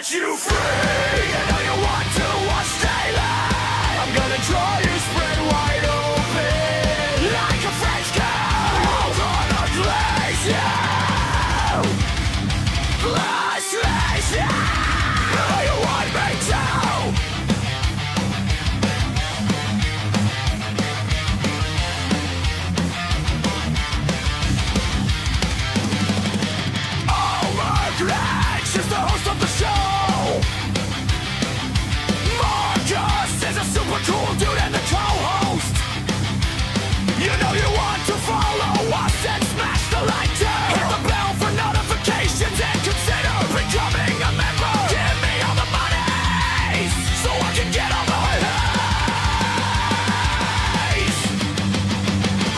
set you free. You know you want to watch daily. I'm gonna draw you spread wide open like a French cow. I'm gonna glaze you. Glaze you. You know you want me to. Lex is the host of the show. Marcus is a super cool dude and the co-host. You know you want to follow us and smash the like too. Hit the bell for notifications and consider becoming a member. Give me all the money so I can get all the haze.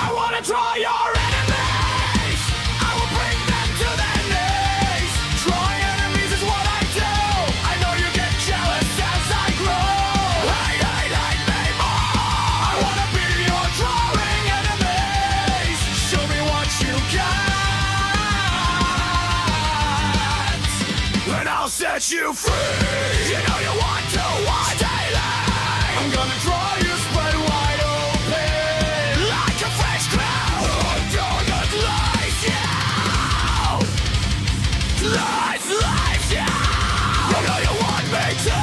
I wanna draw your enemies. I will bring them to their knees. Drawing enemies is what I do. I know you get jealous as I grow. Hate me more. I wanna be your drawing enemies. Show me what you got, and I'll set you free. You know you want to watch daily. I'm gonna draw you spread wide open like a French clown. I'm gonna glaze you. Life, yeah! You know you want me to!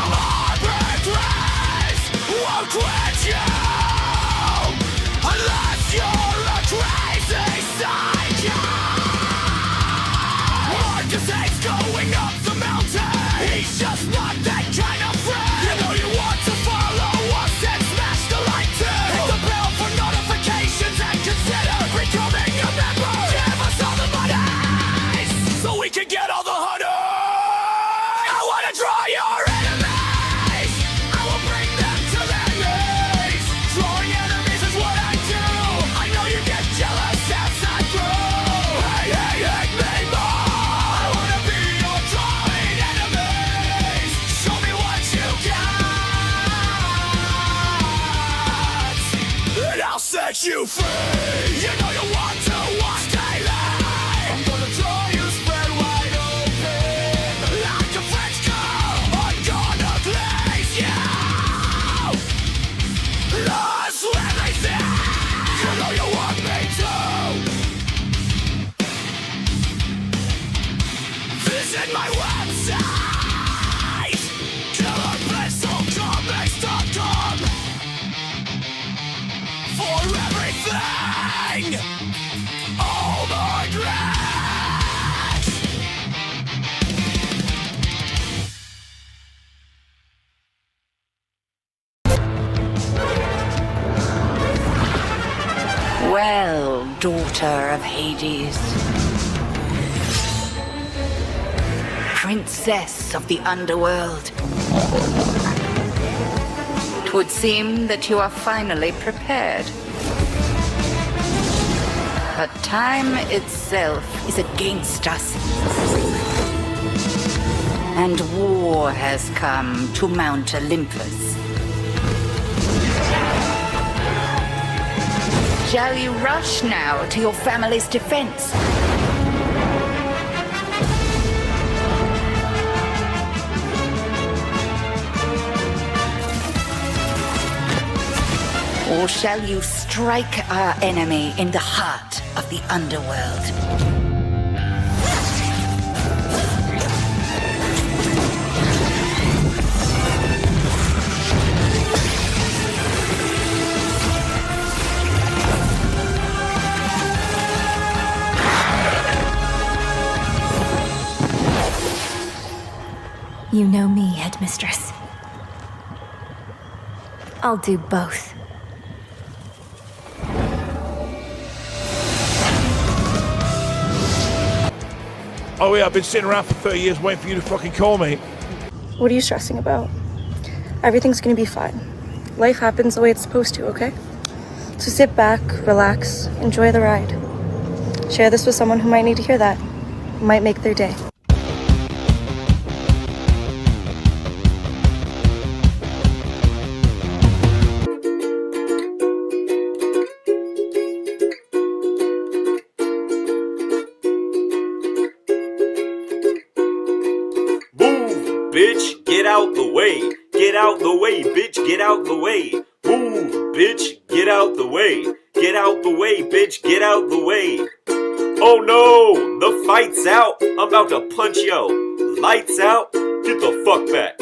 My breath won't quit you unless you're a crazy psycho! Marcus hates going up the mountain. He's just not that kind of friend. You know you want to follow us and smash the like too. Hit the bell for notifications and consider becoming a member. Give us all the money so we can get all the honey. I wanna draw your enemies. I will bring them to their knees. Drawing enemies is what I do. I know you get jealous as I grow. Hate me more. I wanna be your drawing enemies. Show me what you got, and I'll set you free. You know you want to watch daily. I'm gonna draw you spread wide open like a French girl. I'm gonna glaze you. Lost everything. You know you want me to. Visit my website, killerpencilcomics.com, for everything. All my grass. Well, daughter of Hades, princess of the underworld, 'twould seem that you are finally prepared. But time itself is against us, and war has come to Mount Olympus. Shall you rush now to your family's defense? Or shall you strike our enemy in the heart of the underworld? You know me, Headmistress. I'll do both. Oh yeah, I've been sitting around for 30 years waiting for you to fucking call me. What are you stressing about? Everything's gonna be fine. Life happens the way it's supposed to, okay? So sit back, relax, enjoy the ride. Share this with someone who might need to hear that. Might make their day. bitch, get out the way. Get out the way, bitch, get out the way. Move, bitch, get out the way. Get out the way, bitch, get out the way. Oh no, the fight's out. I'm about to punch yo. Lights out, get the fuck back.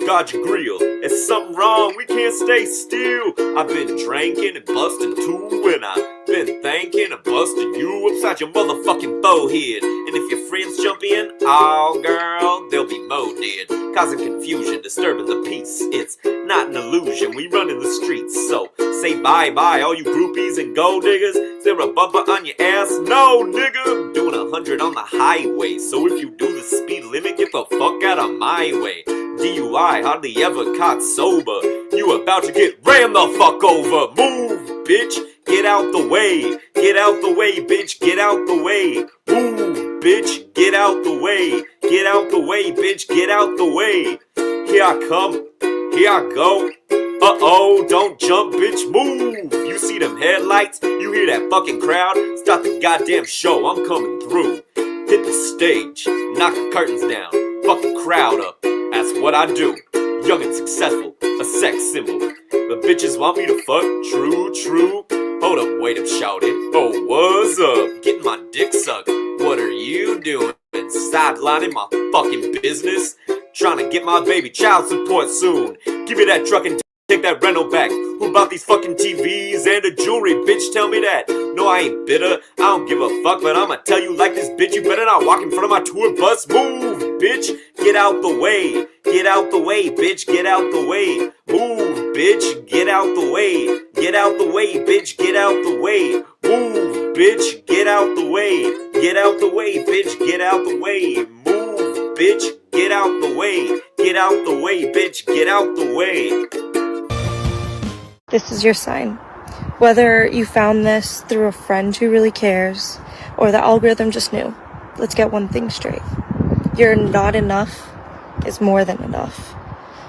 God, your grill. There's something wrong, we can't stay still. I've been drinking and busting too, and I've been thinking of busting you upside your motherfucking forehead. And if your friends jump in, oh girl, they'll be mo dead. Causing confusion, disturbing the peace. It's not an illusion, we run in the streets. So say bye-bye, all you groupies and gold diggers. Is there a bumper on your ass? No, nigga, I'm doing 100 on the highway. So if you do the speed limit, get the fuck out of my way. DUI, hardly ever caught sober. You about to get ran the fuck over. Move, bitch, get out the way. Get out the way, bitch, get out the way. Move, bitch, get out the way. Get out the way, bitch, get out the way. Here I come, here I go. Uh-oh, don't jump, bitch, move. You see them headlights? You hear that fucking crowd? Start the goddamn show, I'm coming through. Hit the stage, knock the curtains down, fuck the crowd up. That's what I do. Young and successful, a sex symbol. The bitches want me to fuck, true, true. Hold up, wait up, shout it. Oh, what's up? Getting my dick sucked. What are you doing? Sidelining my fucking business? Trying to get my baby child support soon. Give me that truck and take that rental back. Who bought these fucking TVs and the jewelry? Bitch, tell me that. No, I ain't bitter. I don't give a fuck, but I'ma tell you like this, bitch. You better not walk in front of my tour bus. Move, bitch. Get out the way. Get out the way, bitch. Get out the way. Move, bitch. Get out the way. Get out the way, bitch. Get out the way. Move, bitch. Get out the way. Get out the way, bitch. Get out the way. Move, bitch. Get out the way. Get out the way, bitch. Get out the way. This is your sign. Whether you found this through a friend who really cares, or the algorithm just knew, let's get one thing straight. Your not enough is more than enough.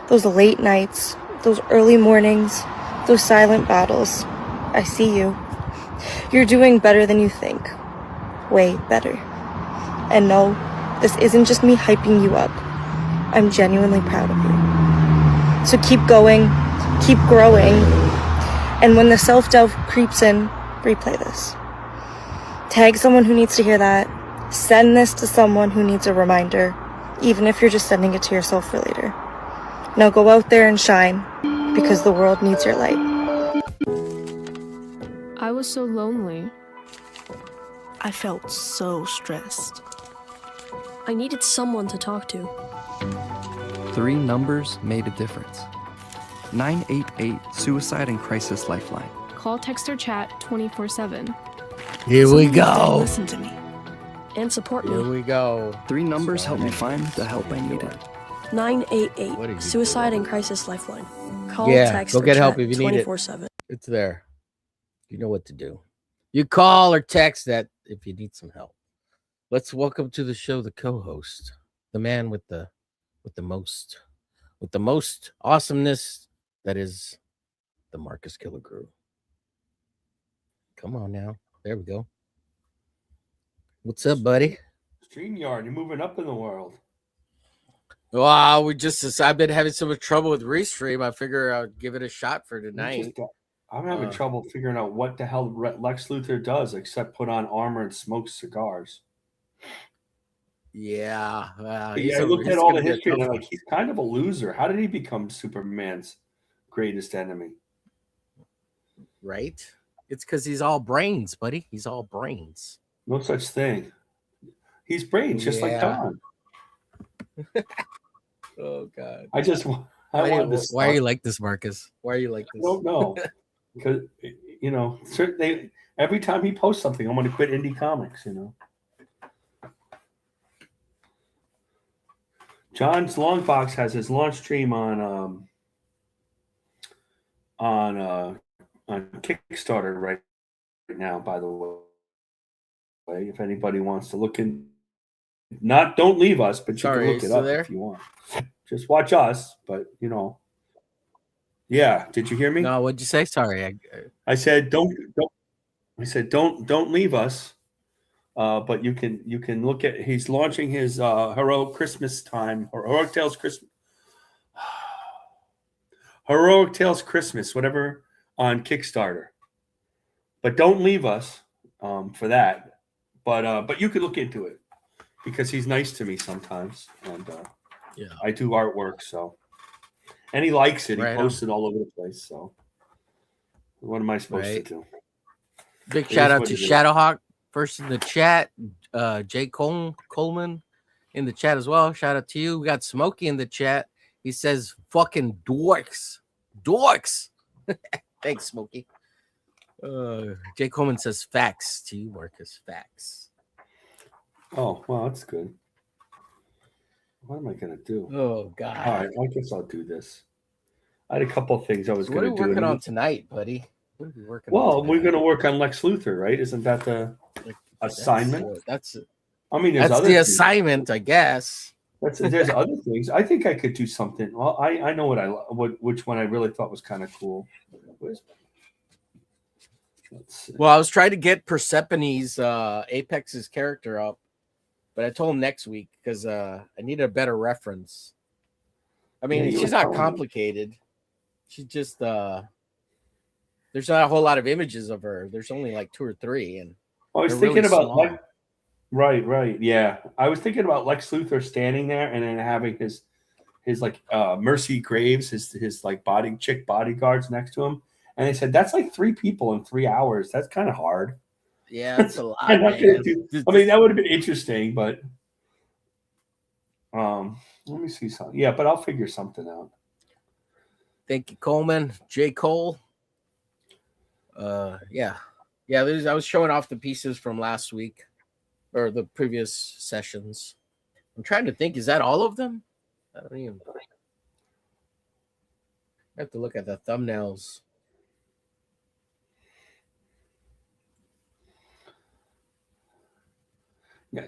Those late nights, those early mornings, those silent battles, I see you. You're doing better than you think. Way better. And no, this isn't just me hyping you up. I'm genuinely proud of you. So keep going, keep growing. And when the self-doubt creeps in, replay this. Tag someone who needs to hear that. Send this to someone who needs a reminder, even if you're just sending it to yourself for later. Now go out there and shine, because the world needs your light. I was so lonely. I felt so stressed. I needed someone to talk to. 3 numbers made a difference. 988 Suicide and Crisis Lifeline. Call, text, or chat 24/7. Here we Someone was there to go. listen to me. And support me. Here we go. 3 numbers helped me find the help I needed. What are 988 you Suicide doing? and Crisis Lifeline. Call, Yeah, text, go or get chat help if you need it. 24/7. It's there. You know what to do. You call or text that if you need some help. Let's welcome to the show the co-host, the man with the most awesomeness that is the Marcus Kelligrew. Come on now. There we go. What's up, buddy? StreamYard, you're moving up in the world. Wow, I've been having so much trouble with Restream. I figure I'll give it a shot for tonight. I'm having trouble figuring out what the hell Lex Luthor does except put on armor and smoke cigars. Yeah. I looked at all the history and I'm like, he's kind of a loser. How did he become Superman's greatest enemy? Right? It's because he's all brains, buddy. He's all brains. No such thing. He's brains, just like Don. Oh, God. Why are you like this, Marcus? Why are you like this? I don't know. Because, every time he posts something, I'm going to quit indie comics, John's Longbox has his launch stream on Kickstarter right now, by the way. If anybody wants to look in, don't leave us, but you can look it up if you want. Just watch us, but yeah. Did you hear me? No, what'd you say? Sorry, I said don't. I said don't leave us. But you can look at. He's launching his Heroic Christmas Time or Heroic Tales Heroic Tales Christmas, whatever, on Kickstarter. But don't leave us for that. But you could look into it because he's nice to me sometimes, and I do artwork, so. And he likes it. He posts it all over the place. So, what am I supposed to do? Big shout out to Shadowhawk first in the chat. Jay Coleman in the chat as well. Shout out to you. We got Smokey in the chat. He says, "Fucking dorks." Thanks, Smokey. Jay Coleman says, "Facts to you, Marcus. Facts." Oh, well, that's good. What am I gonna do? Oh God! All right, I guess I'll do this. I had a couple of things I was going to do. What are we working on tonight, buddy? What are we working on? Well, we're going to work on Lex Luthor, right? Isn't that the assignment? That's other the assignment, I guess. There's other things. I think I could do something. Well, I know which one I really thought was kind of cool. Well, I was trying to get Persephone's Apex's character up, but I told him next week because I needed a better reference. I mean, she's not complicated. She's just there's not a whole lot of images of her. There's only like 2 or 3, and I was thinking about right, yeah. I was thinking about Lex Luthor standing there and then having his like Mercy Graves, his like chick bodyguards next to him, and they said that's like 3 people in 3 hours. That's kind of hard. Yeah, that's a lot. I mean, that would have been interesting, but let me see something. Yeah, but I'll figure something out. Thank you, Coleman. J. Cole. Yeah. I was showing off the pieces from last week or the previous sessions. I'm trying to think. Is that all of them? I don't even. I have to look at the thumbnails. Yeah,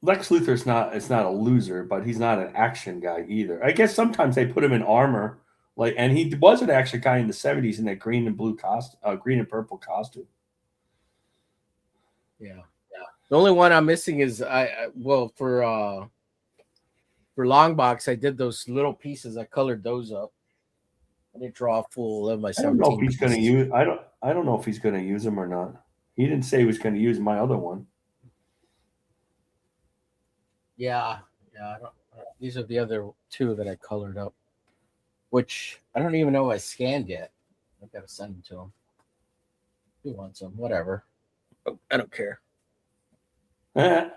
Lex Luthor's not a loser, but he's not an action guy either. I guess sometimes they put him in armor, and he was an action guy in the 70s in that green and purple costume. Yeah. The only one I'm missing is for Longbox, I did those little pieces. I colored those up. I didn't draw a full 11 by 17. I don't know if he's going to use. I don't know if he's going to use them or not. He didn't say he was going to use my other one. Yeah. These are the other 2 that I colored up, which I don't even know if I scanned yet. I've got to send them to him. Who wants them? Whatever. I don't care. Yeah,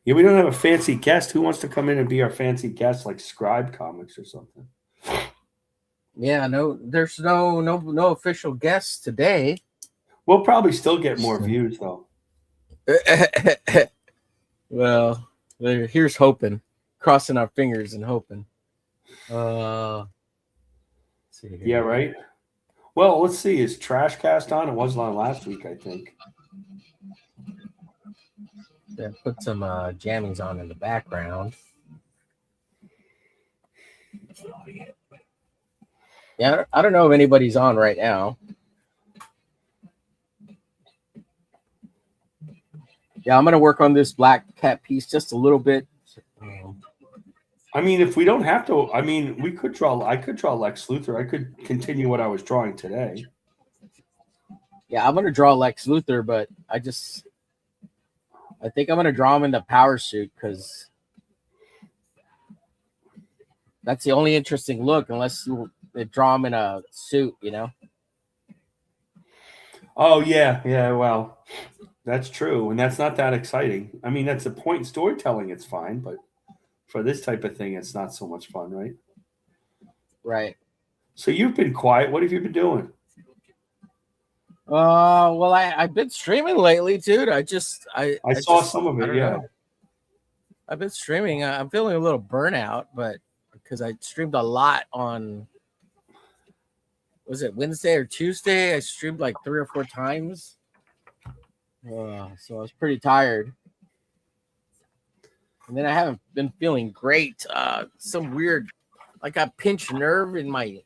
we don't have a fancy guest. Who wants to come in and be our fancy guest, like Scribe Comics or something? Yeah, no, there's no official guests today. We'll probably still get more views though. Well, here's hoping, crossing our fingers and hoping. Let's see here. Yeah, right. Well, let's see. Is Trashcast on? It wasn't on last week, I think. Yeah, put some jammings on in the background. Yeah, I don't know if anybody's on right now. Yeah, I'm going to work on this Black Cat piece just a little bit. I mean, if we don't have to, I mean, I could draw Lex Luthor. I could continue what I was drawing today. Yeah, I'm going to draw Lex Luthor, but I think I'm going to draw him in the power suit because that's the only interesting look unless they draw him in a suit, you know? Oh, yeah, well, that's true. And that's not that exciting. I mean, that's the point in storytelling. It's fine, but for this type of thing, it's not so much fun, right? Right. So you've been quiet. What have you been doing? Well, I've been streaming lately, dude. I saw some of it, yeah. I've been streaming. I'm feeling a little burnout, but because I streamed a lot on, was it Wednesday or Tuesday? I streamed like 3 or 4 times. So I was pretty tired. And then I haven't been feeling great. Some weird, like a pinched nerve in my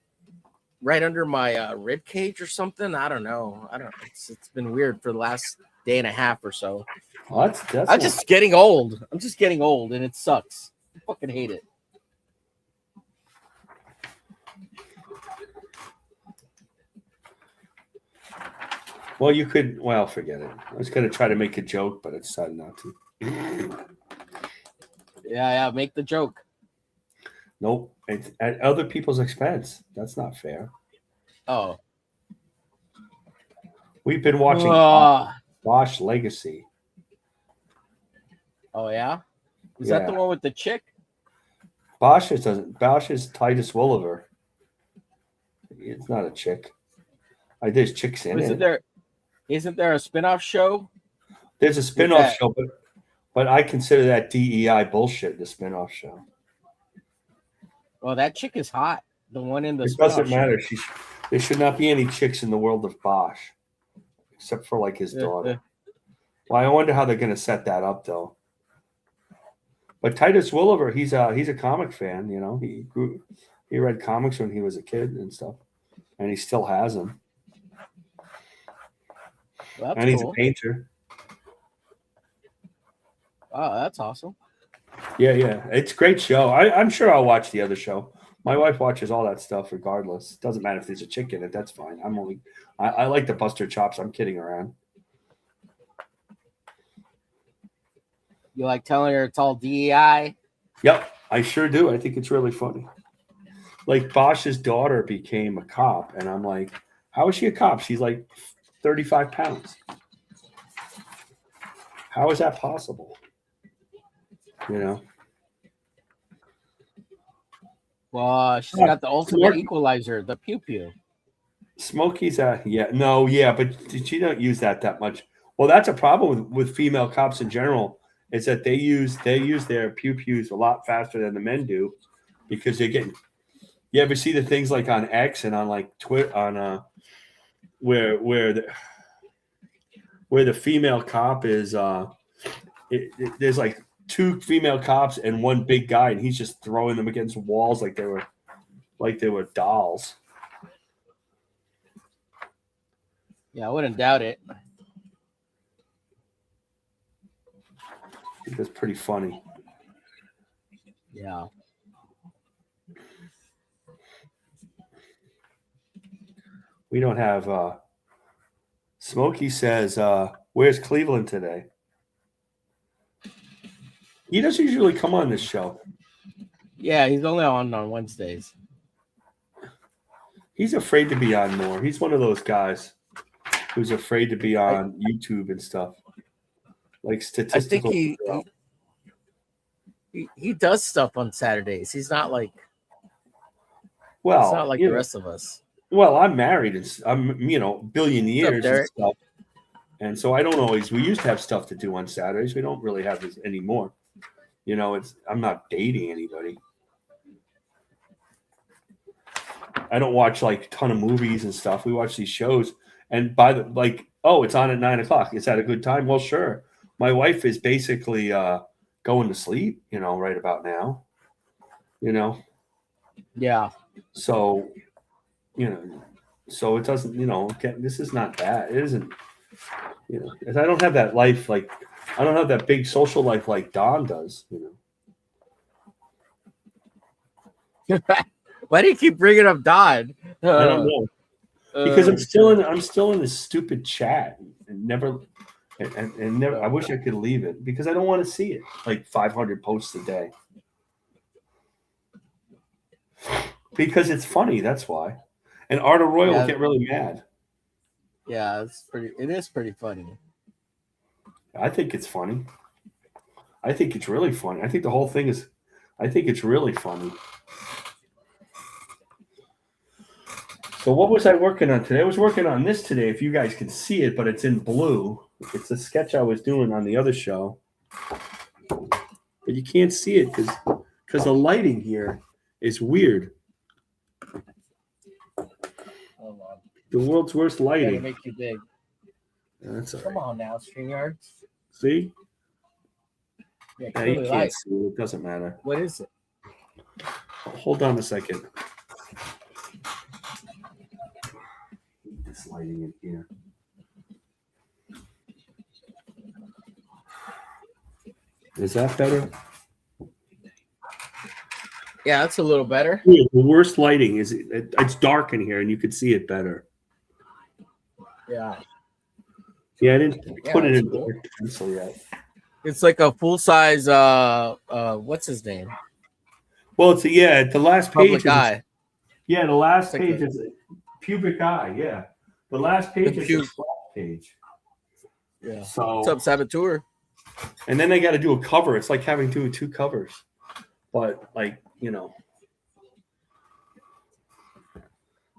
right under my rib cage or something. I don't know. It's been weird for the last day and a half or so. Well, I'm just getting old. I'm just getting old, and it sucks. I fucking hate it. Well, you could. Well, forget it. I was going to try to make a joke, but I decided not to. Yeah, make the joke. Nope. It's at other people's expense. That's not fair. Oh. We've been watching Bosch Legacy. Oh, yeah? Is that the one with the chick? Bosch is Titus Williver. It's not a chick. There's chicks in it. Isn't there a spin-off show? There's a spin-off show, but I consider that DEI bullshit, the spin-off show. Well, that chick is hot. The one in the It doesn't matter. There should not be any chicks in the world of Bosch, except for like his daughter. Well, I wonder how they're going to set that up, though. But Titus Williver, he's a comic fan. You know, he read comics when he was a kid and stuff, and he still has them. Well, and he's a painter. Oh, that's awesome. Yeah, it's a great show. I'm sure I'll watch the other show. My wife watches all that stuff regardless. Doesn't matter if there's a chick in it. That's fine. I like to bust her chops. I'm kidding around. You like telling her it's all DEI? Yep, I sure do. I think it's really funny. Like Bosch's daughter became a cop, and I'm like, how is she a cop? She's like 35 pounds. How is that possible? You know? Well, she's got the ultimate equalizer, the pew pew. Smokey's but she don't use that much. Well, that's a problem with female cops in general, is that they use their pew pews a lot faster than the men do, because they're getting. You ever see the things like on X and on like Twitter on where the female cop is there's like two female cops and one big guy, and he's just throwing them against walls like they were dolls. Yeah, I wouldn't doubt it. I think that's pretty funny. Yeah. We don't have Smokey says, where's Cleveland today? He doesn't usually come on this show. Yeah, he's only on Wednesdays. He's afraid to be on more. He's one of those guys who's afraid to be on YouTube and stuff. Like statistical. I think he does stuff on Saturdays. He's not like the rest of us. Well, I'm married and I'm billion years and stuff. And so I don't always. We used to have stuff to do on Saturdays. We don't really have this anymore. I'm not dating anybody. I don't watch like a ton of movies and stuff. We watch these shows, and it's on at 9:00. Is that a good time? Well, sure. My wife is basically going to sleep, right about now. Yeah. So, so it doesn't, this is not bad. It isn't, I don't have that life I don't have that big social life like Don does, Why do you keep bringing up Don? I don't know. Because I'm still in this stupid chat and never. I wish I could leave it because I don't want to see it. Like 500 posts a day. Because it's funny, that's why. And Arta Roy will get really mad. Yeah, it is pretty funny. I think it's funny. I think it's really funny. I think the whole thing is it's really funny. So what was I working on today? I was working on this today, if you guys can see it, but it's in blue. It's a sketch I was doing on the other show. But you can't see it because the lighting here is weird. The world's worst lighting. Gotta make you big. That's all right. Come on now, StreamYard. See? Yeah, you can't see it. It doesn't matter. What is it? Hold on a second. This lighting in here. Is that better? Yeah, that's a little better. Yeah, the worst lighting is it's dark in here and you could see it better. Yeah. Yeah, I didn't put it that's in cool. the pencil yet. It's like a full size. What's his name? Well, it's the last page Public is eye. yeah, the last It's like page is pubic eye. Yeah, the last page is the splash page. Yeah. So What's up, Saboteur? and then they got to do a cover. It's like having to do 2 covers, but like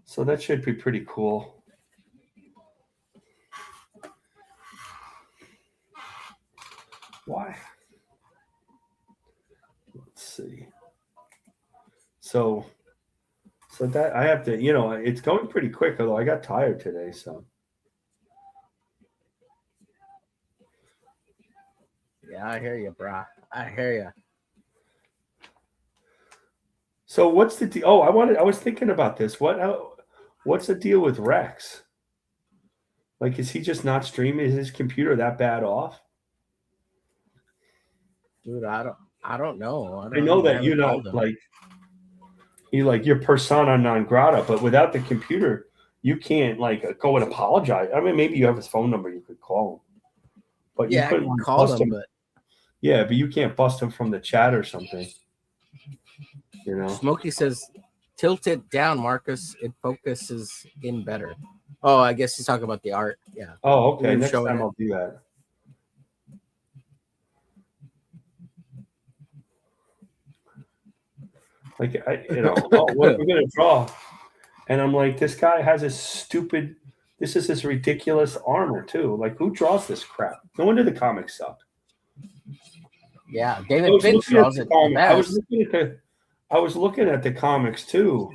so that should be pretty cool. Why? Let's see. So that I have to, it's going pretty quick, although I got tired today, so. Yeah, I hear you, brah. I hear you. So what's the deal? Oh, I was thinking about this. What's the deal with Rex? Like, is he just not streaming? Is his computer that bad off? Dude, I don't know. I know that your persona non grata, but without the computer, you can't go and apologize. I mean, maybe you have his phone number, you could call him, but you couldn't call bust him. but But you can't bust him from the chat or something. Smokey says, tilt it down, Marcus. It focuses in better. Oh, I guess he's talking about the art. Yeah. Oh, okay. Next time I'll do that. Like, what we're going to draw. And I'm like, this guy has this is his ridiculous armor, too. Like, who draws this crap? No wonder the comics suck. Yeah, David Finch draws it. I was looking at the comics, too,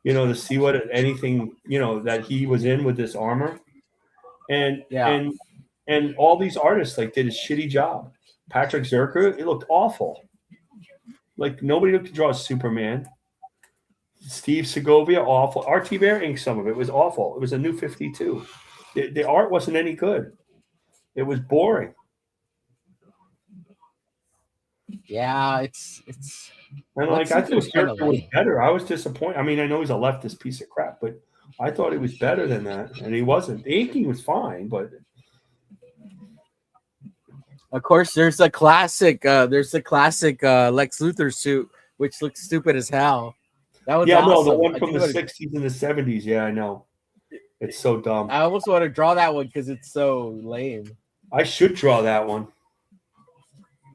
to see what anything, that he was in with this armor. And all these artists, did a shitty job. Patrick Zerka, it looked awful. Like, nobody could draw Superman. Steve Segovia, awful. R.T. Bear inked some of it. It was awful. It was a new 52. The art wasn't any good. It was boring. Yeah, it's. And I thought his character was better. I was disappointed. I mean, I know he's a leftist piece of crap, but I thought he was better than that, and he wasn't. The inking was fine, but. Of course, there's the classic. Lex Luthor suit, which looks stupid as hell. That was awesome. No, the one from the 60s and the 70s. Yeah, I know. It's so dumb. I almost want to draw that one because it's so lame. I should draw that one.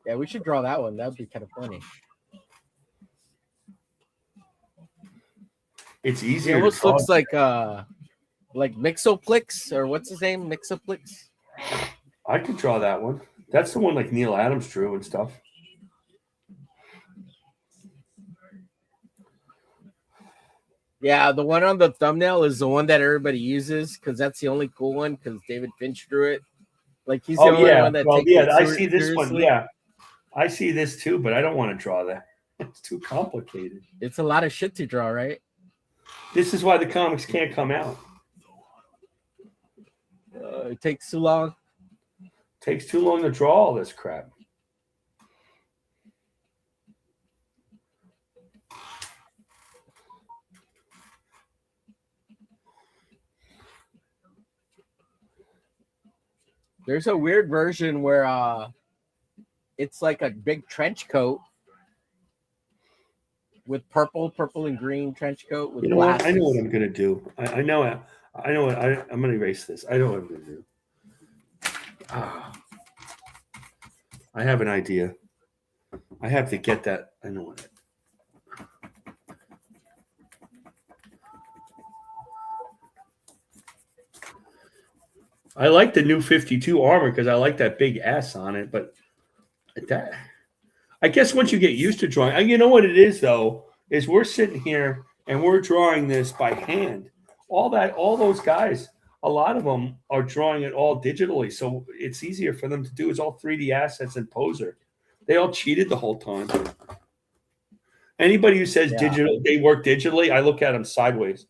Yeah, we should draw that one. That'd be kind of funny. It's easier. It almost looks like Mixoplex, or what's his name? Mixoplex. I could draw that one. That's the one like Neil Adams drew and stuff. Yeah, the one on the thumbnail is the one that everybody uses because that's the only cool one because David Finch drew it. Like he's the only one that takes it I see this seriously. one. Yeah, I see this too, but I don't want to draw that. It's too complicated. It's a lot of shit to draw, right? This is why the comics can't come out. It takes too long. Takes too long to draw all this crap. There's a weird version where it's like a big trench coat with purple and green trench coat with glasses. I know what I'm gonna do. I know what I'm gonna erase this. I know what I'm gonna do. I have an idea. I have to get that. I know what. I like the new 52 armor because I like that big S on it, but that I guess once you get used to drawing, you know what it is though, is we're sitting here and we're drawing this by hand. All those guys, a lot of them are drawing it all digitally, so it's easier for them to do. It's all 3D assets and poser. They all cheated the whole time. Anybody who says digital, they work digitally, I look at them sideways.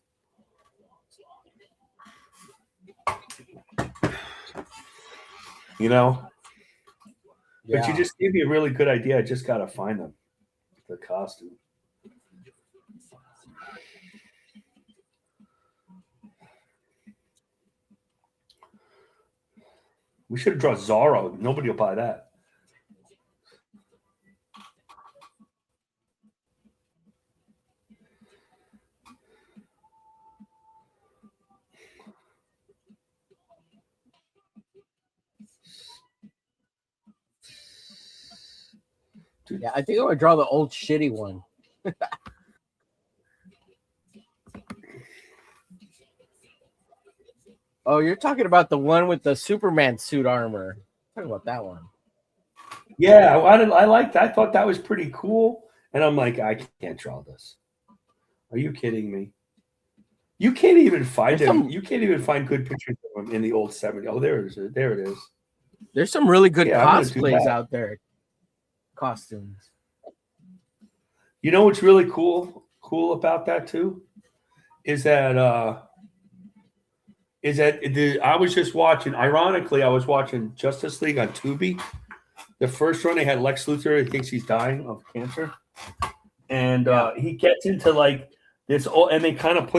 But you just gave me a really good idea. I just got to find them, the costume. We should have drawn Zorro. Nobody will buy that. Yeah, I think I would draw the old shitty one. Oh, you're talking about the one with the Superman suit armor. I'm talking about that one. Yeah, I liked that. I thought that was pretty cool. And I'm like, I can't draw this. Are you kidding me? You can't even find him. You can't even find good pictures of him in the old 70s. Oh, there it is. There it is. There's some really good Yeah, cosplays out there. Costumes. You know what's really cool about that too? Is that I was just watching, ironically, I was watching Justice League on Tubi. The first run, they had Lex Luthor. He thinks he's dying of cancer. And he gets into like this old, and they kind of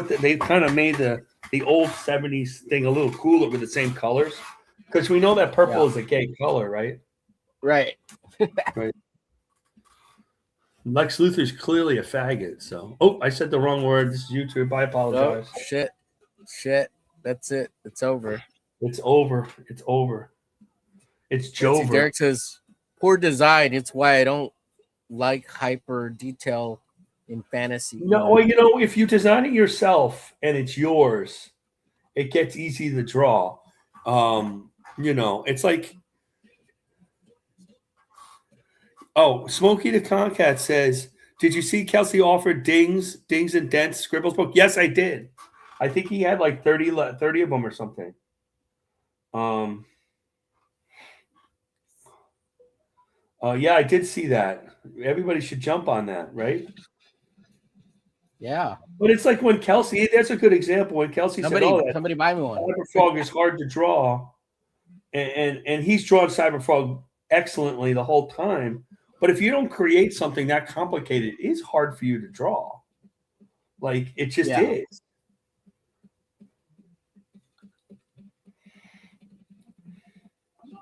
made the old 70s thing a little cooler with the same colors. Because we know that purple is a gay color, right? Right. Right. Lex Luthor's clearly a faggot. So, I said the wrong word. This is YouTube. I apologize. Oh, shit. That's it. It's over. It's over. It's Jover. Derek says, poor design. It's why I don't like hyper detail in fantasy. No, well, if you design it yourself and it's yours, it gets easy to draw. It's like, Smokey the Concat says, did you see Kelsey offered Dings and Dents Scribbles book? Yes, I did. I think he had like 30 of them or something. Yeah, I did see that. Everybody should jump on that, right? Yeah. But it's like when Kelsey, that's a good example. When Kelsey said, somebody buy me one. Cyberfrog is hard to draw. And he's drawn Cyberfrog excellently the whole time. But if you don't create something that complicated, it's hard for you to draw. Like, it just is.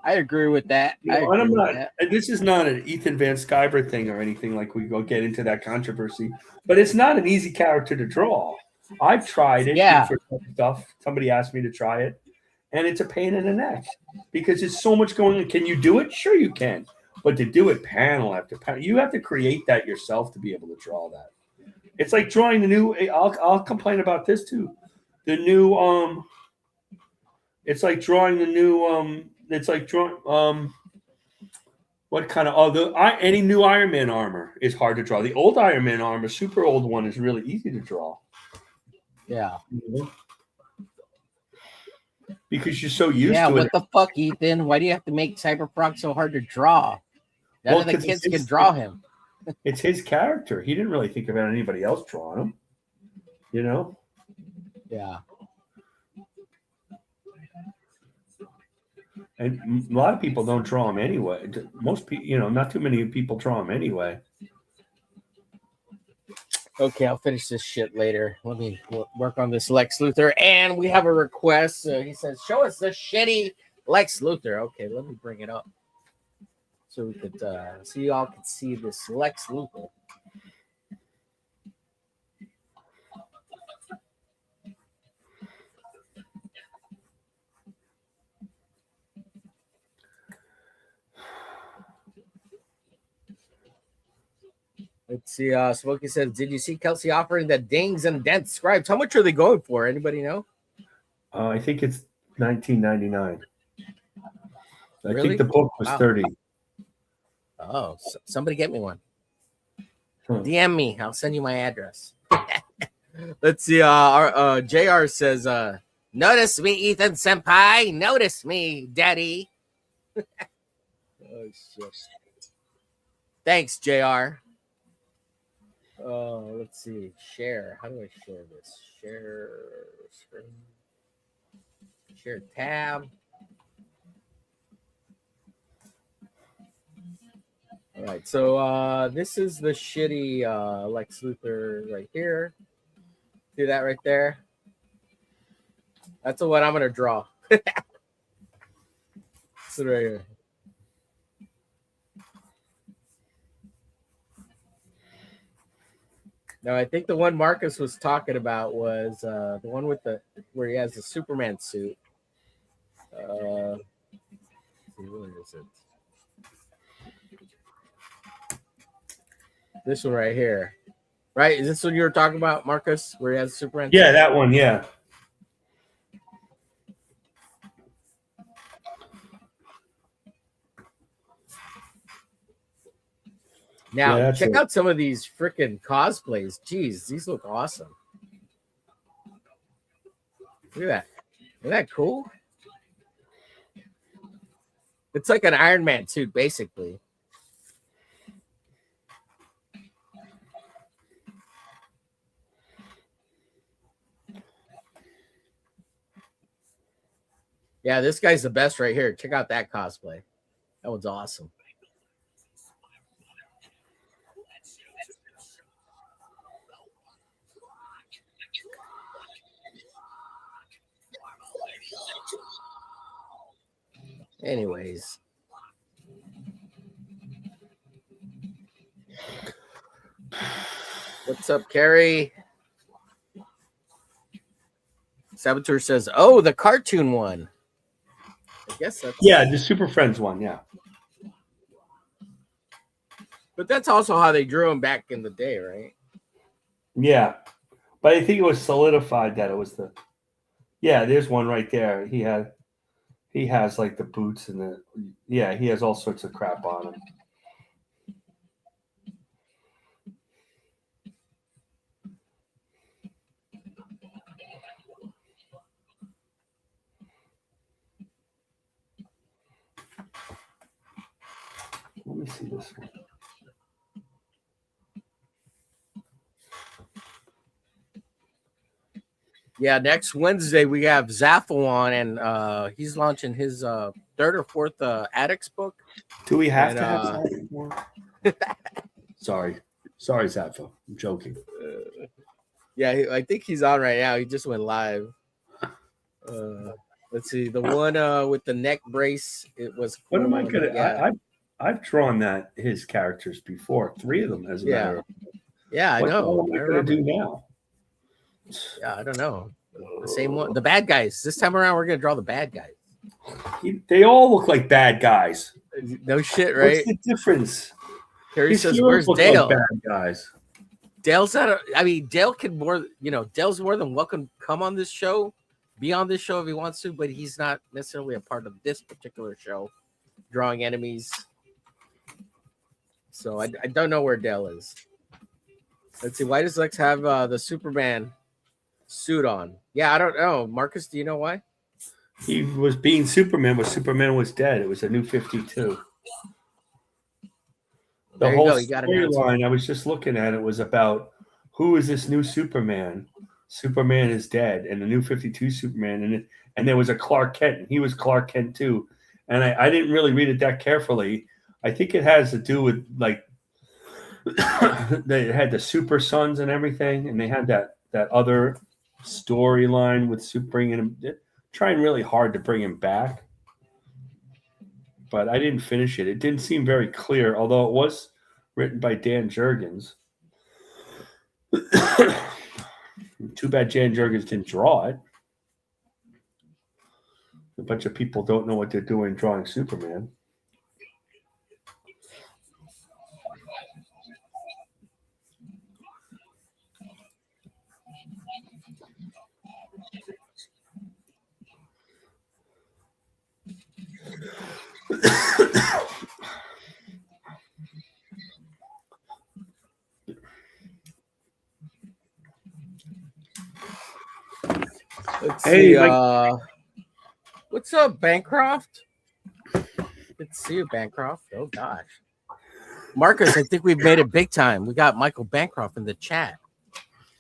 I agree with that. This is not an Ethan Van Sciver thing or anything like we go get into that controversy, but it's not an easy character to draw. I've tried it for stuff. Somebody asked me to try it, and it's a pain in the neck because there's so much going on. Can you do it? Sure you can. But to do it panel after panel, you have to create that yourself to be able to draw that. It's like drawing the new, I'll complain about this too. The new, it's like drawing the new, what kind of any new Iron Man armor is hard to draw. The old Iron Man armor, super old one, is really easy to draw. Yeah. Because you're so used to it. What the fuck, Ethan? Why do you have to make Cyberfrog so hard to draw? None of the kids can draw him. It's his character. He didn't really think about anybody else drawing him. Yeah. And a lot of people don't draw him anyway. Most people, not too many people draw him anyway. Okay, I'll finish this shit later. Let me work on this Lex Luthor. And we have a request. He says, show us the shitty Lex Luthor. Okay, let me bring it up. So we could, so you all could see this Lex Luthor. Let's see. Smokey says, did you see Kelsey offering the Dings and Dents scribes? How much are they going for? Anybody know? I think it's $19.99. Really? I think the book was $30. Oh, somebody get me one. DM me. I'll send you my address. Let's see. Our JR says, notice me, Ethan Senpai. Notice me, Daddy. Oh, shit. Thanks, JR. Let's see. Share. How do I share this? Share screen. Share tab. All right. So this is the shitty Lex Luthor right here. See that right there? That's what I'm gonna draw. This one right here. No, I think the one Marcus was talking about was the one with the where he has the Superman suit. Let's see, where is it? This one right here. Right? Is this what you were talking about, Marcus? Where he has Superman? Yeah, that one. Yeah. Now, Yeah, check out some of these freaking cosplays. Jeez, these look awesome. Look at that. Isn't that cool? It's like an Iron Man suit, basically. Yeah, this guy's the best right here. Check out that cosplay. That one's awesome. Anyways. What's up, Carrie? Saboteur says, oh, the cartoon one. I guess that's... Yeah, the Super Friends one, yeah. But that's also how they drew him back in the day, right? Yeah. But I think it was solidified that it was the... Yeah, there's one right there. He has like the boots and the... Yeah, he has all sorts of crap on him. Let me see this one. Yeah, next Wednesday we have Zaffo on, and he's launching his third or fourth Addicts book. Do we have to have Zaffo? Sorry, Zaffo. I'm joking. Yeah, I think he's on right now. He just went live. Let's see, the one with the neck brace. It was. What am I gonna? Yeah. I've drawn his characters before. 3 of them, as a matter of. Yeah, I know. What am I gonna do now? Yeah, I don't know. The same one. The bad guys. This time around, we're gonna draw the bad guys. They all look like bad guys. No shit, right? What's the difference? Carrie His says, heroes "Where's look Dale?" like bad guys. Dale's not. I mean, Dale can more. Dale's more than welcome to come on this show, be on this show if he wants to, but he's not necessarily a part of this particular show, drawing enemies. So I don't know where Dale is. Let's see. Why does Lex have the Superman suit on? Yeah, I don't know. Marcus, do you know why? He was being Superman, but Superman was dead. It was a new 52. The whole storyline I was just looking at it was about who is this new Superman? Superman is dead, and the new 52 Superman, and there was a Clark Kent, and he was Clark Kent too. And I didn't really read it that carefully. I think it has to do with like they had the Super Sons and everything, and they had that other storyline with bringing him, trying really hard to bring him back. But I didn't finish it. It didn't seem very clear, although it was written by Dan Jurgens. Too bad Dan Jurgens didn't draw it. A bunch of people don't know what they're doing drawing Superman. Let's see. What's up, Bancroft? Good to see you, Bancroft. Oh gosh, Marcus, I think we've made it big time. We got Michael Bancroft in the chat.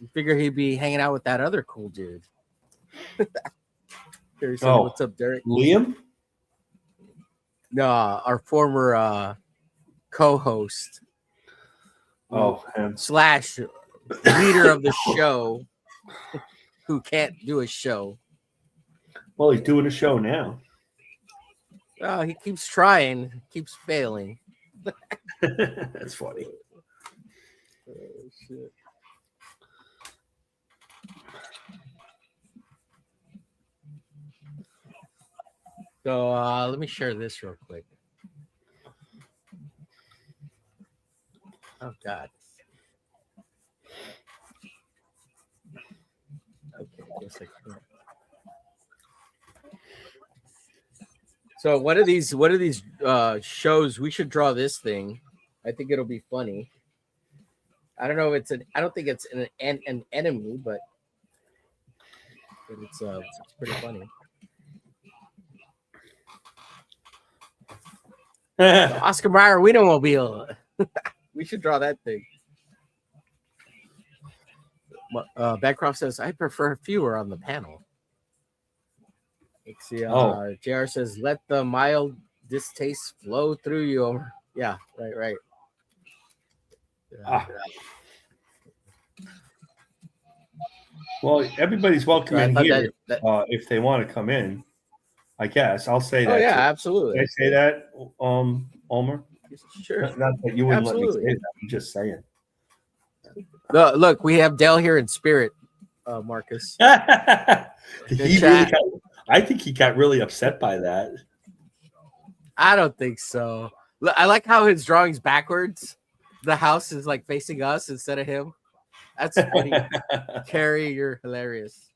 You figure he'd be hanging out with that other cool dude. What's up, Derek? Liam? No, our former co-host. Oh, him. / leader of the show, who can't do a show. Well, he's doing a show now. Oh, he keeps trying, keeps failing. That's funny. Oh, shit. So let me share this real quick. Oh God. Okay, guess I can't. So what are these shows? We should draw this thing. I think it'll be funny. I don't know if it's I don't think it's an enemy, but it's pretty funny. The Oscar Mayer Wienermobile. We should draw that thing. Bancroft says, I prefer fewer on the panel. Let's see. JR says, let the mild distaste flow through you. Yeah, right. Well, everybody's welcome in here if they want to come in. I guess I'll say that. Oh yeah, too. absolutely. Can I say that, Omer? Sure. Not that you wouldn't let me say that. I'm just saying. Look, we have Dale here in spirit, Marcus. I think he got really upset by that. I don't think so. I like how his drawing's backwards. The house is like facing us instead of him. That's funny. Carrie, you're hilarious.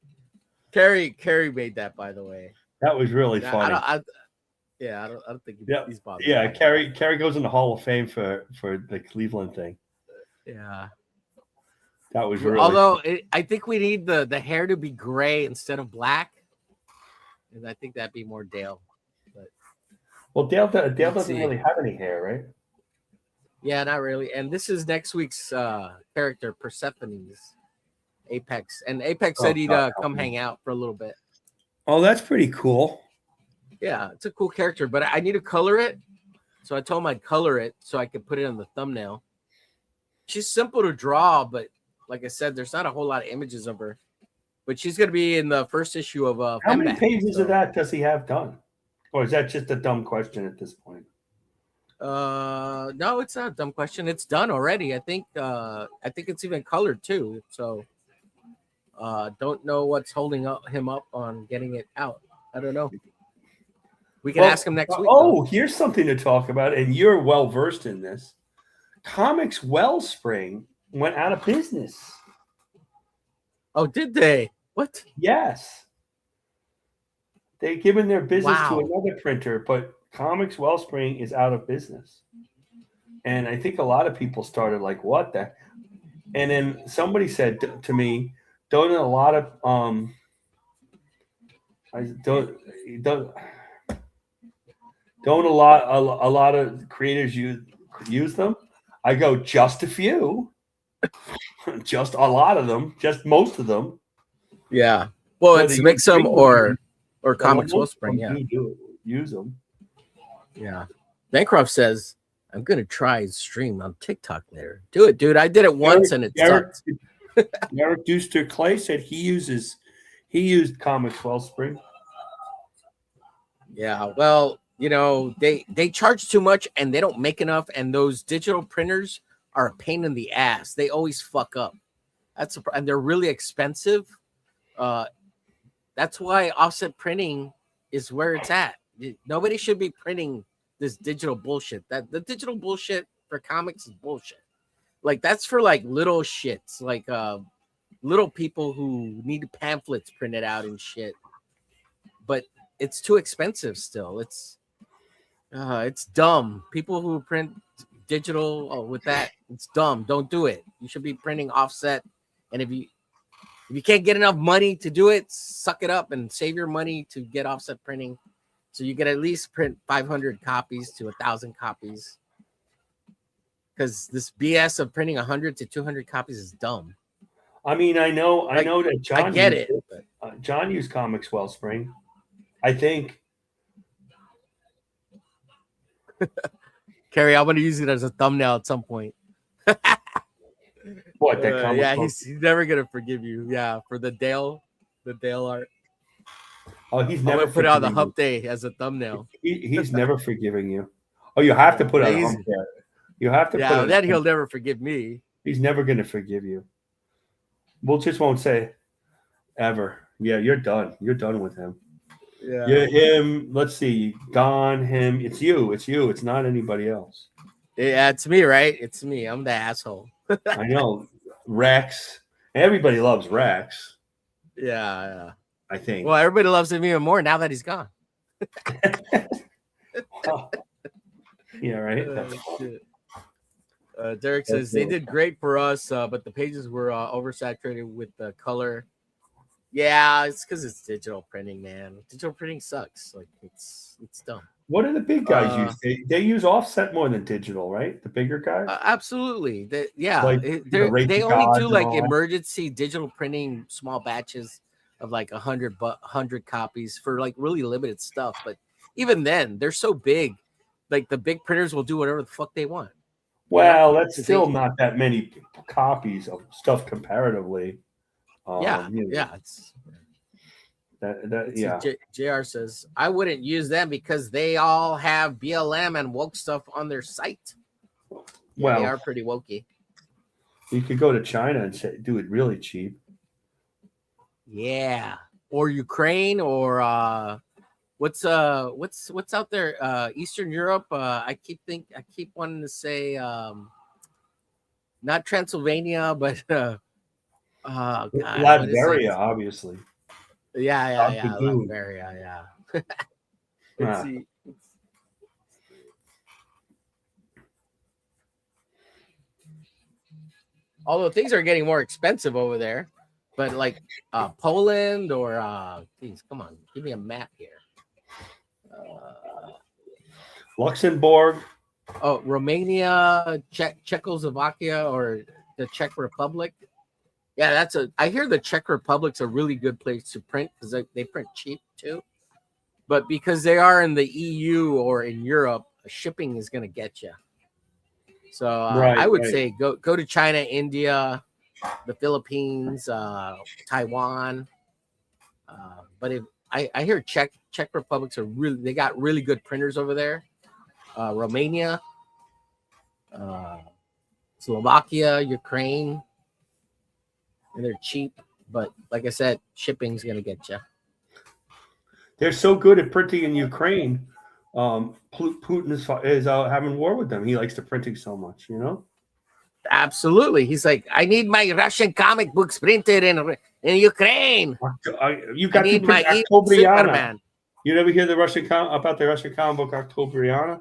Carrie made that, by the way. That was really funny. I don't think he's bothered. Yeah, Carrie goes in the Hall of Fame for the Cleveland thing. Yeah. That was really. Although I think we need the hair to be gray instead of black, and I think that'd be more Dale. But well, Dale doesn't really have any hair, right? Yeah, not really. And this is next week's character, Persephone's Apex, and Apex said he'd come hang out for a little bit. Oh, that's pretty cool. Yeah, it's a cool character, but I need to color it. So I told him I'd color it so I could put it on the thumbnail. She's simple to draw, but like I said, there's not a whole lot of images of her. But she's going to be in the first issue of How many pages of that does he have done? Or is that just a dumb question at this point? No, it's not a dumb question. It's done already. I think it's even colored too. So don't know what's holding him up on getting it out. I don't know. We can ask him next week. Oh, here's something to talk about, and you're well versed in this. Comics Wellspring went out of business. Oh, did they? What? Yes. They've given their business to another printer, but Comics Wellspring is out of business. And I think a lot of people started like, what the? And then somebody said to me, don't a lot of a lot of creators use them? I go, just a few. Just a lot of them, just most of them. Yeah. Well, it's Mixum or Comics Wellspring. Yeah. Use them. Yeah. Bancroft says, I'm going to try and stream on TikTok later. Do it, dude. I did it once and it sucked. Eric Duster Clay said he used Comics Wellspring. Yeah. Well, you know, they charge too much and they don't make enough. And those digital printers are a pain in the ass. They always fuck up. And they're really expensive. That's why offset printing is where it's at. Nobody should be printing this digital bullshit. That the digital bullshit for comics is bullshit. Like that's for like little shits, like little people who need pamphlets printed out and shit. But it's too expensive still. It's dumb. People who print digital with that, it's dumb. Don't do it. You should be printing offset. And if you can't get enough money to do it, suck it up and save your money to get offset printing. So you can at least print 500 copies to 1,000 copies. Because this BS of printing 100 to 200 copies is dumb. I mean, I know that John. I get it. John used Comics Wellspring. I think. Carrie, I'm going to use it as a thumbnail at some point. What? That he's never going to forgive you. Yeah, for the Dale art. Oh, he's I'm never gonna put out the forgiving hump day as a thumbnail. He's never forgiving you. Oh, you have to put out a He's- hump day. You have to put Yeah, it. then he'll never forgive me. He's never going to forgive you. We'll just won't say ever. Yeah, you're done. You're done with him. Yeah. You're him. Let's see. Gone. Him. It's you. It's you. It's not anybody else. Yeah, it's me, right? It's me. I'm the asshole. I know. Rex. Everybody loves Rex. Yeah. I think. Well, everybody loves him even more now that he's gone. Yeah, right. Derek says they did great for us, but the pages were oversaturated with the color. Yeah, it's because it's digital printing, man. Digital printing sucks. Like it's dumb. What do the big guys use? They use offset more than digital, right? The bigger guys. Absolutely. Like, They only gods do and like all that. emergency digital printing, small batches of like 100 copies for like really limited stuff. But even then, they're so big. Like the big printers will do whatever the fuck they want. Well, that's still not that many copies of stuff comparatively. Yeah. It's JR says, I wouldn't use them because they all have BLM and woke stuff on their site. Well, they are pretty wokey. You could go to China and do it really cheap. Yeah. Or Ukraine or what's out there? Eastern Europe. I keep wanting to say not Transylvania, but Latveria, obviously. Yeah, Latveria, yeah. Let's see. Although things are getting more expensive over there, but like Poland or please come on, give me a map here. Luxembourg. Oh, Romania, Czechoslovakia, or the Czech Republic. Yeah, I hear the Czech Republic's a really good place to print because they print cheap too. But because they are in the EU or in Europe, shipping is going to get you. So I would say go to China, India, the Philippines, Taiwan. But if I hear Czech Republics they got really good printers over there. Romania, Slovakia, Ukraine, and they're cheap. But like I said, shipping's gonna get you. They're so good at printing in Ukraine. Putin is having war with them. He likes the printing so much, you know. Absolutely, he's like, I need my Russian comic books printed in Ukraine. You got to print Octobriana. You never hear about the Russian comic book Octobriana?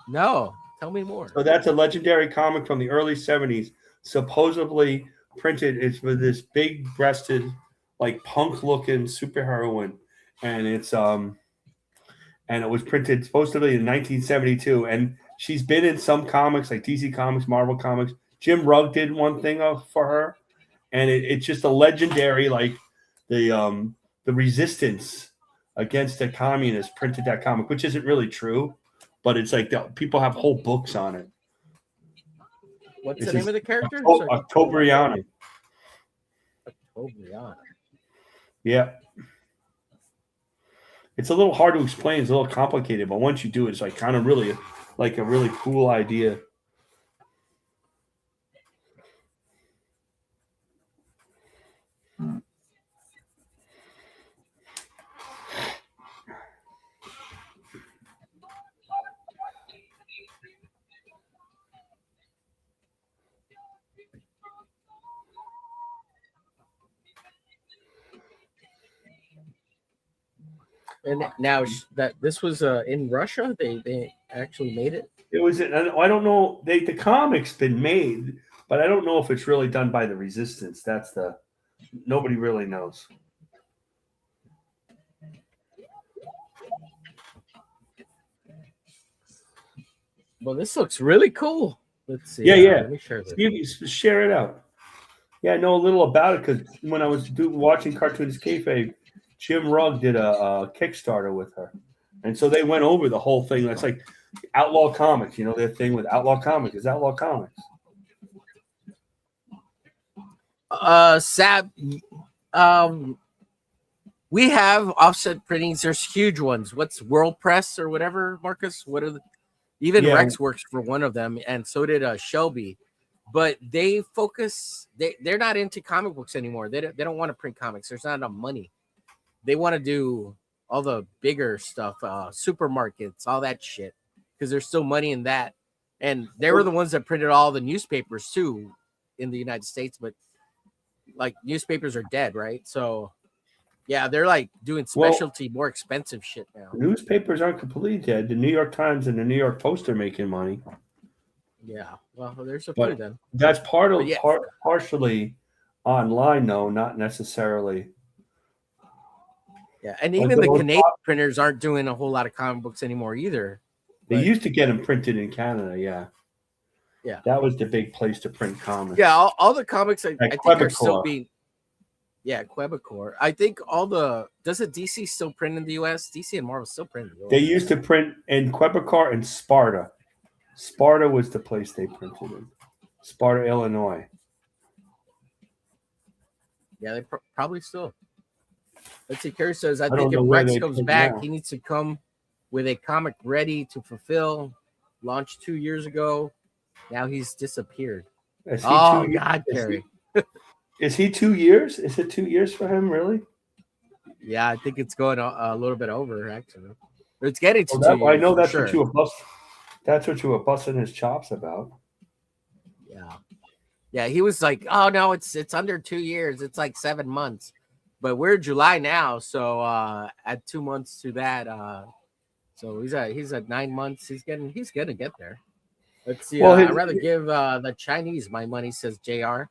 No, tell me more. So that's a legendary comic from the early 70s, supposedly printed. It's with this big-breasted, like punk-looking superheroine, and it's and it was printed supposedly in 1972. And she's been in some comics like DC Comics, Marvel Comics. Jim Rugg did one thing for her, and it's just a legendary, like the resistance against the communists printed that comic, which isn't really true, but it's like people have whole books on it. What's the name of the character? Octobriana. Octobriana. Yeah. It's a little hard to explain. It's a little complicated, but once you do it, it's like kind of really like a really cool idea. And now that this was in Russia, they actually made it. It was. I don't know. The comic's been made, but I don't know if it's really done by the Resistance. Nobody really knows. Well, this looks really cool. Let's see. Yeah. Let me share this. Share it out. Yeah, I know a little about it because when I was watching Cartoons Kayfabe, Jim Rugg did a Kickstarter with her. And so they went over the whole thing. That's like Outlaw Comics, you know, their thing with Outlaw Comics is Outlaw Comics. We have offset printings. There's huge ones. What's World Press or whatever, Marcus? What are even Rex works for one of them, and so did Shelby. But they focus. They're not into comic books anymore. They don't want to print comics. There's not enough money. They want to do all the bigger stuff, supermarkets, all that shit, because there's still money in that. And they were the ones that printed all the newspapers too in the United States. But like newspapers are dead, right? So. Yeah, they're like doing specialty, more expensive shit now. Newspapers aren't completely dead. The New York Times and the New York Post are making money. Yeah, well, there's a few then. That's partially online, though, not necessarily. Yeah, and even the Canadian printers aren't doing a whole lot of comic books anymore either. They used to get them printed in Canada, yeah. Yeah. That was the big place to print comics. Yeah, all the comics I think are still being... Yeah, Quebecor. I think doesn't DC still print in the US? DC and Marvel still print in the US. They used to print in Quebecor and Sparta. Sparta was the place they printed in. Sparta, Illinois. Yeah, they probably still. Let's see, Kerry says, I think if Rex comes back, he needs to come with a comic ready to fulfill. Launched 2 years ago. Now he's disappeared. Oh, God, Kerry. Is he 2 years? Is it 2 years for him, really? Yeah, I think it's going a little bit over, actually. It's getting to 2 years. I know that's what you were that's what you were busting his chops about. Yeah. Yeah, he was like, oh, no, it's under 2 years. It's like 7 months. But we're July now, so add 2 months to that. So he's at 9 months. He's gonna get there. Let's see. I'd rather give the Chinese my money, says JR.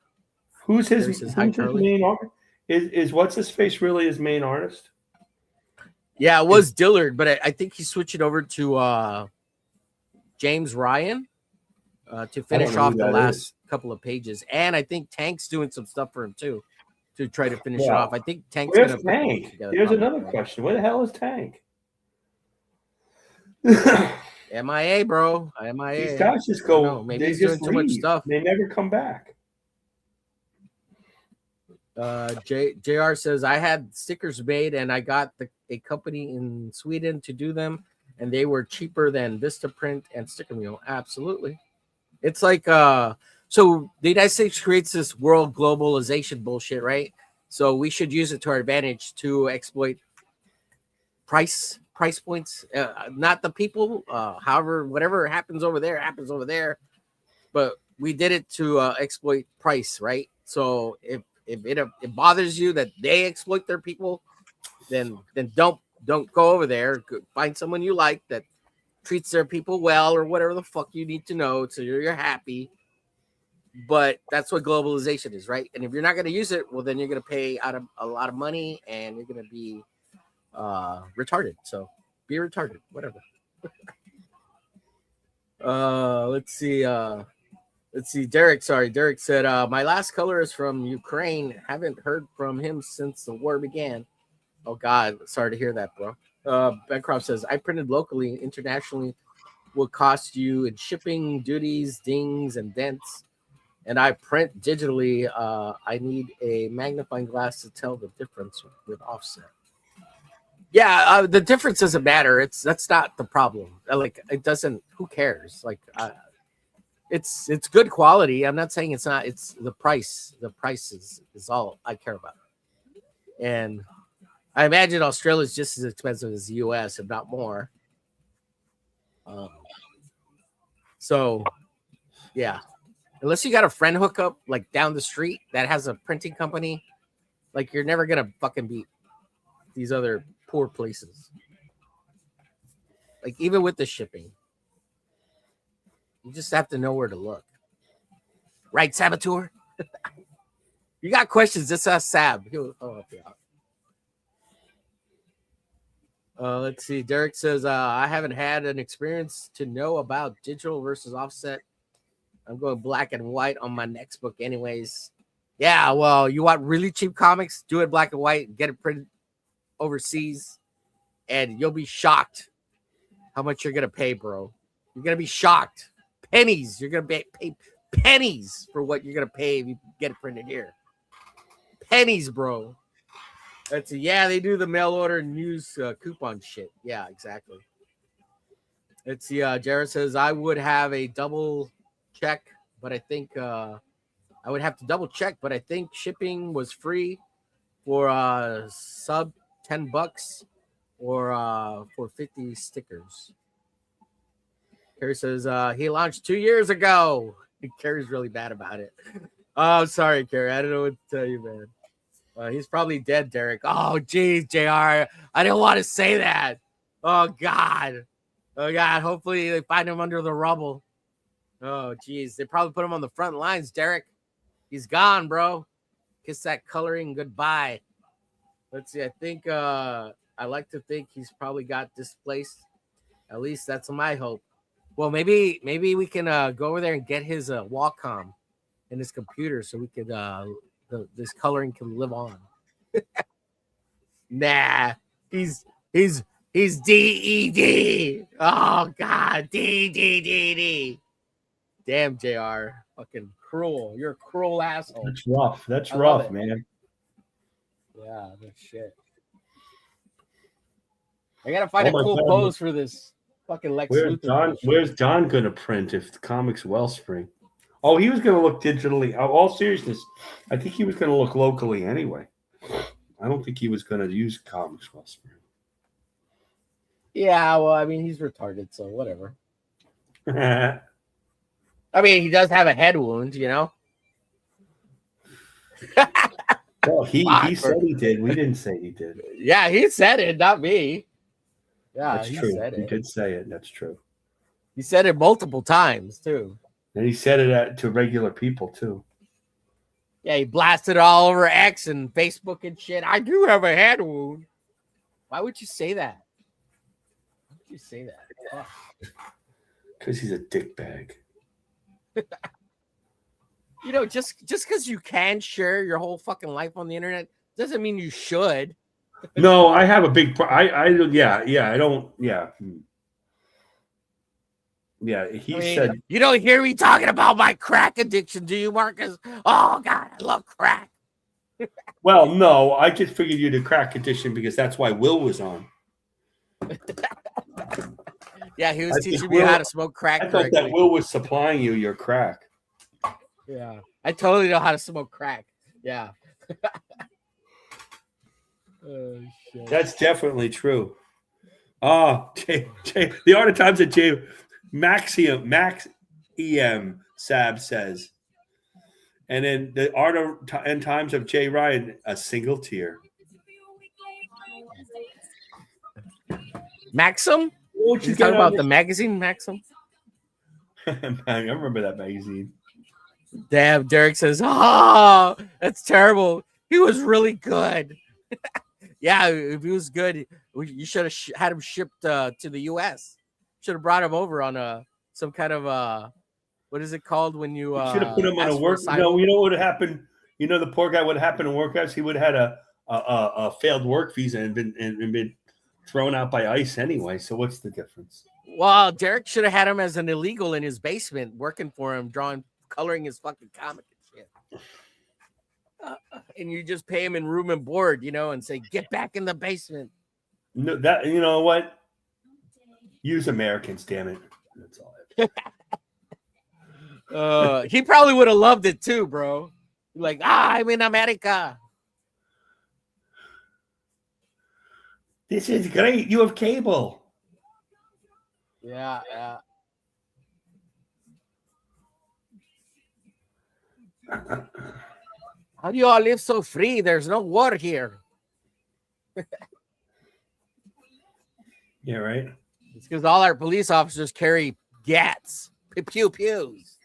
Who's his main artist? Is what's his face really his main artist? Yeah, it was Dillard, but I think he's switching over to James Ryan to finish off the last couple of pages. And I think Tank's doing some stuff for him too to try to finish it off. I think Tank's going to put it together. Here's another question. Where the hell is Tank? MIA, bro. MIA. These guys just go. Maybe he's doing too much stuff. They never come back. JR says, I had stickers made and I got a company in Sweden to do them, and they were cheaper than Vistaprint and Sticker Mule. Absolutely. It's like so the United States creates this world globalization bullshit, right? So we should use it to our advantage to exploit price points, not the people. However, whatever happens over there, but we did it to exploit price, right? So if it bothers you that they exploit their people, then don't go over there. Find someone you like that treats their people well, or whatever the fuck you need to know so you're happy. But that's what globalization is, right? And if you're not going to use it, well, then you're going to pay out of a lot of money and you're going to be retarded. So be retarded, whatever. Let's see. Derek said, my last color is from Ukraine. Haven't heard from him since the war began. Oh God, sorry to hear that, bro. Bancroft says, I printed locally. Internationally will cost you in shipping, duties, dings, and dents. And I print digitally. I need a magnifying glass to tell the difference with offset. Yeah, the difference doesn't matter. That's not the problem. Like, it doesn't. Who cares? Like, it's good quality. I'm not saying it's not. It's the price. The price is all I care about. And I imagine Australia is just as expensive as the U.S., if not more. So, yeah. Unless you got a friend hookup like down the street that has a printing company, like you're never gonna fucking beat these other poor places. Like even with the shipping, you just have to know where to look. Right, Saboteur? You got questions? Just ask Sab. He'll help you out. Let's see. Derek says, I haven't had an experience to know about digital versus offset. I'm going black and white on my next book anyways. Yeah, well, you want really cheap comics? Do it black and white. Get it printed overseas. And you'll be shocked how much you're going to pay, bro. You're going to be shocked. Pennies. You're going to pay pennies for what you're going to pay if you get it printed here. Pennies, bro. That's yeah, they do the mail order news coupon shit. Yeah, exactly. Let's see. Jared says I would have a double check, but I think I would have to double check, but I think shipping was free for sub $10 or for 50 stickers. Carrie says he launched 2 years ago. Carrie's really bad about it. Oh, sorry, Carrie. I don't know what to tell you, man. He's probably dead, Derek. Oh, geez, JR. I didn't want to say that. Oh, God. Oh, God. Hopefully they find him under the rubble. Oh, geez. They probably put him on the front lines, Derek. He's gone, bro. Kiss that coloring goodbye. Let's see. I think I like to think he's probably got displaced. At least that's my hope. Well, maybe we can go over there and get his Wacom in his computer so we could this coloring can live on. Nah, he's DED. Oh God, DDDD. Damn, JR, fucking cruel. You're a cruel asshole. That's rough. That's rough, man. Yeah, no shit. I gotta find a cool pose for this fucking Lex Luthor. Where's Don gonna print if the comics Wellspring? Oh, he was gonna look digitally. All seriousness, I think he was gonna look locally anyway. I don't think he was gonna use comics Wellspring. Yeah, well, I mean, he's retarded, so whatever. I mean, he does have a head wound, you know. Well, he said he did. We didn't say he did. Yeah, he said it, not me. Yeah, that's true. He did say it. That's true. He said it multiple times too. And he said it to regular people too. Yeah, he blasted it all over X and Facebook and shit. I do have a head wound. Why would you say that? Why would you say that? Because he's a dickbag. You know, just because you can share your whole fucking life on the internet doesn't mean you should. No, I have a big. I don't. Yeah, he said. You don't hear me talking about my crack addiction, do you, Marcus? Oh God, I love crack. Well, no, I just figured you the crack addiction because that's why Will was on. Yeah, he was teaching me how to smoke crack. I thought that Will was supplying you your crack. Yeah, I totally know how to smoke crack. Yeah. Oh, shit. That's definitely true. Oh, the Art of Times that Max EM Sab says. And then the Art of and Times of J. Ryan, a single tear. Maxim? You talking about the magazine, Maxim? I remember that magazine. Damn, Derek says, oh, that's terrible. He was really good. Yeah, if he was good, you should have had him shipped to the U.S. Should have brought him over on some kind of what is it called when you should have put him on a work. No, you know what would have happened? You know, the poor guy would have happened in workouts. He would have had a failed work visa and been thrown out by ICE anyway. So what's the difference? Well, Derek should have had him as an illegal in his basement, working for him, coloring his fucking comic and shit. And you just pay him in room and board, you know, and say, get back in the basement. No, that you know what? Use Americans, damn it. That's all. He probably would have loved it too, bro. Like, I'm in America. This is great. You have cable. Yeah, yeah. How do you all live so free? There's no war here. Yeah, right. It's because all our police officers carry gats, pew-pews.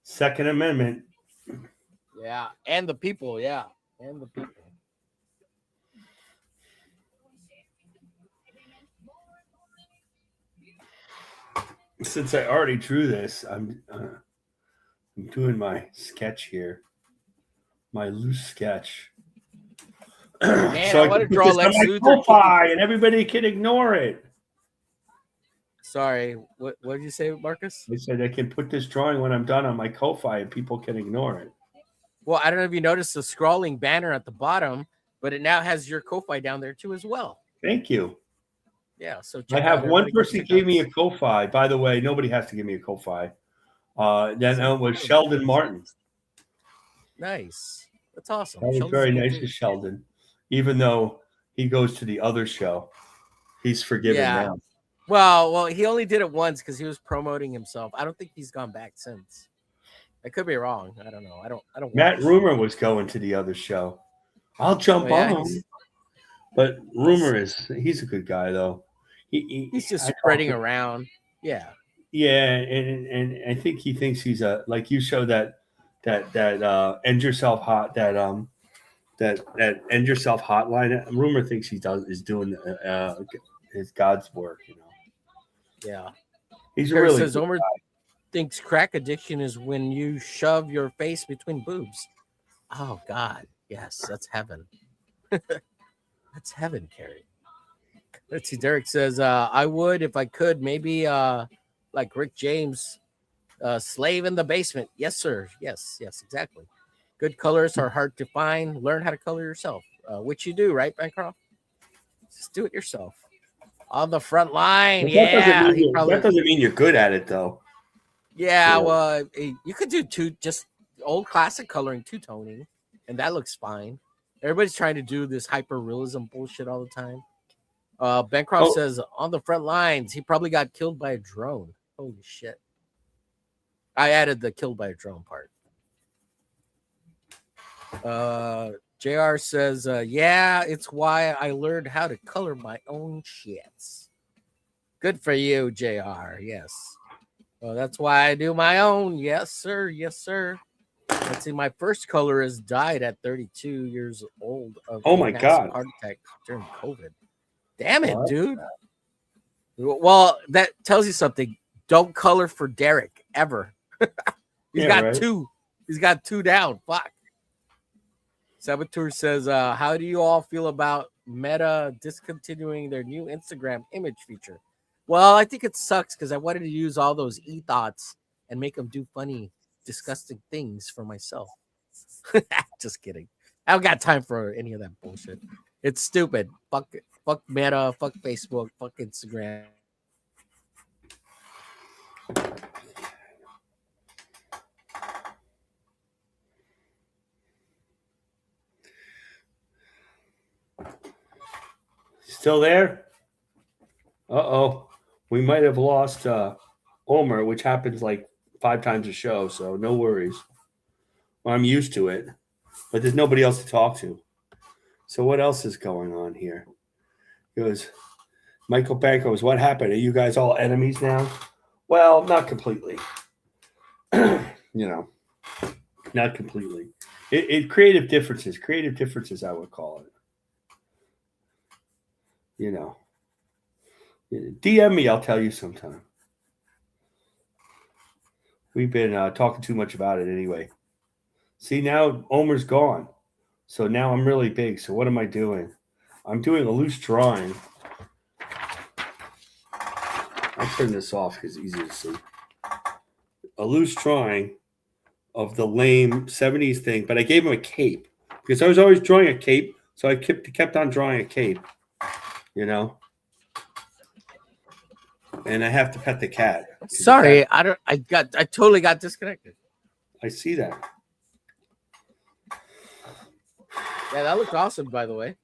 Second Amendment. Yeah, and the people. Yeah, and the people. Since I already drew this, I'm doing my sketch here, my loose sketch. Man, so I want to draw Lex Luthor, and everybody can ignore it. Sorry, what did you say, Marcus? I said I can put this drawing when I'm done on my Ko-Fi, and people can ignore it. Well, I don't know if you noticed the scrolling banner at the bottom, but it now has your Ko-Fi down there too as well. Thank you. Yeah, so I have one person gave me a Ko-Fi. By the way, nobody has to give me a Ko-Fi. Then it was Sheldon Martin. Nice. That's awesome. That was Sheldon's very a good nice dude. to Sheldon. Even though he goes to the other show, he's forgiven now. Well, he only did it once because he was promoting himself. I don't think he's gone back since. I could be wrong. I don't know. I don't. Matt Rumor was going to the other show. I'll jump on. But Rumor he's a good guy though. He's just spreading around. Yeah. Yeah, and I think he thinks he's like you show that end yourself hot that end yourself hotline. Rumor thinks is doing his God's work. Yeah. He's Ferret really says Omer thinks crack addiction is when you shove your face between boobs. Oh God, yes, that's heaven. That's heaven, Carrie. Let's see. Derek says, I would if I could, maybe like Rick James, slave in the basement. Yes, sir. Yes, exactly. Good colors are hard to find. Learn how to color yourself, which you do, right, Bancroft? Just do it yourself. On the front line. But Yeah. that doesn't mean you're good at it, though. Yeah, well, you could do just old classic coloring, two-toning, and that looks fine. Everybody's trying to do this hyper-realism bullshit all the time. Bancroft says, on the front lines, he probably got killed by a drone. Holy shit. I added the killed by a drone part. JR says, yeah, it's why I learned how to color my own shits. Good for you, JR. Yes. Well, that's why I do my own. Yes, sir. Yes, sir. Let's see. My first colorist died at 32 years old of my God, heart attack during COVID. Damn it, dude. Well, that tells you something. Don't color for Derek ever. He's got two. He's got two down. Fuck. Saboteur says, how do you all feel about Meta discontinuing their new Instagram image feature? Well, I think it sucks because I wanted to use all those e-thoughts and make them do funny, disgusting things for myself. Just kidding. I don't got time for any of that bullshit. It's stupid. Fuck it. Fuck Meta. Fuck Facebook. Fuck Instagram. Still there? Uh-oh. We might have lost Omer, which happens like 5 times a show, so no worries. Well, I'm used to it, but there's nobody else to talk to. So what else is going on here? It was Michael Bank goes, what happened? Are you guys all enemies now? Well, not completely. Not completely. It creative differences, I would call it. DM me, I'll tell you sometime. We've been talking too much about it anyway. See, now Omer's gone. So now I'm really big. So what am I doing? I'm doing a loose drawing. I'll turn this off because it's easy to see. A loose drawing of the lame 70s thing, but I gave him a cape because I was always drawing a cape. So I kept on drawing a cape, And I have to pet the cat. Sorry, I totally got disconnected. I see that. Yeah, that looked awesome, by the way.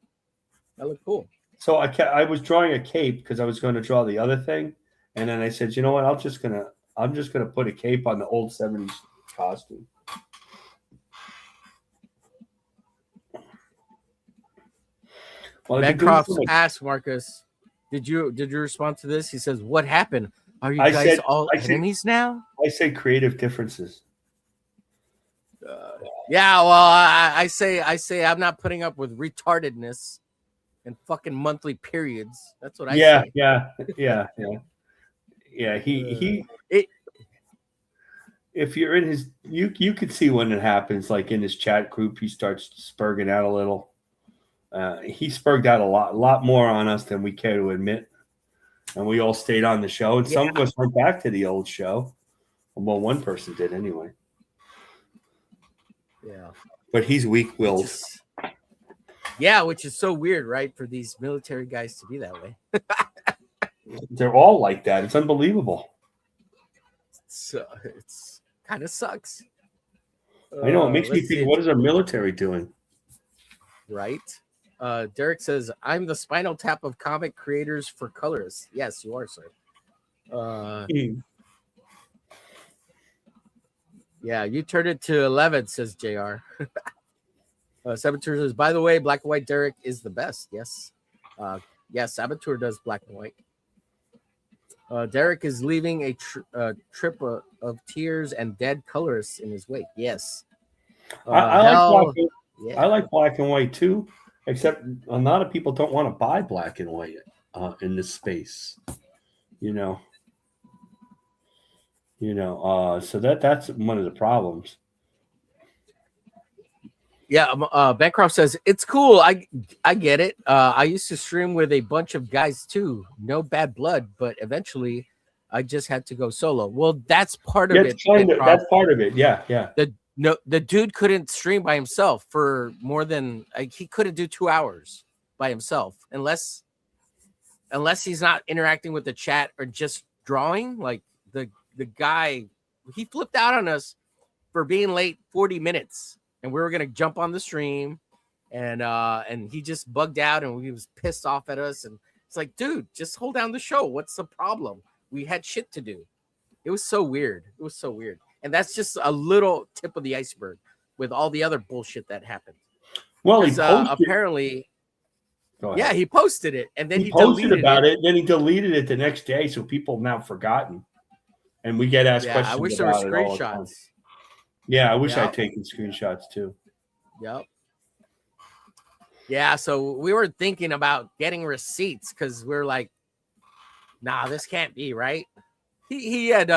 That looked cool. So I was drawing a cape because I was going to draw the other thing, and then I said, you know what? I'm just gonna put a cape on the old 70s costume. Well, Bancroft asked Marcus, did you respond to this? He says, what happened? Are you guys all enemies now? I say creative differences. Yeah, well, I say I'm not putting up with retardedness and fucking monthly periods. That's what I say. Yeah. If you're in his, you could see when it happens. Like in his chat group, he starts spurging out a little. He spurged out a lot more on us than we care to admit, and we all stayed on the show. And some of us went back to the old show. Well, one person did anyway. Yeah. But he's weak-willed. Which is so weird, right? For these military guys to be that way. They're all like that. It's unbelievable. So it's kind of sucks. I know. It makes me Let's think, see. what is our military doing? Right. Derek says, I'm the Spinal Tap of comic creators for colorists. Yes, you are, sir. Yeah, you turned it to 11, says JR. Saboteur says, by the way, Black and White Derek is the best. Yes. Saboteur does black and white. Derek is leaving a trip of tears and dead colorists in his wake. Yes. I like black and white too, except a lot of people don't want to buy black and white in this space. So that's one of the problems. Yeah, Bancroft says it's cool. I get it. I used to stream with a bunch of guys too. No bad blood, but eventually I just had to go solo. Well, that's part of it. That's part of it. Yeah. The dude couldn't stream by himself for more than he couldn't do 2 hours by himself unless he's not interacting with the chat or just drawing. Like the guy, he flipped out on us for being late 40 minutes. And we were gonna jump on the stream, and he just bugged out, and he was pissed off at us. And it's like, dude, just hold down the show. What's the problem? We had shit to do. It was so weird. And that's just a little tip of the iceberg with all the other bullshit that happened. Well, he apparently, he posted it, and then he posted deleted about it. Then he deleted it the next day, so people have now forgotten, and we get asked questions. I wish there were about it all the time. screenshots. Yeah, I wish I'd taken screenshots too. Yep. Yeah, so we were thinking about getting receipts because we're like, nah, this can't be right. He had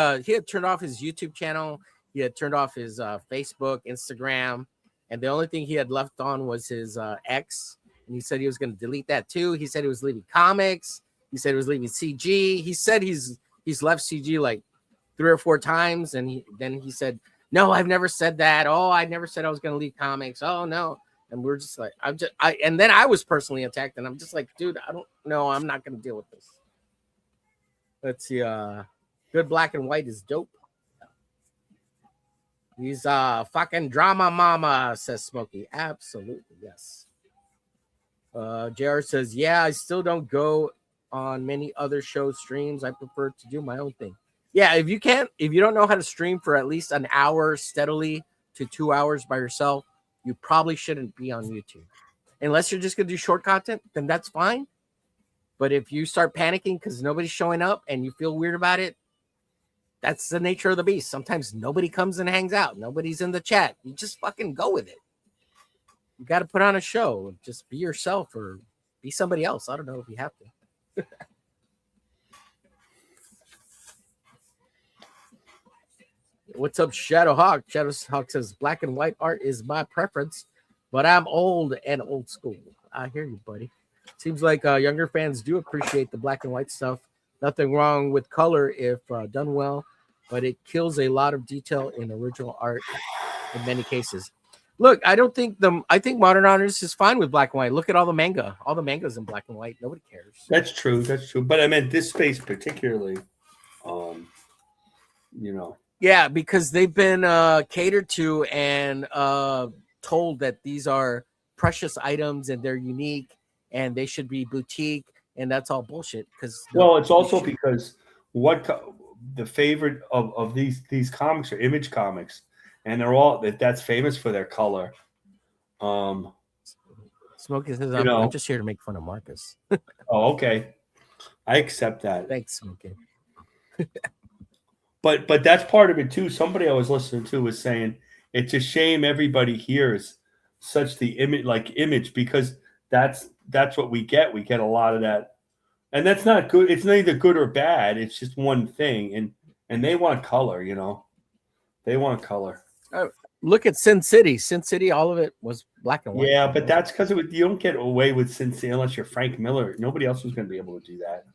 turned off his YouTube channel. He had turned off his Facebook, Instagram, and the only thing he had left on was his X. And he said he was going to delete that too. He said he was leaving comics. He said he was leaving CG. He said he's left CG like 3 or 4 times, and then he said, no, I've never said that. Oh, I never said I was going to leave comics. Oh, no. And we're just like, and then I was personally attacked, and I'm just like, dude, I don't know. I'm not going to deal with this. Let's see. Good black and white is dope. He's fucking drama mama, says Smokey. Absolutely, yes. JR says, yeah, I still don't go on many other show streams. I prefer to do my own thing. Yeah, if you don't know how to stream for at least an hour steadily to 2 hours by yourself, you probably shouldn't be on YouTube. Unless you're just going to do short content, then that's fine. But if you start panicking because nobody's showing up and you feel weird about it, that's the nature of the beast. Sometimes nobody comes and hangs out. Nobody's in the chat. You just fucking go with it. You got to put on a show. Just be yourself or be somebody else. I don't know if you have to. What's up, Shadowhawk? Shadowhawk says, black and white art is my preference, but I'm old and old school. I hear you, buddy. Seems like younger fans do appreciate the black and white stuff. Nothing wrong with color if done well, but it kills a lot of detail in original art in many cases. Look, I think modern artists is fine with black and white. Look at all the manga. All the manga's in black and white. Nobody cares. That's true. But I meant this space particularly, Yeah, because they've been catered to and told that these are precious items and they're unique and they should be boutique, and that's all bullshit. It's also because the favorite of these comics are Image comics, and they're all that's famous for their color. Smokey says, I'm just here to make fun of Marcus. Oh, okay, I accept that. Thanks, Smokey. But that's part of it too. Somebody I was listening to was saying it's a shame everybody hears such the image because that's what we get. We get a lot of that, and that's not good. It's neither good or bad. It's just one thing, and they want color. They want color. Look at Sin City. Sin City, all of it was black and white. Yeah, but that's because you don't get away with Sin City unless you're Frank Miller. Nobody else was going to be able to do that.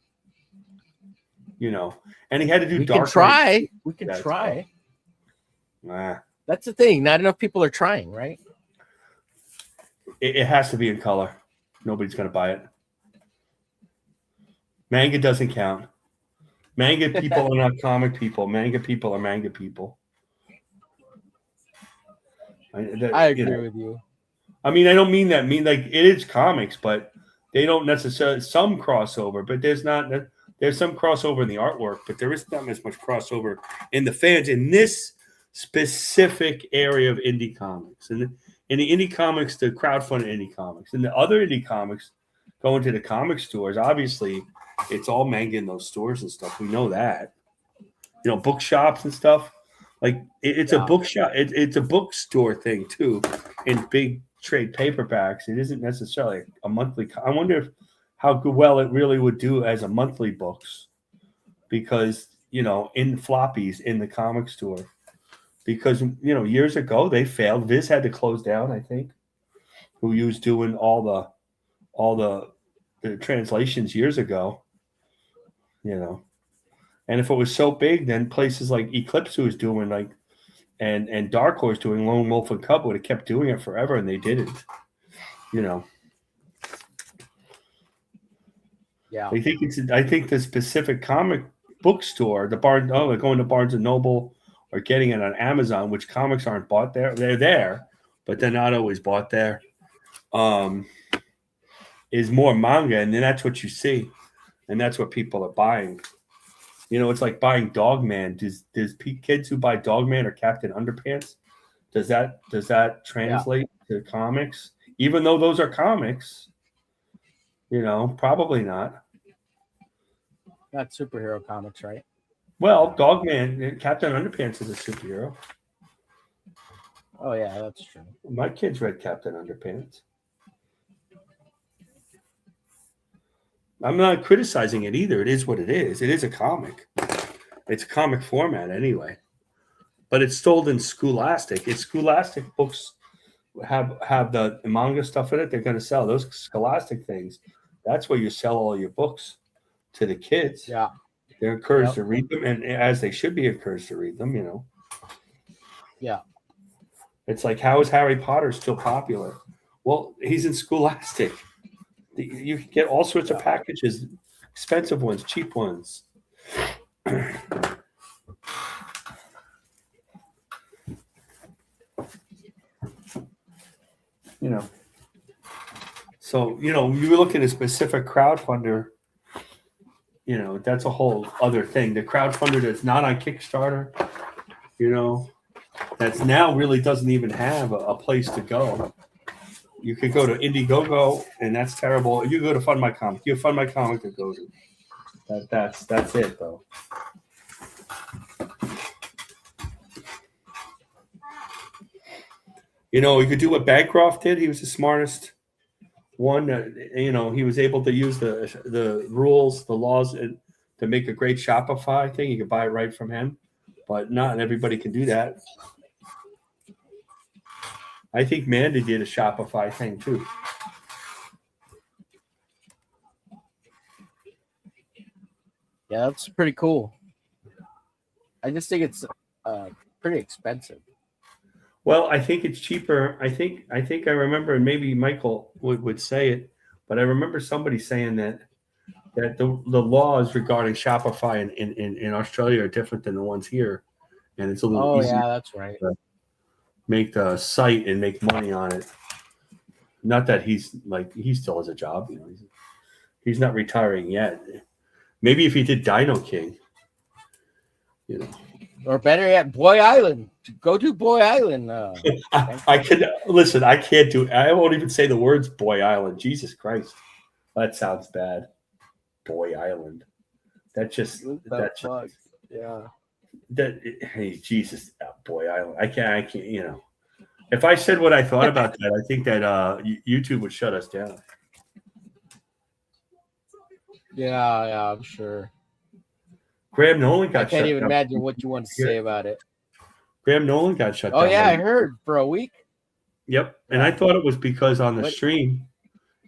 And he had to do We Dark. can try. We can try. Nah, That's the thing. Not enough people are trying, right? It has to be in color. Nobody's going to buy it. Manga doesn't count. Manga people are not comic people. Manga people are manga people. I agree with you. I mean, I don't mean that. I mean, like, it is comics, but they don't necessarily, some crossover, but there's some crossover in the artwork, but there is not as much crossover in the fans in this specific area of indie comics. And in the indie comics, the crowdfunded indie comics, and the other indie comics going to the comic stores, obviously it's all manga in those stores and stuff. We know that. You know, bookshops and stuff. Like, it's a bookshop. It's a bookstore thing too, in big trade paperbacks. It isn't necessarily a monthly. I wonder how well it really would do as a monthly books, because, you know, in floppies in the comic store, because, you know, years ago they failed. Viz had to close down, I think, who was doing all the translations years ago, you know. And if it was so big, then places like Eclipse, who was doing like, and Dark Horse doing Lone Wolf and Cub, would have kept doing it forever, and they didn't. You know. Yeah. I think the specific comic bookstore, they're going to Barnes and Noble or getting it on Amazon, which comics aren't bought there. They're there, but they're not always bought there. Is more manga, and then that's what you see, and that's what people are buying. You know, it's like buying Dogman. Does kids who buy Dogman or Captain Underpants, does that translate to comics? Even though those are comics, you know, probably not. Not superhero comics, right? Well, Dogman, Captain Underpants is a superhero. Oh yeah, that's true. My kids read Captain Underpants. I'm not criticizing it either. It is what it is. It is a comic. It's a comic format anyway. But it's sold in Scholastic. It's Scholastic books have the manga stuff in it. They're going to sell those Scholastic things. That's where you sell all your books to the kids. Yeah. They're encouraged to read them, and as they should be encouraged to read them, you know. Yeah. It's like, how is Harry Potter still popular? Well, he's in Scholastic. You can get all sorts of packages, expensive ones, cheap ones. You know. So, you know, you look at a specific crowdfunder, you know, that's a whole other thing. The crowdfunder that's not on Kickstarter, you know, that's now really doesn't even have a place to go. You could go to Indiegogo, and that's terrible. You go to Fund My Comic. You have Fund My Comic to go to. That's it, though. You know, you could do what Bancroft did. He was the smartest one. You know, he was able to use the rules, the laws, to make a great Shopify thing. You could buy it right from him, but not everybody can do that. I think Mandy did a Shopify thing too. Yeah, that's pretty cool. I just think it's pretty expensive. Well, I think it's cheaper. I think I remember, and maybe Michael would say it, but I remember somebody saying that the laws regarding Shopify in Australia are different than the ones here, and it's a little easier. Yeah, that's right. To make the site and make money on it. Not that he still has a job. You know, he's not retiring yet. Maybe if he did Dino King, you know. Or better yet, Boy Island. Go to Boy Island. I could listen. I can't do. I won't even say the words Boy Island. Jesus Christ, that sounds bad. Boy Island. Yeah. Hey, Jesus, Boy Island. I can't. You know, if I said what I thought about that, I think that YouTube would shut us down. Yeah, I'm sure. Graham Nolan got I can't shut even down. imagine what you want to say about it. Graham Nolan got shut down. Oh, yeah, I heard for a week. Yep. And I thought it was because on the stream,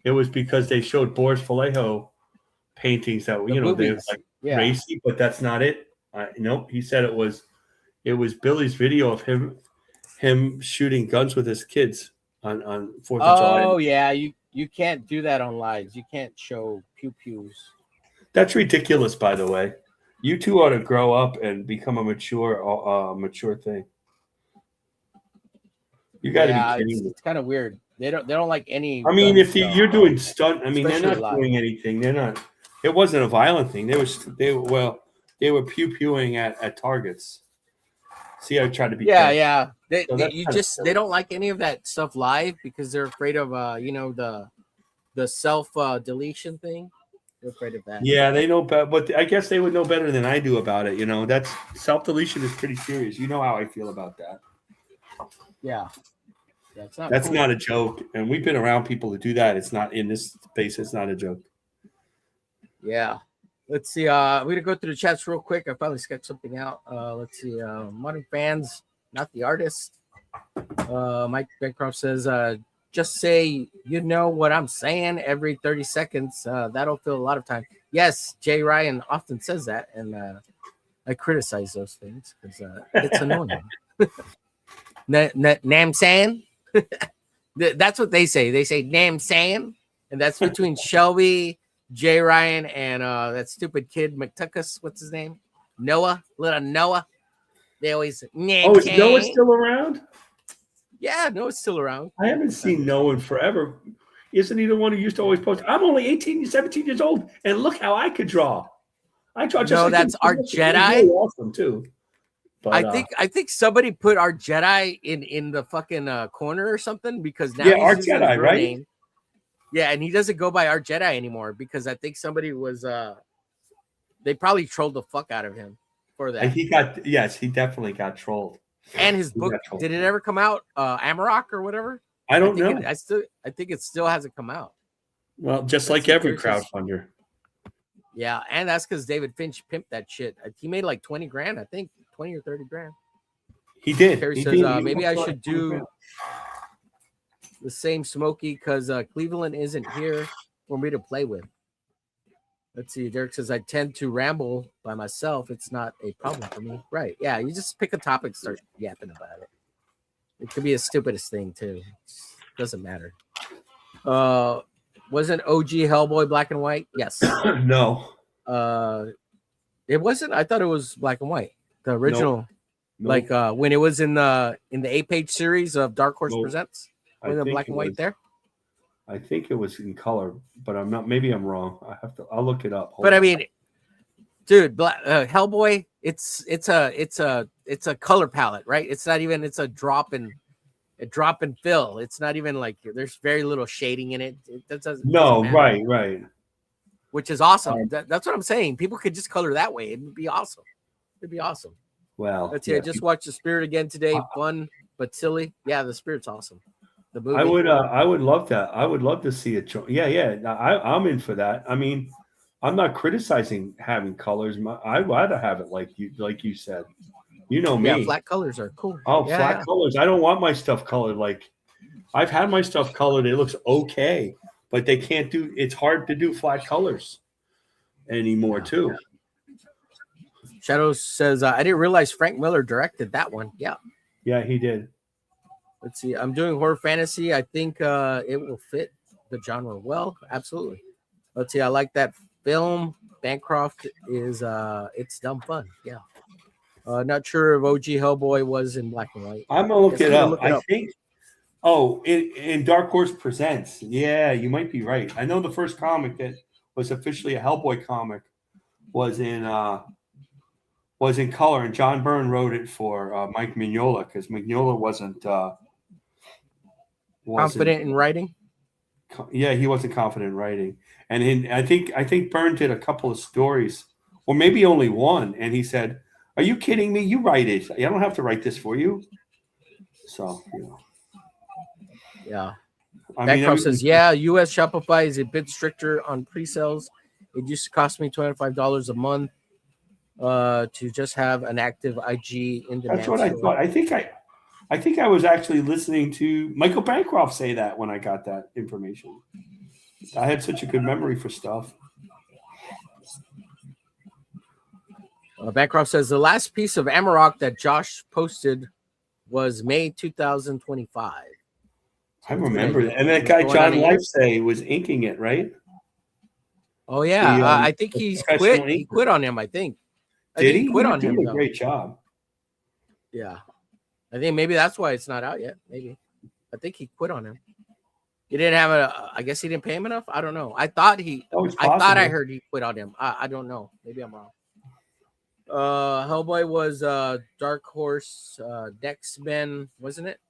it was because they showed Boris Vallejo paintings that, you know, they were like racy, but that's not it. Nope. He said it was Billy's video of him him shooting guns with his kids on 4th of July. Oh yeah, you can't do that on lives. You can't show pew pews. That's ridiculous, by the way. You two ought to grow up and become a mature thing. You got to be kidding me. It's kind of weird. They don't like any. I mean, if you're doing stunt, I mean, Especially they're not doing anything. They're not. It wasn't a violent thing. They were pew pewing at targets. See, I tried to be. Yeah. So They don't like any of that stuff live because they're afraid of the self deletion thing. They're afraid of that. Yeah, they know better, but I guess they would know better than I do about it. That's self-deletion is pretty serious. You know how I feel about that. Yeah. That's not a joke. And we've been around people who do that. It's not in this space. It's not a joke. Yeah. Let's see. We're going to go through the chats real quick. I finally sketched something out. Let's see. Modern fans, not the artist. Mike Bancroft says, just say, you know what I'm saying every 30 seconds. That'll fill a lot of time. Yes, Jay Ryan often says that, and I criticize those things because it's annoying. Nam San? That's what they say. They say Nam San, and that's between Shelby, Jay Ryan, and that stupid kid McTuckus. What's his name? Little Noah. They always. Oh, is Noah still around? Yeah, Noah's still around. I haven't seen Noah in forever. Isn't he the one who used to always post? I'm only 17 years old, and look how I could draw. I draw just. No, like that's our Jedi. Really awesome too. But, I think somebody put our Jedi in the fucking corner or something because now our Jedi, right? Name. Yeah, and he doesn't go by our Jedi anymore because I think somebody was they probably trolled the fuck out of him for that. And he definitely got trolled. And his book, did it ever come out? Amarok or whatever? I don't know. I think it still hasn't come out. Well, just like every crowdfunder. Yeah, and that's because David Finch pimped that shit. He made like 20 grand, I think, 20 or 30 grand. He did. Terry says maybe I should do the same Smokey because Cleveland isn't here for me to play with. Let's see. Derek says I tend to ramble by myself. It's not a problem for me. Right. Yeah. You just pick a topic, start yapping about it. It could be the stupidest thing too. Doesn't matter. Wasn't OG Hellboy black and white? Yes. No. It wasn't. I thought it was black and white. The original, like when it was in the 8-page series of Dark Horse Presents. Was it black and white there? I think it was in color, but I'm not. Maybe I'm wrong. I'll look it up. I mean, dude, Hellboy. It's a color palette, right? It's not even. It's a drop and fill. It's not even like there's very little shading in it. Right. Which is awesome. That's what I'm saying. People could just color that way. It'd be awesome. Well, let's see. I just watched The Spirit again today. Fun but silly. Yeah, The Spirit's awesome. The movie. I would love that. I would love to see it. Yeah. I'm in for that. I mean, I'm not criticizing having colors. I'd rather have it like you said. You know me. Yeah, flat colors are cool. Oh, yeah, flat colors. I don't want my stuff colored. Like I've had my stuff colored. It looks okay, but they can't do. It's hard to do flat colors anymore too. Shadows says I didn't realize Frank Miller directed that one. Yeah, he did. Let's see. I'm doing horror fantasy. I think it will fit the genre well. Absolutely. Let's see. I like that film. Bancroft is it's dumb fun. Yeah. Not sure if OG Hellboy was in black and white. I'm gonna look it up. I think. Oh, in Dark Horse Presents. Yeah, you might be right. I know the first comic that was officially a Hellboy comic was in color, and John Byrne wrote it for Mike Mignola because Mignola wasn't confident in writing. Yeah, he wasn't confident in writing, and I think Byrne did a couple of stories, or maybe only one, and he said, "Are you kidding me? You write it. I don't have to write this for you." So, yeah. Bancroft says, "Yeah, U.S. Shopify is a bit stricter on pre-sales. It used to cost me $25 a month to just have an active IG in demand." That's what I thought. I think I was actually listening to Michael Bancroft say that when I got that information. I had such a good memory for stuff. Bancroft says the last piece of Amarok that Josh posted was May 2025. I remember that. And that guy John Lifesay was inking it, right? Oh yeah, I think he's quit. inker. He quit on him. I think. Did he? Quit He on did him. a great job. Yeah, I think maybe that's why it's not out yet. Maybe. I think he quit on him. He didn't have a. I guess he didn't pay him enough. I don't know. I thought he. I thought I heard he quit on him. I don't know. Maybe I'm wrong. Hellboy was Dark Horse Next Men, wasn't it?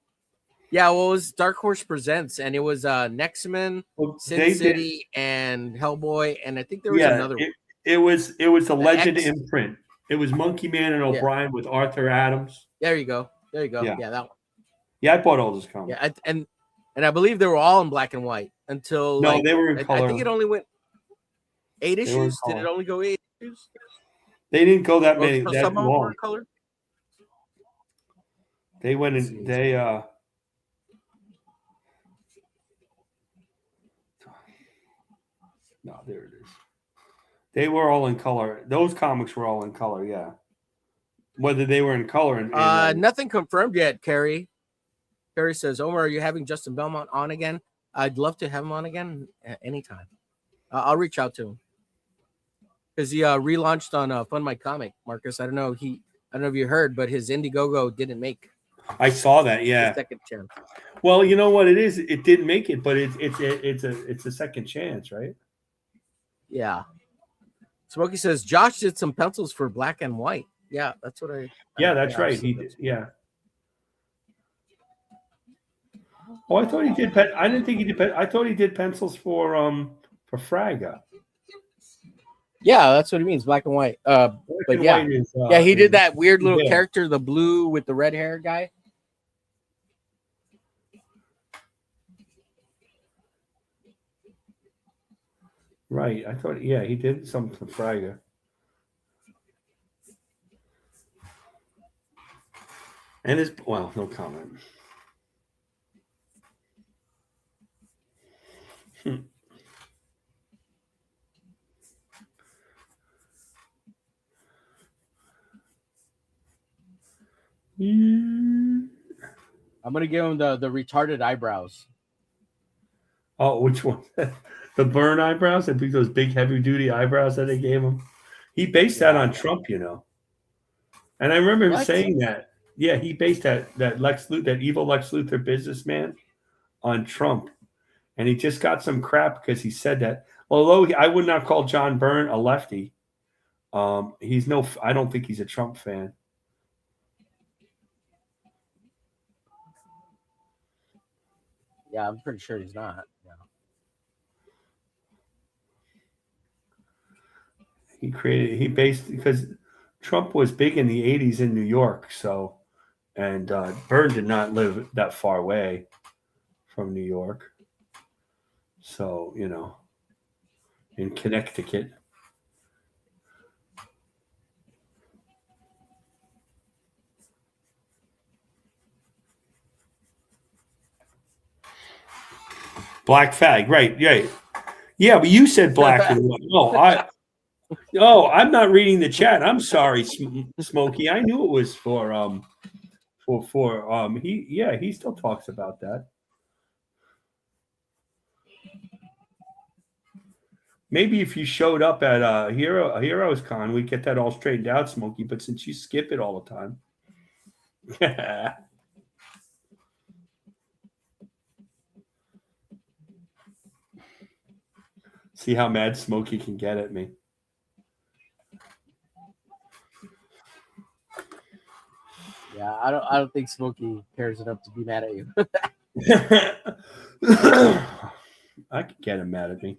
Yeah, well, it was Dark Horse Presents, and it was Next Men, Sin City, and Hellboy, and I think there was another one. It was the Legend imprint. It was Monkey Man and O'Brien with Arthur Adams. There you go. Yeah, that one. Yeah, I bought all those comics. Yeah, and I believe they were all in black and white until they were in color. I think it only went 8 issues. Did it only go 8 issues? They didn't go that many. That some long. were color. They went in. They No, there it is. They were all in color. Those comics were all in color. Yeah. Whether they were in color and nothing confirmed yet. Carrie says, Omer, are you having Justin Belmont on again? I'd love to have him on again at any time. I'll reach out to him because he relaunched on Fund My Comic. Marcus, I don't know if you heard, but his Indiegogo didn't make. I saw that. Yeah. Second chance. Well, you know what it is. It didn't make it, but it's a second chance, right? Yeah. Smokey says Josh did some pencils for black and white. Yeah, that's what I. Yeah, that's right. He did. Yeah. Oh, I thought he did. I didn't think he did. I thought he did pencils for Fraga. Yeah, that's what he means, black and white. But yeah, white is, he did that weird little character, the blue with the red hair guy. Right. I thought, he did something for Fraga. And no comment. I'm gonna give him the retarded eyebrows. Oh, which one? The burn eyebrows? I think those big heavy duty eyebrows that they gave him. He based that on Trump, And I remember him saying that. Yeah, he based that Lex Luthor, that evil Lex Luthor businessman on Trump. And he just got some crap because he said that. Although I would not call John Byrne a lefty. I don't think he's a Trump fan. Yeah, I'm pretty sure he's not. Yeah. He based because Trump was big in the 80s in New York, and Byrne did not live that far away from New York. So, in Connecticut. Black fag, right? Yeah, but you said black and white. I'm not reading the chat. I'm sorry, Smokey. I knew it was for he still talks about that. Maybe if you showed up at Heroes Con, we'd get that all straightened out, Smokey. But since you skip it all the time. See how mad Smokey can get at me. Yeah, I don't think Smokey cares enough to be mad at you. I could get him mad at me.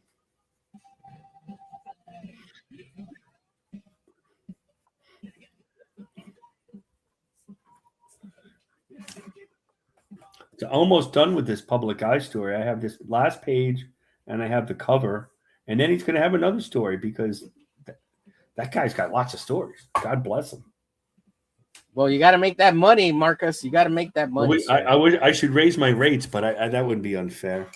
So almost done with this Public Eye story. I have this last page and I have the cover, and then he's going to have another story because that guy's got lots of stories. God bless him. Well, you got to make that money, Marcus. You got to make that money. I should raise my rates, but that would be unfair.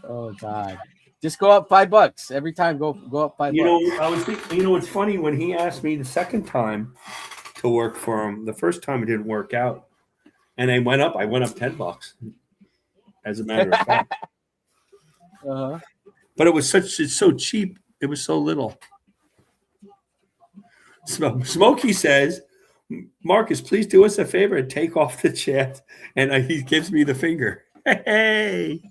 Oh God! Just go up $5 every time. Go up $5. I was thinking. It's funny when he asked me the second time to work for him. The first time it didn't work out, and I went up $10. As a matter of fact, but it's so cheap. It was so little. Smokey says, Marcus, please do us a favor and take off the chat. And he gives me the finger. Hey.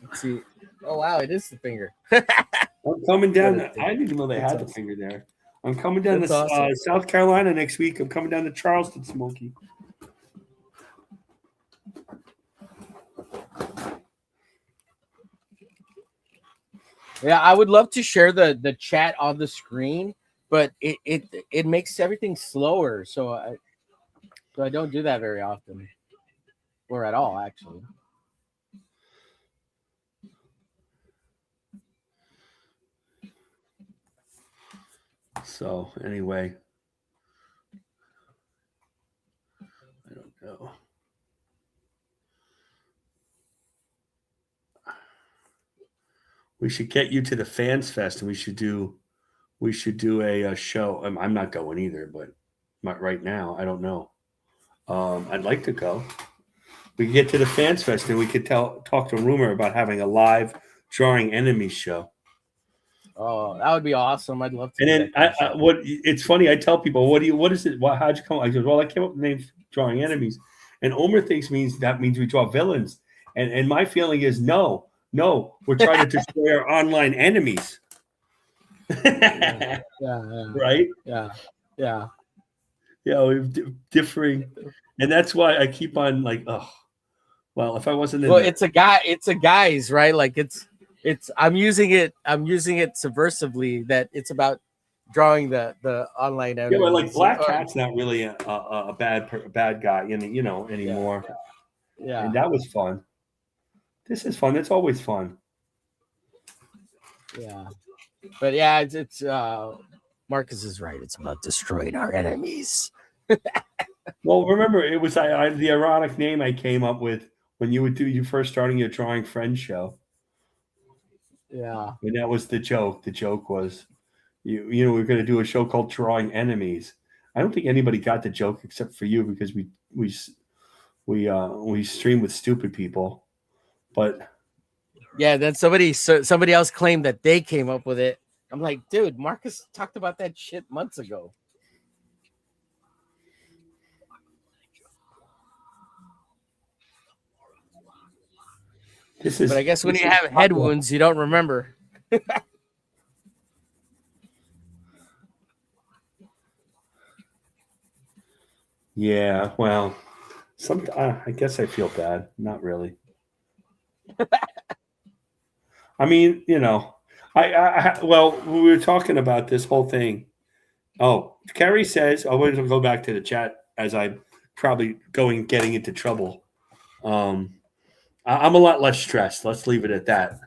Let's see. Oh, wow. It is the finger. I'm coming down. I didn't know they had the finger there. I'm coming down to South Carolina next week. I'm coming down to Charleston, Smokey. Yeah, I would love to share the chat on the screen, but it makes everything slower. So I don't do that very often, or at all, actually. So anyway, I don't know. We should get you to the Fans Fest, and we should do a show. I'm not going either, but right now I don't know. I'd like to go. We could get to the Fans Fest, and we could talk to Rumor about having a live drawing enemies show. Oh, that would be awesome. I'd love to. And then it's funny. I tell people, what is it? How'd you come? I go, well, I came up with the name drawing enemies, and Omer thinks means we draw villains, and my feeling is no, we're trying to destroy our online enemies. Yeah. Right? Yeah. We're differing, and that's why I keep on like, oh, well, if I wasn't in it's a guy's, right? Like it's I'm using it subversively, that it's about drawing the online enemies. Yeah, well, like Black Cat's not really a bad guy, anymore. Yeah. And that was fun. This is fun. It's always fun. Yeah. But yeah, it's Marcus is right. It's about destroying our enemies. Well, remember, it was the ironic name I came up with when you first starting your Drawing Friends show. Yeah. And that was the joke. The joke was, we're going to do a show called Drawing Enemies. I don't think anybody got the joke except for you, because we stream with stupid people. But yeah, then somebody else claimed that they came up with it. I'm like, dude, Marcus talked about that shit months ago. But I guess when you have head wounds, you don't remember. Yeah, well, I guess I feel bad. Not really. I mean, well, we were talking about this whole thing. Oh, Kerry says, I want to go back to the chat as I'm probably getting into trouble. I'm a lot less stressed. Let's leave it at that.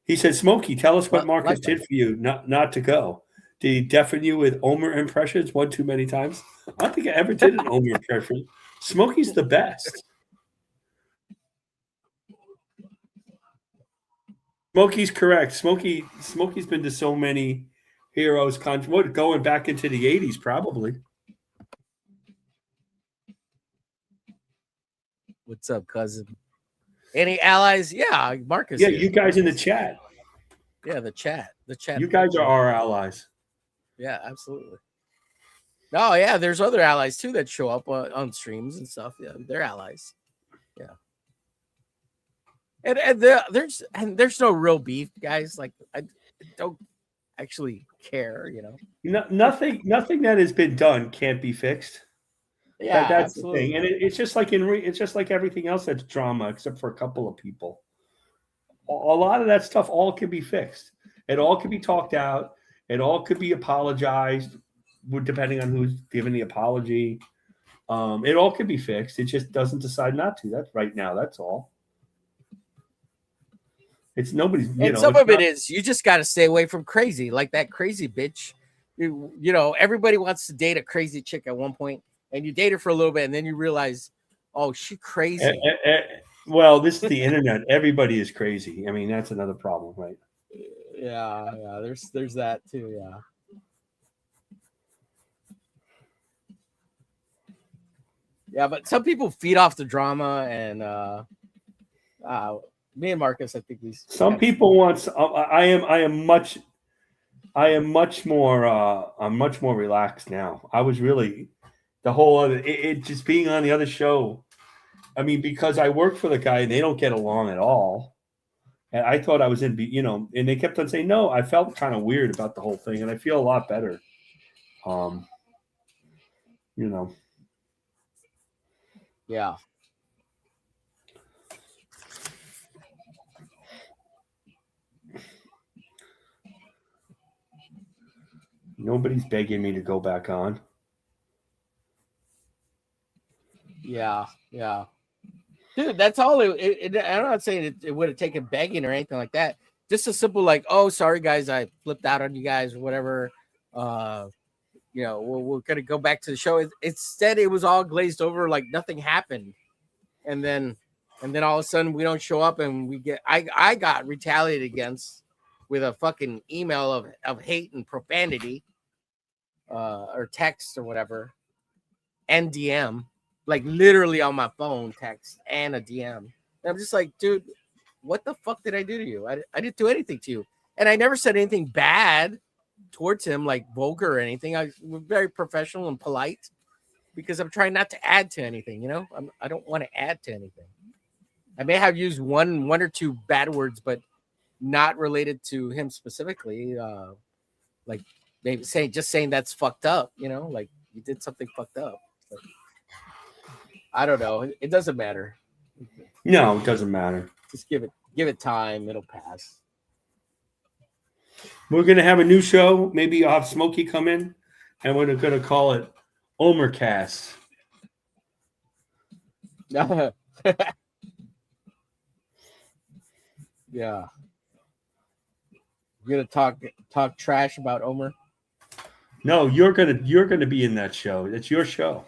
He said, Smokey, tell us what Marcus did for you not to go. Did he deafen you with Omer impressions one too many times? I don't think I ever did an Omer impression. Smokey's the best. Smokey's correct. Smokey's been to so many heroes. Going back into the 80s, probably. What's up, cousin? Any allies? Yeah, Marcus. Yeah, you guys in the chat. Yeah, the chat. You guys are our allies. Yeah, absolutely. Oh, yeah, there's other allies too that show up on streams and stuff. Yeah, they're allies. Yeah. And there's no real beef, guys. Like, I don't actually care, Nothing that has been done can't be fixed. Yeah, that's absolutely. the thing, and it's just like it's just like everything else that's drama, except for a couple of people. A lot of that stuff all can be fixed. It all can be talked out. It all could be apologized, depending on who's giving the apology. It all could be fixed. It just doesn't decide not to. That's right now. That's all. It's nobody's. Some of it is you just got to stay away from crazy, like that crazy bitch. Everybody wants to date a crazy chick at one point. And you date her for a little bit, and then you realize, oh, she's crazy. Well, this is the internet. Everybody is crazy. I mean, that's another problem, right? Yeah. There's that too. Yeah. Yeah, but some people feed off the drama, and me and Marcus, I think we. Some people want. I am much more. I'm much more relaxed now. I was really the whole other. It just being on the other show. I mean, because I work for the guy, and they don't get along at all. And I thought I was in, and they kept on saying no. I felt kind of weird about the whole thing, and I feel a lot better. Yeah. Nobody's begging me to go back on. Yeah. Dude, that's all. I'm not saying it would have taken begging or anything like that. Just a simple like, oh, sorry guys, I flipped out on you guys or whatever. We're gonna go back to the show. Instead, it was all glazed over, like nothing happened, and then all of a sudden we don't show up, and we get. I got retaliated against with a fucking email of hate and profanity, or text or whatever, and DM. Like literally on my phone, text and a DM. And I'm just like, dude, what the fuck did I do to you? I didn't do anything to you. And I never said anything bad towards him, like vulgar or anything. I was very professional and polite because I'm trying not to add to anything, I don't want to add to anything. I may have used one or two bad words, but not related to him specifically. Like maybe saying that's fucked up, like you did something fucked up. But, I don't know. It doesn't matter. No, it doesn't matter. Just give it time. It'll pass. We're gonna have a new show. Maybe I'll have Smokey come in, and we're gonna call it Omer Cast. Yeah. You're gonna talk trash about Omer? No, you're gonna be in that show. It's your show.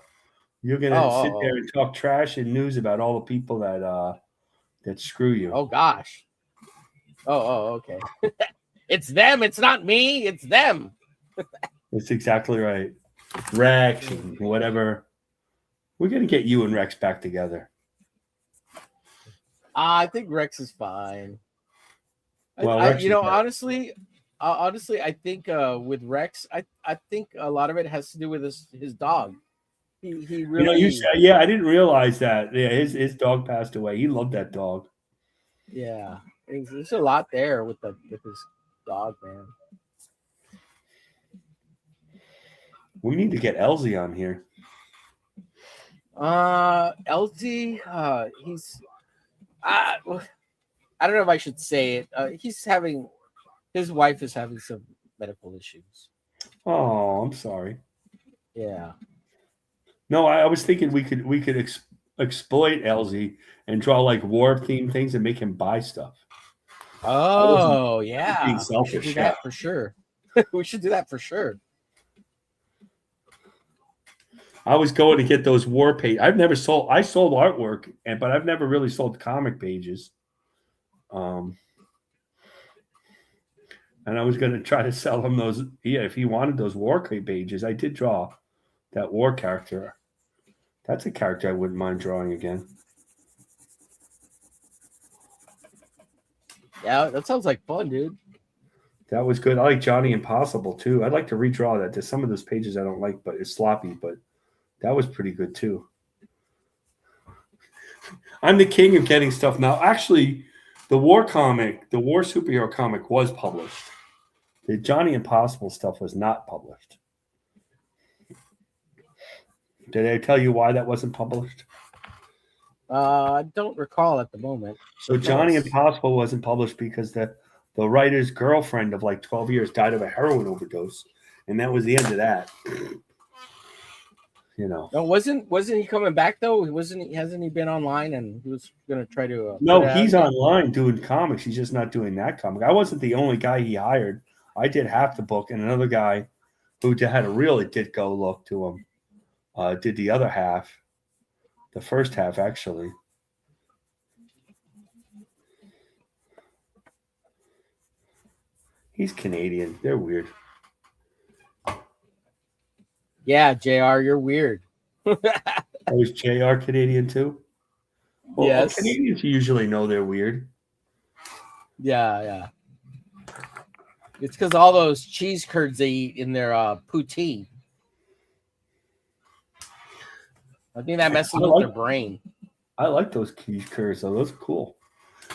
You're gonna sit there and talk trash and news about all the people that screw you. Oh gosh. Oh, okay. It's them. It's not me. It's them. That's exactly right. Rex and whatever. We're gonna get you and Rex back together. I think Rex is fine. Well, honestly, I think with Rex, I think a lot of it has to do with his dog. He really. I didn't realize that. Yeah, his dog passed away. He loved that dog. Yeah, there's a lot there with his dog, man. We need to get Elsie on here. Elsie, he's. I don't know if I should say it. His wife is having some medical issues. Oh, I'm sorry. Yeah. No, I was thinking we could exploit Elsie and draw like war themed things and make him buy stuff. Oh yeah, being selfish, we should do that for sure. We should do that for sure. I was going to get those war pages. I sold artwork, but I've never really sold comic pages. And I was going to try to sell him those. Yeah, if he wanted those war pages, I did draw that war character. That's a character I wouldn't mind drawing again. Yeah, that sounds like fun, dude. That was good. I like Johnny Impossible too. I'd like to redraw that. There's some of those pages I don't like, but it's sloppy. But that was pretty good too. I'm the king of getting stuff now. Actually, the war superhero comic was published. The Johnny Impossible stuff was not published. Did I tell you why that wasn't published? I don't recall at the moment. So Johnny Impossible wasn't published because the writer's girlfriend of like 12 years died of a heroin overdose, and that was the end of that. No, wasn't he coming back though? Hasn't he been online and he was going to try to? No, he's online doing comics. He's just not doing that comic. I wasn't the only guy he hired. I did half the book, and another guy who had a really did go look to him. Did the other half, the first half actually. He's Canadian. They're weird. Yeah, JR, you're weird. Oh, is JR Canadian too? Well, Yes. Canadians usually know they're weird. Yeah. It's because all those cheese curds they eat in their poutine. I think that messes with their brain. I like those cheese curds, though. Those are cool.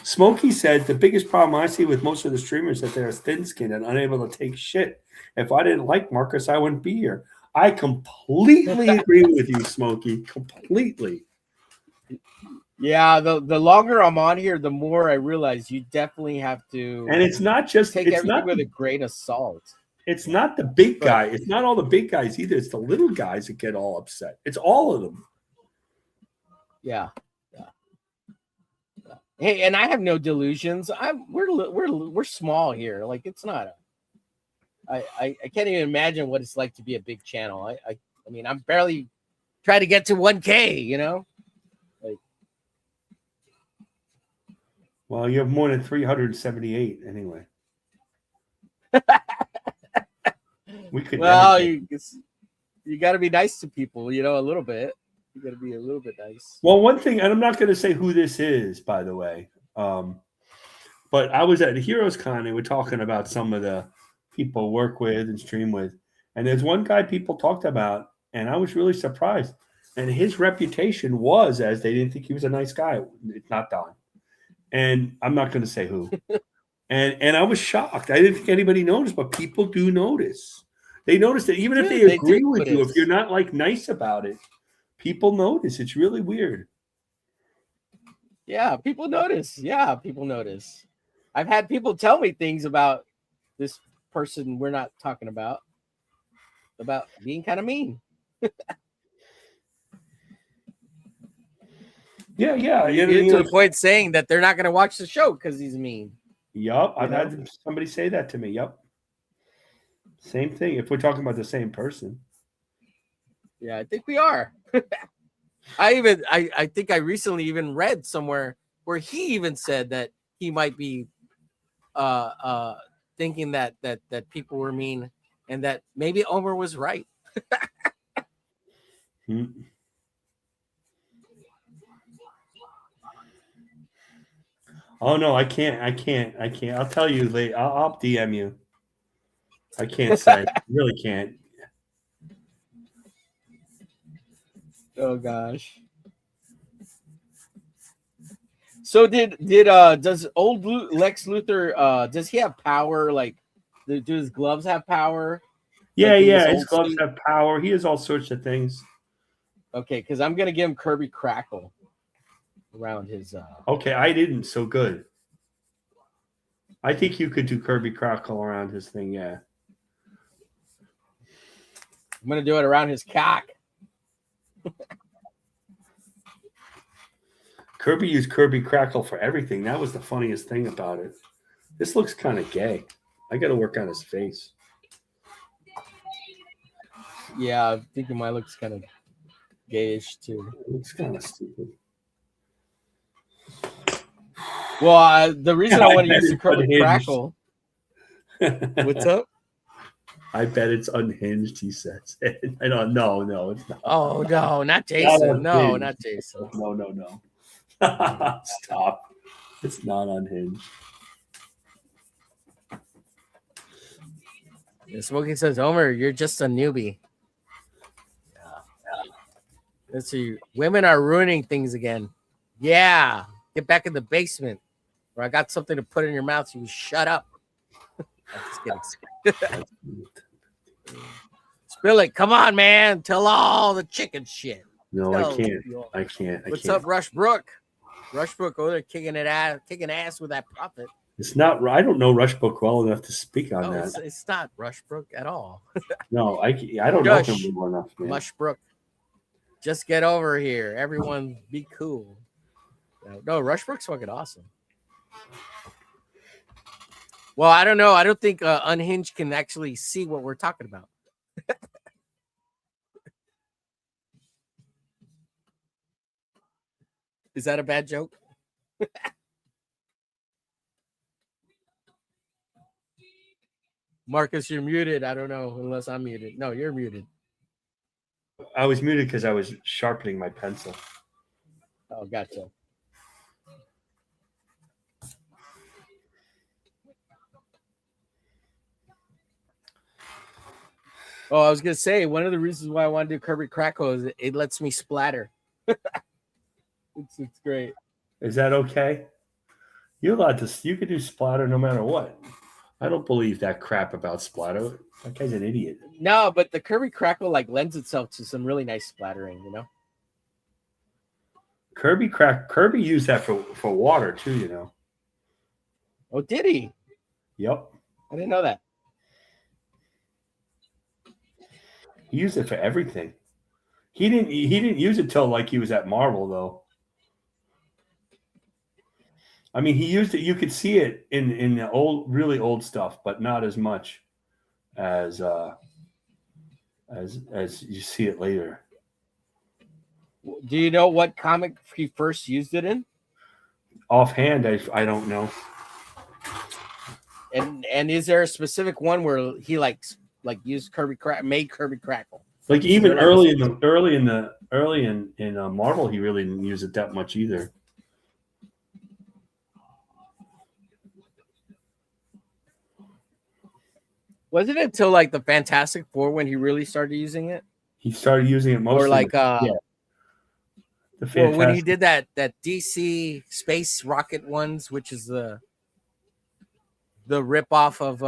Smokey said the biggest problem I see with most of the streamers is that they're thin-skinned and unable to take shit. If I didn't like Marcus, I wouldn't be here. I completely agree with you, Smokey. Completely. Yeah, the longer I'm on here, the more I realize you definitely have to. And it's not just take everything with a grain of salt. It's not the big guy. It's not all the big guys either. It's the little guys that get all upset. It's all of them. Yeah. Hey, and I have no delusions. We're small here. Like it's not. I can't even imagine what it's like to be a big channel. I mean, I'm barely trying to get to 1K. You know. Like. Well, you have more than 378 anyway. We could. Well, you got to be nice to people. You know, a little bit. You got to be a little bit nice. Well, one thing, and I'm not going to say who this is, by the way, but I was at Heroes Con and we're talking about some of the people work with and stream with, and there's one guy people talked about, and I was really surprised. And his reputation was as they didn't think he was a nice guy. It's not Don, and I'm not going to say who. and I was shocked. I didn't think anybody noticed, but people do notice. They notice that even if they agree with you, if you're not like nice about it. People notice. It's really weird. Yeah, people notice. I've had people tell me things about this person we're not talking about being kind of mean. Yeah. To the point saying that they're not going to watch the show because he's mean. Yup. I've had somebody say that to me. Yup. Same thing. If we're talking about the same person. Yeah, I think we are. I think I recently even read somewhere where he even said that he might be thinking that people were mean and that maybe Omer was right. Oh no, I can't. I'll tell you later. I'll DM you. I can't say. I really can't. Oh gosh. So does old Lex Luthor does he have power? Like, do his gloves have power? Yeah, his gloves have power. He has all sorts of things. Okay, because I'm gonna give him Kirby Crackle around his. Okay, I didn't. So good. I think you could do Kirby Crackle around his thing. Yeah. I'm gonna do it around his cock. Kirby used Kirby Crackle for everything. That was the funniest thing about it. This looks kind of gay. I got to work on his face. Yeah, I'm thinking mine looks kind of gayish too. It looks kind of stupid. Well, the reason I want to use the Kirby Crackle. What's up? I bet it's unhinged, he says. I don't know. No, it's not. Oh, no, not Jason. No, not Jason. No. Stop. It's not unhinged. Smoking says, Omer, you're just a newbie. Yeah. Let's see. Women are ruining things again. Yeah. Get back in the basement where I got something to put in your mouth so you shut up. I'm just kidding. Spill it. Come on, man. Tell all the chicken shit. No, I can't. What's up, Rushbrook? Rushbrook over there kicking ass with that prophet. It's not. I don't know Rushbrook well enough to speak on that. It's not Rushbrook at all. No, I don't know him well enough. Man. Rushbrook, just get over here. Everyone, be cool. No, Rushbrook's fucking awesome. Well, I don't know. I don't think Unhinged can actually see what we're talking about. Is that a bad joke? Marcus, you're muted. I don't know unless I'm muted. No, you're muted. I was muted because I was sharpening my pencil. Oh, gotcha. Oh, I was gonna say one of the reasons why I want to do Kirby Crackle is it lets me splatter. It's great. Is that okay? You're allowed to. You can do splatter no matter what. I don't believe that crap about splatter. That guy's an idiot. No, but the Kirby Crackle like lends itself to some really nice splattering, you know. Kirby used that for water too, you know. Oh, did he? Yep. I didn't know that. He used it for everything. He didn't use it till like he was at Marvel though. I mean, he used it. You could see it in the really old stuff, but not as much as you see it later. Do you know what comic he first used it in? Offhand, I don't know. And is there a specific one where he like used made Kirby Crackle? Like even early in Marvel, he really didn't use it that much either. Wasn't it until like the Fantastic Four when he really started using it? He started using it mostly. Or like well, when he did that DC Space Rocket ones, which is the ripoff of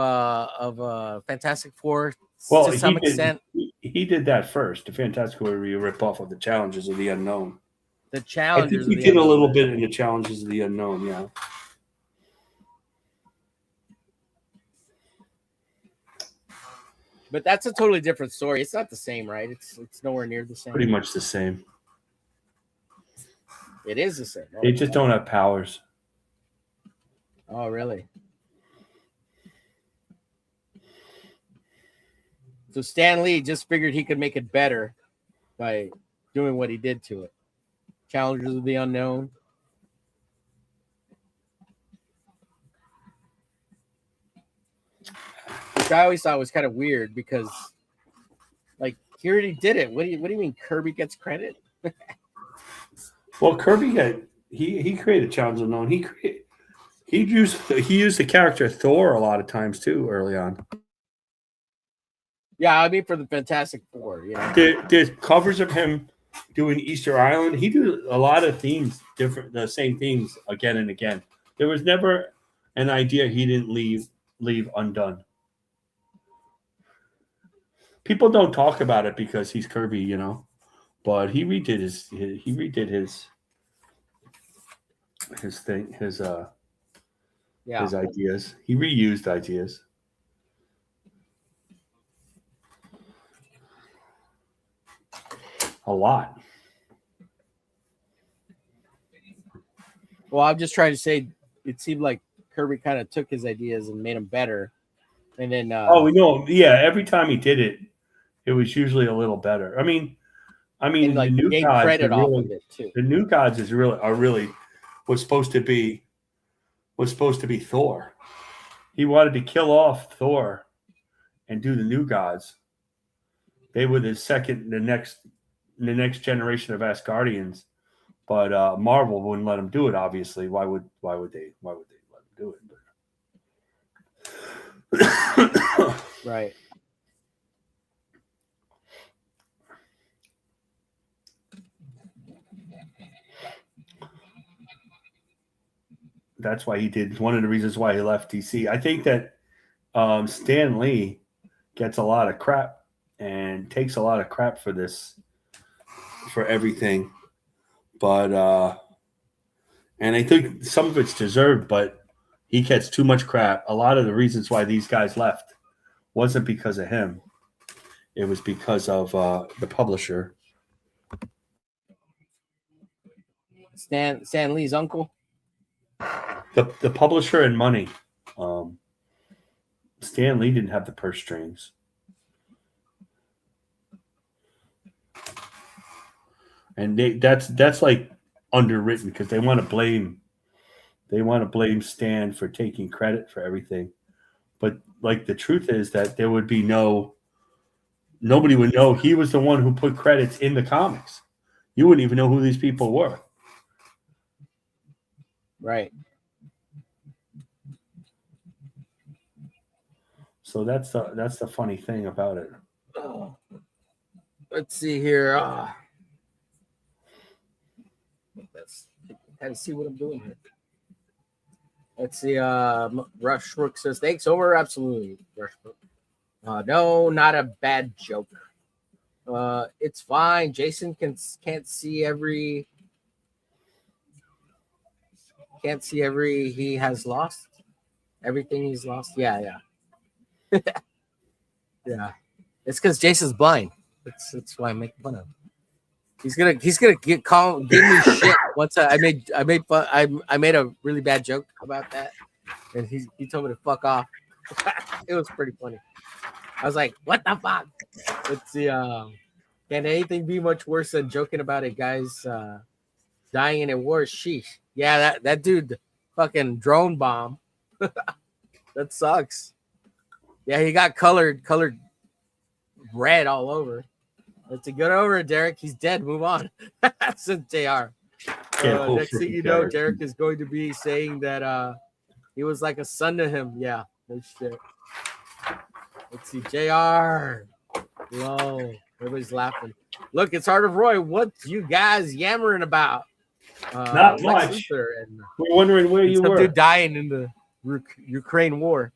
Fantastic Four to some extent. He did that first. The Fantastic Four ripoff of the Challenges of the Unknown. The Challenges. I think he did a little bit in the Challenges of the Unknown, yeah. But that's a totally different story. It's not the same, right? It's nowhere near the same. Pretty much the same. It is the same. They just don't have powers. Oh, really? So Stan Lee just figured he could make it better by doing what he did to it. Challengers of the Unknown. Which I always thought was kind of weird because, like, he already did it. What do you mean Kirby gets credit? Well, Kirby he created Challenge Unknown. He used the character Thor a lot of times too early on. Yeah, I mean for the Fantastic Four, you know. There's covers of him doing Easter Island. He did a lot of themes, the same things again and again. There was never an idea he didn't leave undone. People don't talk about it because he's Kirby, you know, but he redid his thing, his ideas. He reused ideas. A lot. Well, I'm just trying to say it seemed like Kirby kind of took his ideas and made them better. And then we know. Yeah, every time he did it, it was usually a little better. I mean, like the new gods credit really, off of it too. The new gods was supposed to be Thor. He wanted to kill off Thor and do the new gods. They were the next generation of Asgardians, but Marvel wouldn't let him do it. Obviously, why would they let him do it? Right. That's why he did. One of the reasons why he left DC. I think that Stan Lee gets a lot of crap and takes a lot of crap for this, for everything. But and I think some of it's deserved, but he gets too much crap. A lot of the reasons why these guys left wasn't because of him. It was because of the publisher. Stan Lee's uncle? The publisher and money. Stan Lee didn't have the purse strings. And that's like underwritten because they want to blame Stan for taking credit for everything. But like the truth is that there would be nobody would know he was the one who put credits in the comics. You wouldn't even know who these people were. Right. So that's the funny thing about it. Let's see here. Let's kind of see what I'm doing here. Let's see. Rushbrook says, thanks, Omer. Absolutely. Rushbrook. No, not a bad joke. It's fine. Jason can't see every he has lost. Everything he's lost. Yeah. Yeah. It's because Jason's blind. That's why I'm making fun of him. He's gonna give me shit once I made fun. I made a really bad joke about that, and he told me to fuck off. It was pretty funny. I was like, "What the fuck?" Let's see. Can anything be much worse than joking about it, guys? Dying in a war. Sheesh. Yeah, that dude, fucking drone bomb. That sucks. Yeah, he got colored red all over. Let's get over it, Derek. He's dead. Move on. That's JR. Next thing you know, Derek is going to be saying that he was like a son to him. Yeah, no shit. Let's see, JR. Whoa, everybody's laughing. Look, it's Heart of Roy. What you guys yammering about? Not much. We're wondering where you were. Dude dying in the Ukraine war.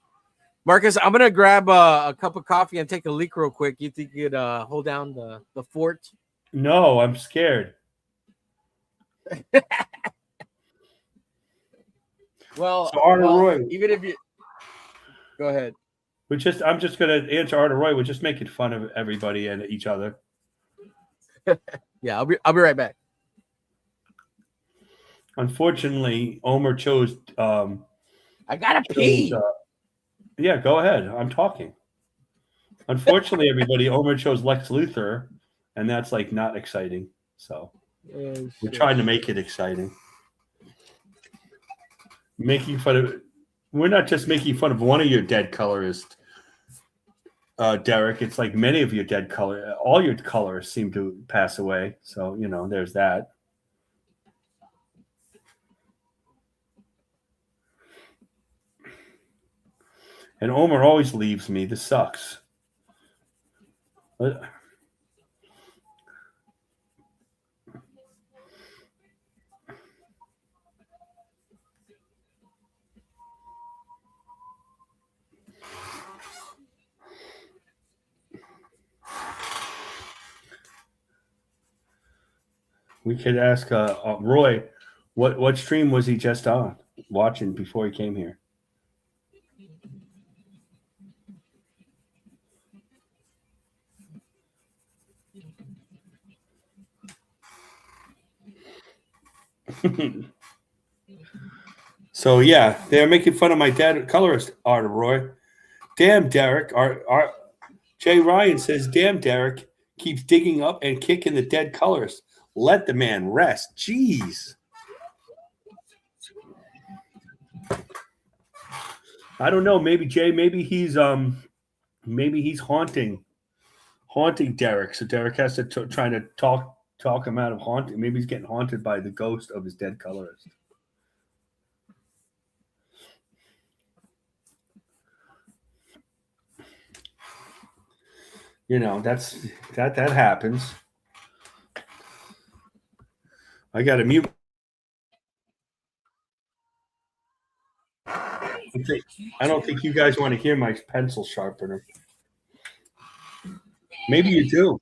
Marcus, I'm gonna grab a cup of coffee and take a leak real quick. You think you could hold down the fort? No, I'm scared. Well, so Roy, even if you go ahead, I'm just gonna answer Art Roy. We're just making fun of everybody and each other. Yeah, I'll be right back. Unfortunately, Omer chose. I gotta pee. Yeah, go ahead. I'm talking. Unfortunately, everybody, Omer chose Lex Luthor, and that's like not exciting. So we're trying to make it exciting. Making fun of. We're not just making fun of one of your dead colorists, Derek. It's like many of your dead color. All your colors seem to pass away. So there's that. And Omer always leaves me. This sucks. We could ask Roy, what stream was he just on watching before he came here? So yeah, they're making fun of my dad colorist Art of Roy. Damn, Derek. Our Jay Ryan says, damn, Derek keeps digging up and kicking the dead colorist. Let the man rest. Jeez. I don't know. Maybe Jay, maybe he's haunting Derek. So Derek has to trying to talk him out of haunting. Maybe he's getting haunted by the ghost of his dead colorist. That happens. I got to mute. I don't think you guys want to hear my pencil sharpener. Maybe you do.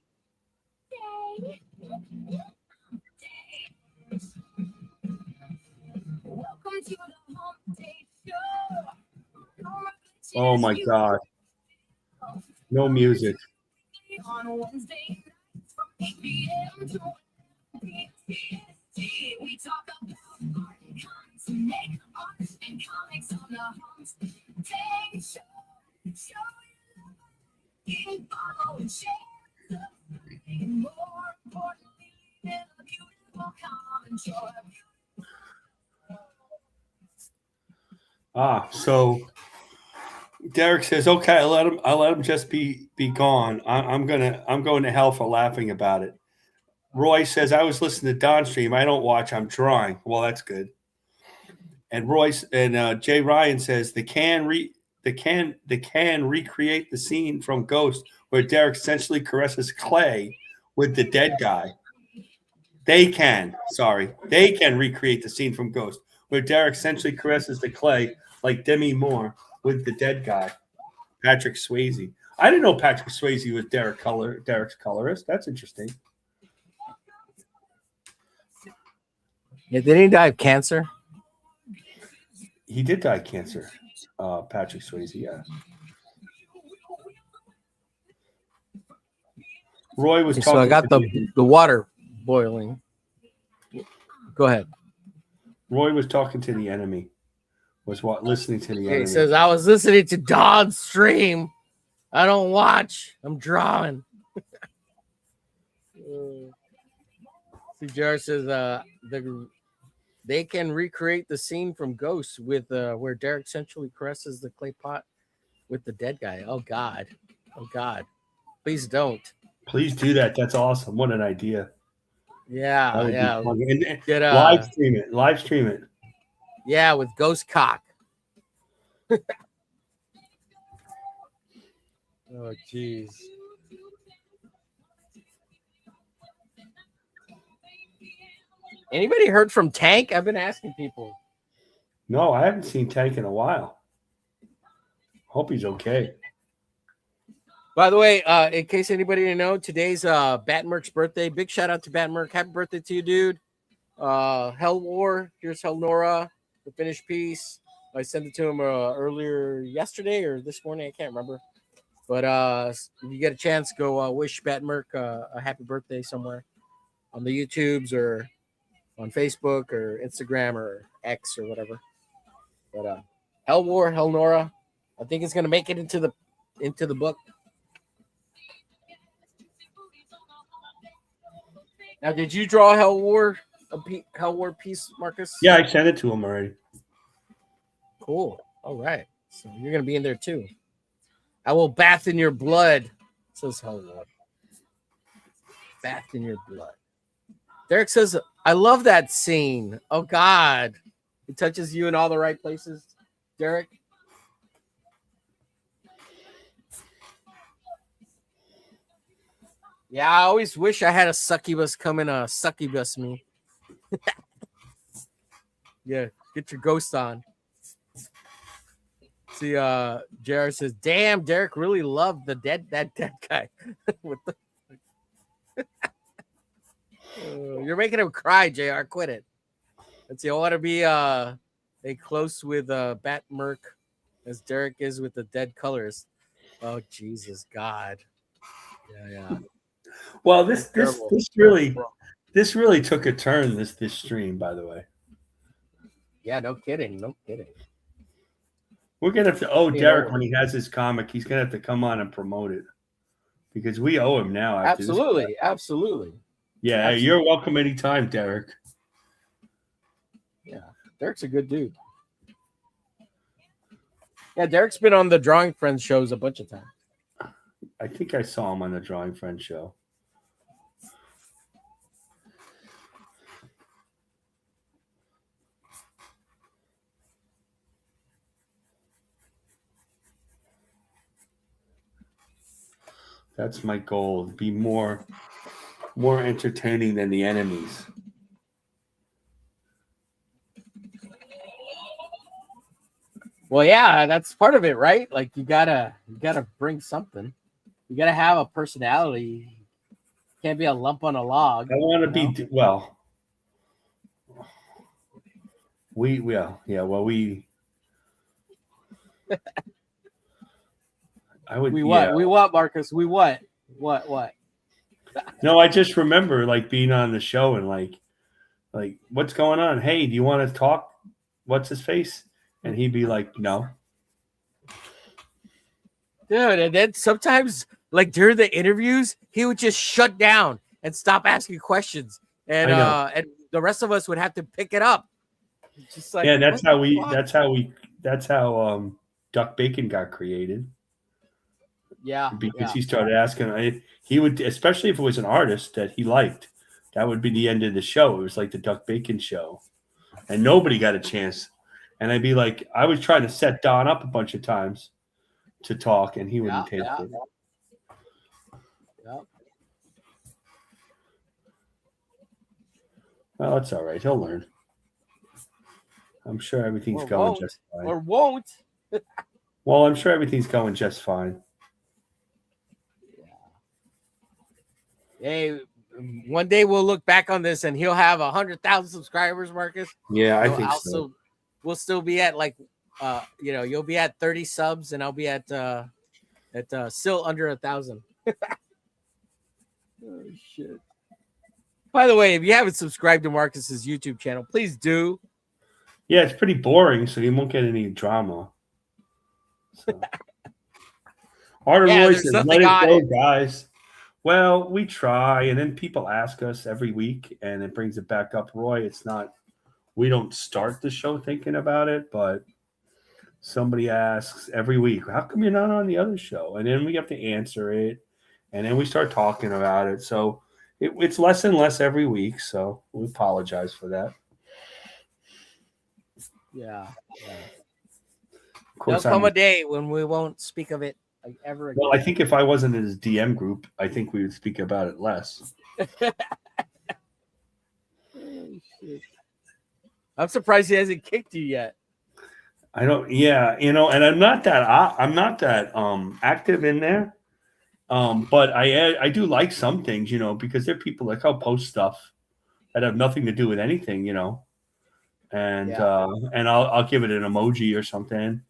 Oh my God. No music. On Wednesday nights from 8 p.m. to 11 p.m. We talk about art and comics, make art and comics on the homes. Take show your love, follow and share the and more importantly, live a beautiful common joy. So Derek says, "Okay, I'll let him just be gone. I'm going to hell for laughing about it." Roy says, "I was listening to Don stream. I don't watch. I'm drawing." Well, that's good. And Royce and Jay Ryan says, "They can recreate the scene from Ghost where Derek essentially caresses Clay with the dead guy." They can recreate the scene from Ghost where Derek essentially caresses the Clay like Demi Moore with the dead guy, Patrick Swayze. I didn't know Patrick Swayze was Derek's colorist. That's interesting. Yeah, did he die of cancer? He did die of cancer. Patrick Swayze, yeah. Roy was talking. So I got the water boiling. Go ahead. Roy was talking to the enemy. Listening to the enemy. He says, "I was listening to Don's stream. I don't watch. I'm drawing." See, Jared says, they can recreate the scene from Ghost with where Derek essentially caresses the clay pot with the dead guy. Oh God. Please don't. Please do that. That's awesome. What an idea. Yeah. Live stream it. Yeah, with Ghost Cock. Oh, jeez. Anybody heard from Tank? I've been asking people. No, I haven't seen Tank in a while. Hope he's okay. By the way, in case anybody didn't know, today's Batmerk's birthday. Big shout out to Batmerk. Happy birthday to you, dude. Hell War. Here's Hell Nora, the finished piece. I sent it to him earlier yesterday or this morning. I can't remember. But if you get a chance, go wish Batmerk a happy birthday somewhere on the YouTubes or on Facebook or Instagram or X or whatever. But Hell War, Hell Nora. I think it's gonna make it into the book. Now, did you draw Hell War piece, Marcus? Yeah, I sent it to him already. Cool. All right. So you're gonna be in there too. I will bath in your blood, says Hell War. Bath in your blood. Derek says, "I love that scene." Oh God, it touches you in all the right places, Derek. Yeah, I always wish I had a succubus come and succubus me. Yeah, get your ghost on. See, Jared says, "Damn, Derek really loved that dead guy." What the? You're making him cry, JR. Quit it. Let's see. I want to be a close with Batmerk as Derek is with the dead colors. Oh Jesus God. Yeah. Well, this really took a turn this stream, by the way. Yeah, no kidding. We're gonna have to Derek when he has his comic, he's gonna have to come on and promote it because we owe him now. Absolutely. Yeah, absolutely. You're welcome anytime, Derek. Yeah, Derek's a good dude. Yeah, Derek's been on the Drawing Friends shows a bunch of times. I think I saw him on the Drawing Friends show. That's my goal. Be more entertaining than the enemies. Well, yeah, that's part of it, right? Like you gotta bring something. You gotta have a personality. Can't be a lump on a log. I want to be well. We. I would. We what? We what, Marcus? We what? What? No, I just remember like being on the show and like what's going on? Hey, do you want to talk? What's his face? And he'd be like, no. Dude, and then sometimes like during the interviews, he would just shut down and stop asking questions. And the rest of us would have to pick it up. Just like, yeah, that's how Duck Bacon got created. Yeah, because he started asking. He would, especially if it was an artist that he liked, that would be the end of the show. It was like the Duck Bacon show, and nobody got a chance. And I'd be like, I was trying to set Don up a bunch of times to talk, and he wouldn't take it. Yep. Well, that's all right. He'll learn. I'm sure everything's going just fine. Or won't. Well, I'm sure everything's going just fine. Hey, one day we'll look back on this and he'll have 100,000 subscribers, Marcus. Yeah, I think so. We'll still be at like, you'll be at 30 subs and I'll be at still under 1,000. Oh shit! By the way, if you haven't subscribed to Marcus's YouTube channel, please do. Yeah, it's pretty boring, so you won't get any drama. So. Arter Roy says, "Let it go, guys." Well, we try, and then people ask us every week, and it brings it back up. Roy, it's not. We don't start the show thinking about it, but somebody asks every week, "How come you're not on the other show?" And then we have to answer it. And then we start talking about it. So it's less and less every week. So we apologize for that. Yeah. There'll come a day when we won't speak of it ever again. Well, I think if I wasn't in his DM group, I think we would speak about it less. I'm surprised he hasn't kicked you yet. I don't. Yeah, and I'm not that active in there. But I do like some things, because there are people like I'll post stuff that have nothing to do with anything, and I'll give it an emoji or something,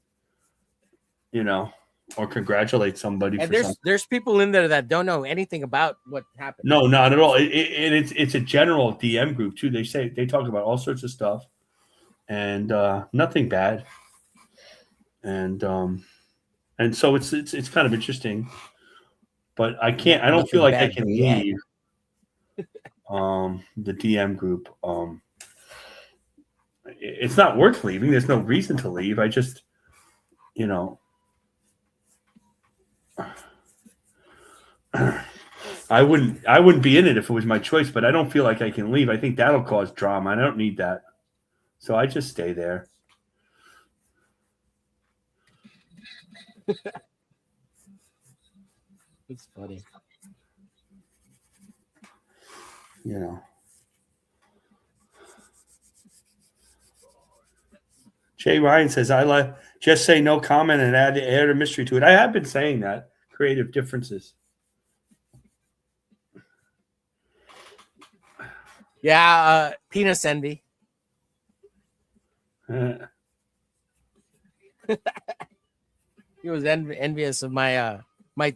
or congratulate somebody. And there's people in there that don't know anything about what happened. No, not at all. It's a general DM group too. They talk about all sorts of stuff, and nothing bad, and so it's kind of interesting. But I don't feel like I can leave the DM group. It's not worth leaving. There's no reason to leave. I just, I wouldn't be in it if it was my choice, but I don't feel like I can leave. I think that'll cause drama. I don't need that. So I just stay there. It's funny. Jay Ryan says, just say no comment and add a mystery to it. I have been saying that. Creative differences. Yeah, penis envy. He was envious of my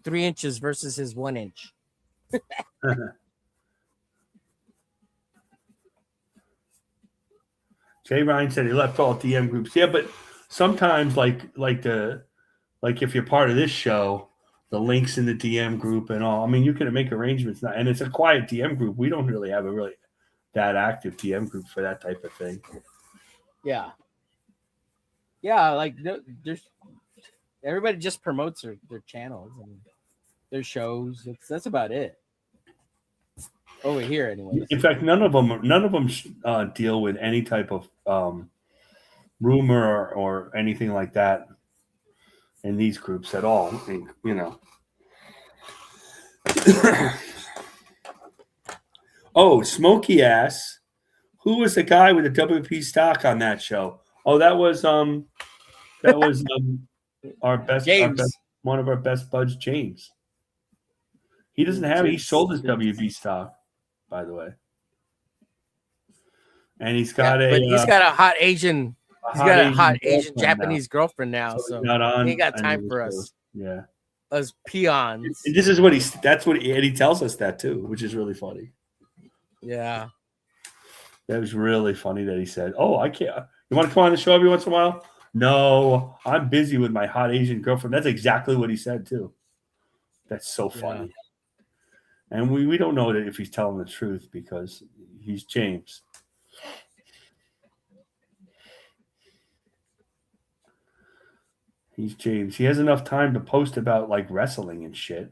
3 inches versus his 1 inch. Jay Ryan said he left all DM groups. Yeah, but sometimes like if you're part of this show, the links in the DM group and all. I mean, you can make arrangements now, and it's a quiet DM group. We don't really have a that active DM group for that type of thing. Yeah, there's everybody just promotes their channels and their shows. That's about it. Over here, anyway. In fact, none of them deal with any type of rumor or anything like that in these groups at all. I think, Oh, Smokey ass. Who was the guy with the WP stock on that show? Oh, that was our best, one of our best buds, James. He doesn't have it. He sold his WB stock, by the way. And he's got he's got a hot Asian. He's got a hot Asian Japanese girlfriend now, so he ain't got time for us. Yeah, us peons. And this is that's what he tells us that too, which is really funny. Yeah, that was really funny that he said, "Oh, I can't. You want to come on the show every once in a while?" No, I'm busy with my hot Asian girlfriend. That's exactly what he said too. That's so funny. Yeah. And we don't know that if he's telling the truth because he's James. He's James. He has enough time to post about like wrestling and shit.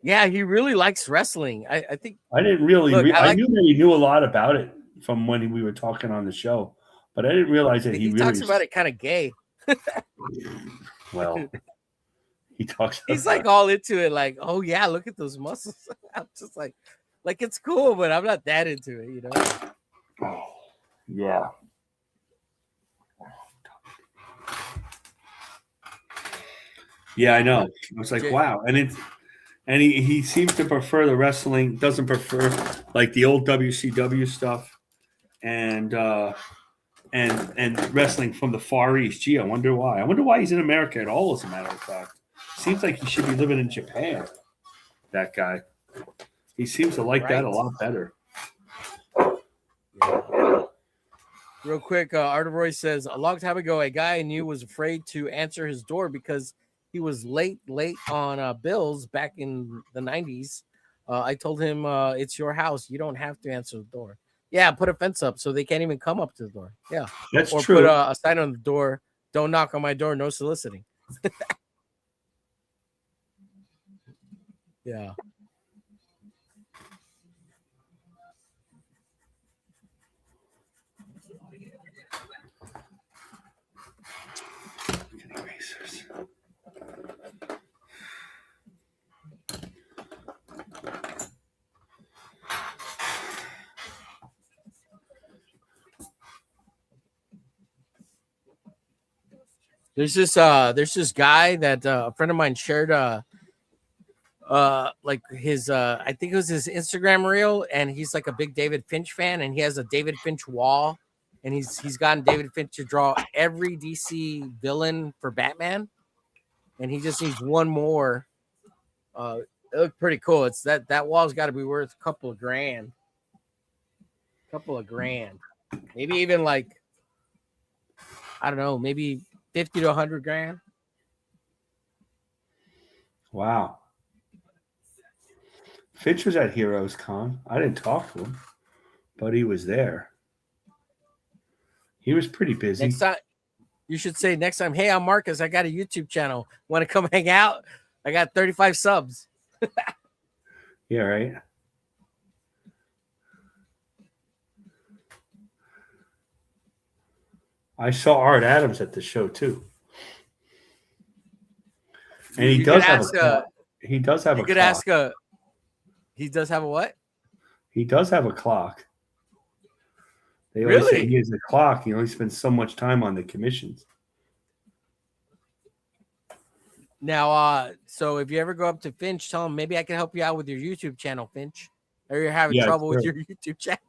Yeah, he really likes wrestling. I think I didn't really. Look, I knew that he knew a lot about it from when we were talking on the show, but I didn't realize that he really talks about it kind of gay. Well, he talks. He's like all into it, like, oh yeah, look at those muscles. I'm just like it's cool, but I'm not that into it, you know. Oh, yeah. Yeah, I know. I was like, wow, and he seems to prefer the wrestling. Doesn't prefer like the old WCW stuff, and wrestling from the Far East. Gee, I wonder why. I wonder why he's in America at all. As a matter of fact, seems like he should be living in Japan. That guy, he seems to like that a lot better. Real quick, Arteroy says a long time ago, a guy I knew was afraid to answer his door because he was late on bills back in the 90s. I told him, it's your house. You don't have to answer the door. Yeah, put a fence up so they can't even come up to the door. Yeah, that's or true. Put a sign on the door. Don't knock on my door. No soliciting. Yeah. There's this guy that a friend of mine shared like his I think it was his Instagram reel, and he's like a big David Finch fan, and he has a David Finch wall, and he's gotten David Finch to draw every DC villain for Batman, and he just needs one more. It looked pretty cool. It's that wall's got to be worth a couple of grand. Maybe even like, I don't know, maybe 50 to 100 grand. Wow. Finch was at Heroes Con. I didn't talk to him, but he was there. He was pretty busy. Next time, you should say next time, hey, I'm Marcus. I got a YouTube channel. Want to come hang out? I got 35 subs. Yeah, right. I saw Art Adams at the show too, and he does have a. He does have a. You could ask a. He does have a what? He does have a clock. They always say he has a clock. He only spends so much time on the commissions. Now, so if you ever go up to Finch, tell him maybe I can help you out with your YouTube channel, Finch, or you're having trouble with your YouTube channel.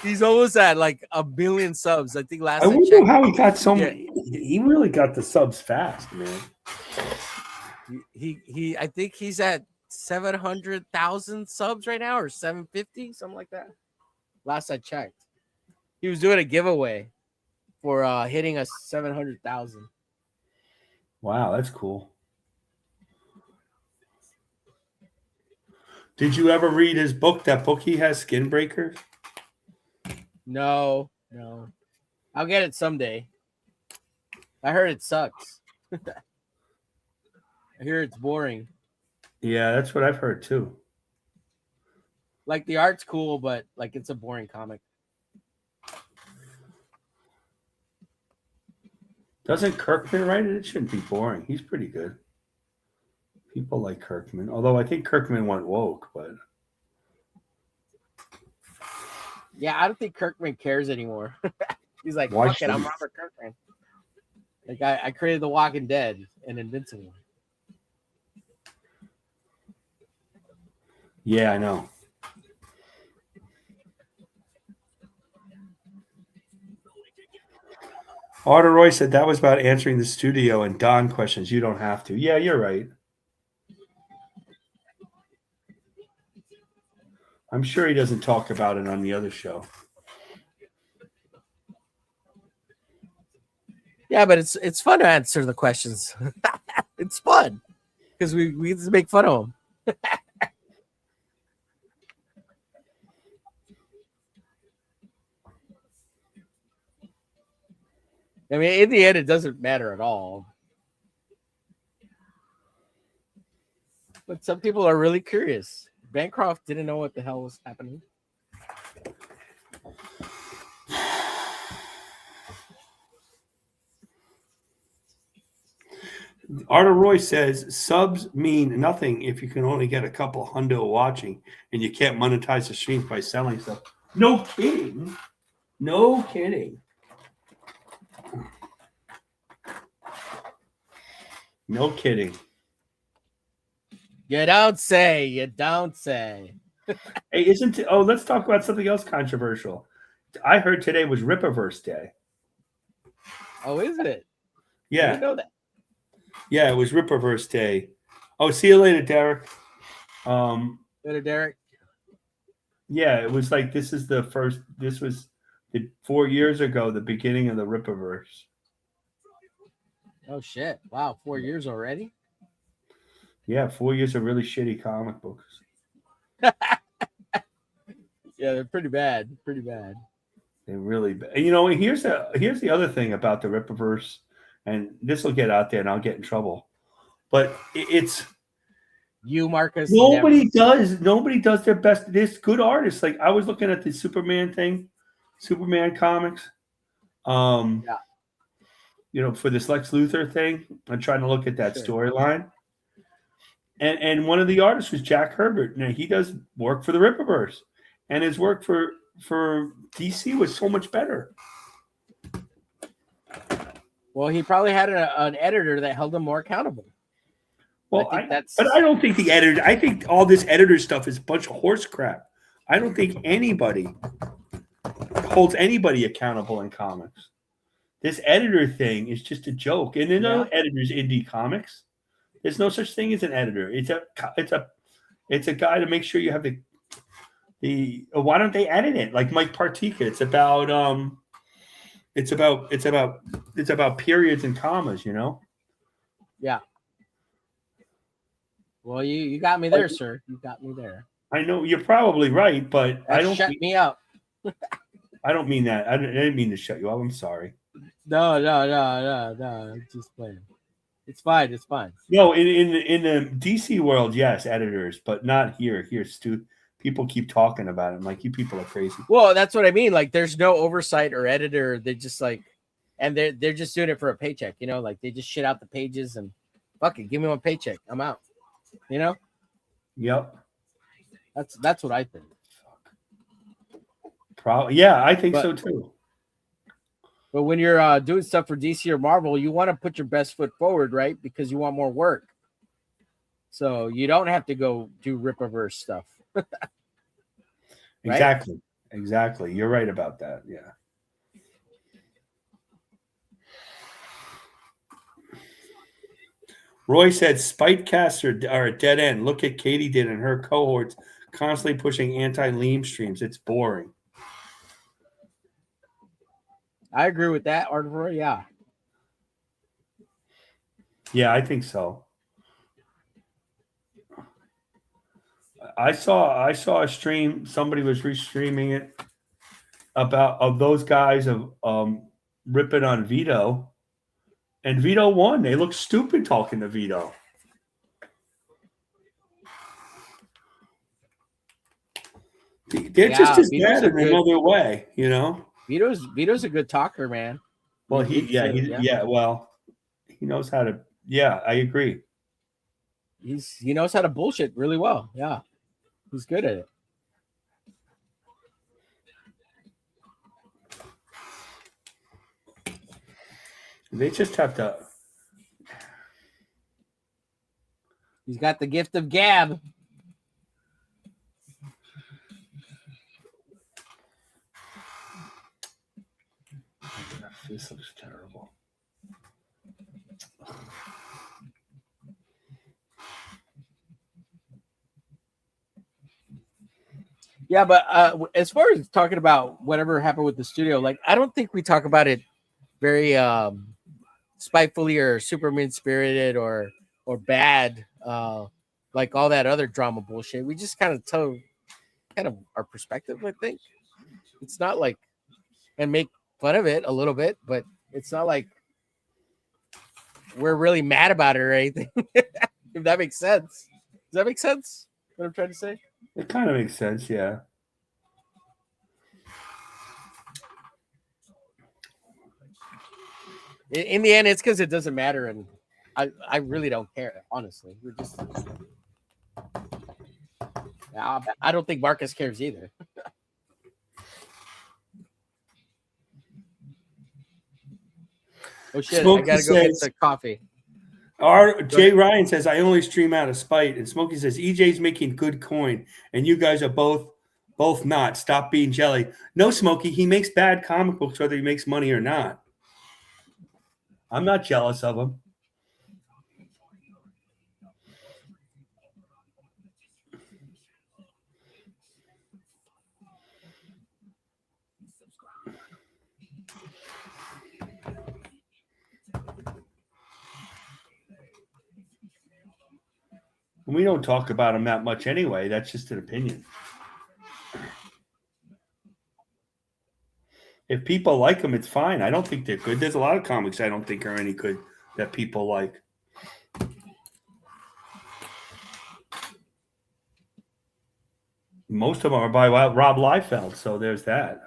He's almost at like 1 billion subs. I think last. I wonder how he got so many. He really got the subs fast, man. He. I think he's at 700,000 subs right now, or 750, something like that. Last I checked, he was doing a giveaway for hitting us 700,000. Wow, that's cool. Did you ever read his book? That book he has, Skin Breakers? No. I'll get it someday. I heard it sucks. I hear it's boring. Yeah, that's what I've heard too. Like the art's cool, but like it's a boring comic. Doesn't Kirkman write it? It shouldn't be boring. He's pretty good. People like Kirkman, although I think Kirkman went woke, but yeah, I don't think Kirkman cares anymore. He's like, fuck it, I'm Robert Kirkman. Like I created The Walking Dead and Invincible. Yeah, I know. Arter Roy said that was about answering the studio and Don questions. You don't have to. Yeah, you're right. I'm sure he doesn't talk about it on the other show. Yeah, but it's fun to answer the questions. It's fun because we just make fun of them. I mean, in the end, it doesn't matter at all. But some people are really curious. Bancroft didn't know what the hell was happening. Arthur Roy says subs mean nothing if you can only get a couple hundo watching and you can't monetize the streams by selling stuff. No kidding. No kidding. No kidding. You don't say. You don't say. Hey, isn't it? Oh, let's talk about something else controversial. I heard today was Rippaverse Day. Oh, is it? Yeah. I didn't know that. Yeah, it was Rippaverse Day. Oh, see you later, Derek. Later, Derek. Yeah, it was like this was 4 years ago, the beginning of the Rippaverse. Oh shit! Wow, 4 years already. Yeah, 4 years of really shitty comic books. Yeah, they're pretty bad. Pretty bad. They're really bad. You know, here's the other thing about the Rippaverse, and this will get out there, and I'll get in trouble. But it's you, Marcus. Nobody does their best. There's good artists. Like I was looking at the Superman thing, Superman comics. Yeah. You know, for this Lex Luthor thing, I'm trying to look at that storyline. And one of the artists was Jack Herbert. Now he does work for the Rippaverse, and his work for DC was so much better. Well, he probably had an editor that held him more accountable. Well, but I don't think the editor. I think all this editor stuff is a bunch of horse crap. I don't think anybody holds anybody accountable in comics. This editor thing is just a joke, and there are no editors indie comics. There's no such thing as an editor. It's a guy to make sure you have the. Why don't they edit it like Mike Partika? It's about periods and commas, you know. Yeah. Well, you got me there, sir. You got me there. I know you're probably right, but I don't shut me up. I don't mean that. I didn't mean to shut you up. I'm sorry. No. I'm just playing. It's fine. It's fine. No, in the DC world, yes, editors, but not here. Here, Stu. People keep talking about it. Like, you people are crazy. Well, that's what I mean. Like, there's no oversight or editor. They just like, and they're just doing it for a paycheck. You know, like they just shit out the pages and fuck it, give me one paycheck. I'm out. You know. Yep. That's what I think. Probably, yeah, I think so too. But when you're doing stuff for DC or Marvel, you want to put your best foot forward, right? Because you want more work. So you don't have to go do Rippaverse stuff. Right? Exactly. You're right about that. Yeah. Roy said spite casts are a dead end. Look at Katie did and her cohorts constantly pushing anti-Leam streams. It's boring. I agree with that, Arthur. Yeah. Yeah, I think so. I saw a stream. Somebody was restreaming it of those guys of ripping on Vito, and Vito won. They look stupid talking to Vito. They're just as bad in another way, you know. Vito's a good talker, man. Well, well, he knows how to. Yeah, I agree. He knows how to bullshit really well. Yeah, he's good at it. They just have to. He's got the gift of gab. This looks terrible. Yeah, but as far as talking about whatever happened with the studio, like I don't think we talk about it very spitefully or super mean-spirited or bad, like all that other drama bullshit. We just kind of tell our perspective. I think it's not like and make fun of it a little bit, but It's not like we're really mad about it or anything. If that makes sense. Does that make sense? What I'm trying to say? It kind of makes sense, yeah. In the end, it's because it doesn't matter, and I really don't care, honestly. We're just I don't think Marcus cares either. Oh shit! Smokey I gotta go get some coffee. Jay Ryan says I only stream out of spite, and Smokey says EJ's making good coin, and you guys are both not. Stop being jelly. No, Smokey, he makes bad comic books whether he makes money or not. I'm not jealous of him. We don't talk about him that much anyway. That's just an opinion. If people like them, it's fine. I don't think they're good. There's a lot of comics I don't think are any good that people like. Most of them are by Rob Liefeld, so there's that.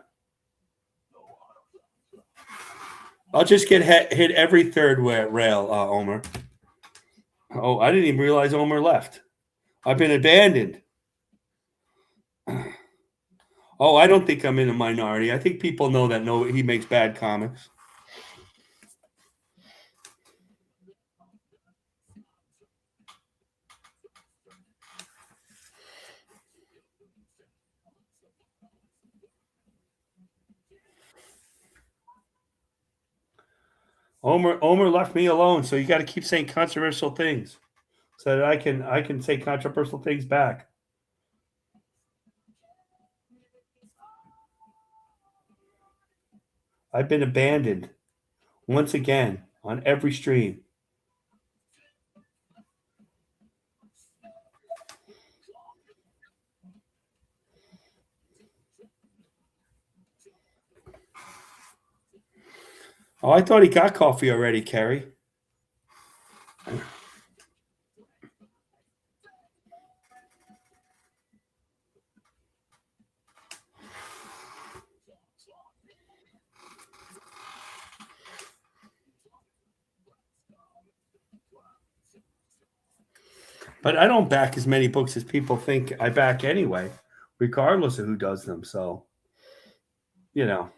I'll just get hit every third rail, Omer. Oh, I didn't even realize Omer left. I've been abandoned. Oh, I don't think I'm in a minority. I think people know that he makes bad comics. Omer left me alone, so you got to keep saying controversial things so that I can say controversial things back. I've been abandoned once again on every stream. Oh, I thought he got coffee already, Carrie. But I don't back as many books as people think I back anyway, regardless of who does them. So, you know.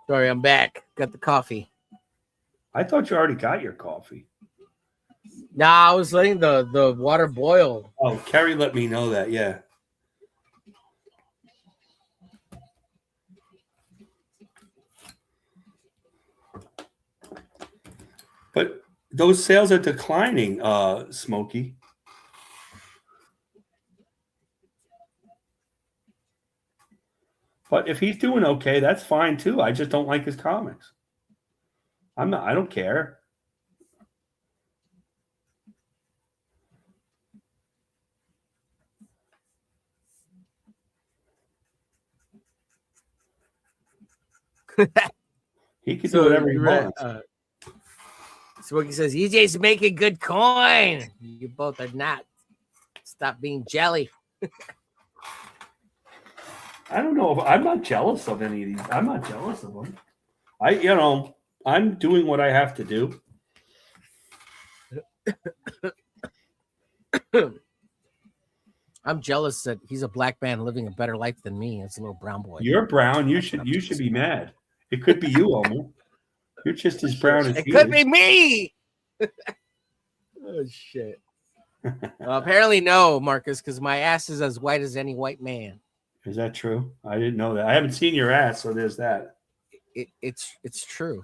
Sorry, I'm back. Got the coffee. I thought you already got your coffee. Nah, I was letting the water boil. Oh, Carrie let me know that, yeah. But those sales are declining, Smokey. But if he's doing okay, that's fine too. I just don't like his comics. I don't care. He can do whatever he wants. Smokey says, EJ's making good coin. You both are not. Stop being jelly. I don't know. I'm not jealous of any of these. I'm not jealous of them. I'm doing what I have to do. I'm jealous that he's a black man living a better life than me as a little brown boy. You're brown. You should be mad. It could be you, Omer. You're just as brown as he could is. be me. Oh shit. Well, apparently no, Marcus, because my ass is as white as any white man. Is that true? I didn't know that. I haven't seen your ass, so there's that. It's true.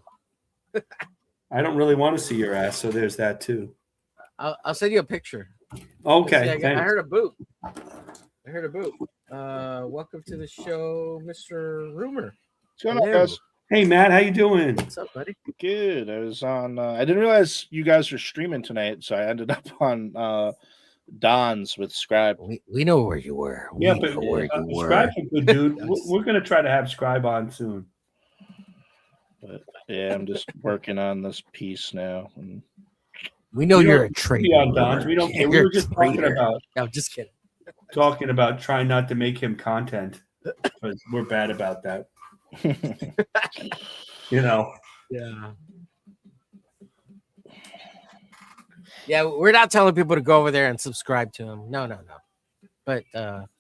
I don't really want to see your ass, so there's that too. I'll send you a picture. Okay. See, I heard a boot. Welcome to the show, Mr. Rumor. What's going on, guys? Hey, Matt, how you doing? What's up, buddy? Good. I was on. I didn't realize you guys were streaming tonight, so I ended up on Don's with Scribe. We know where you were. Yeah, but Scribe's a good dude. We're gonna try to have Scribe on soon. But yeah, I'm just working on this piece now. And we know you're a traitor. On Don's. We don't care. We were just talking about. No, just kidding. Talking about trying not to make him content because we're bad about that. You know. Yeah. Yeah, we're not telling people to go over there and subscribe to him. No. But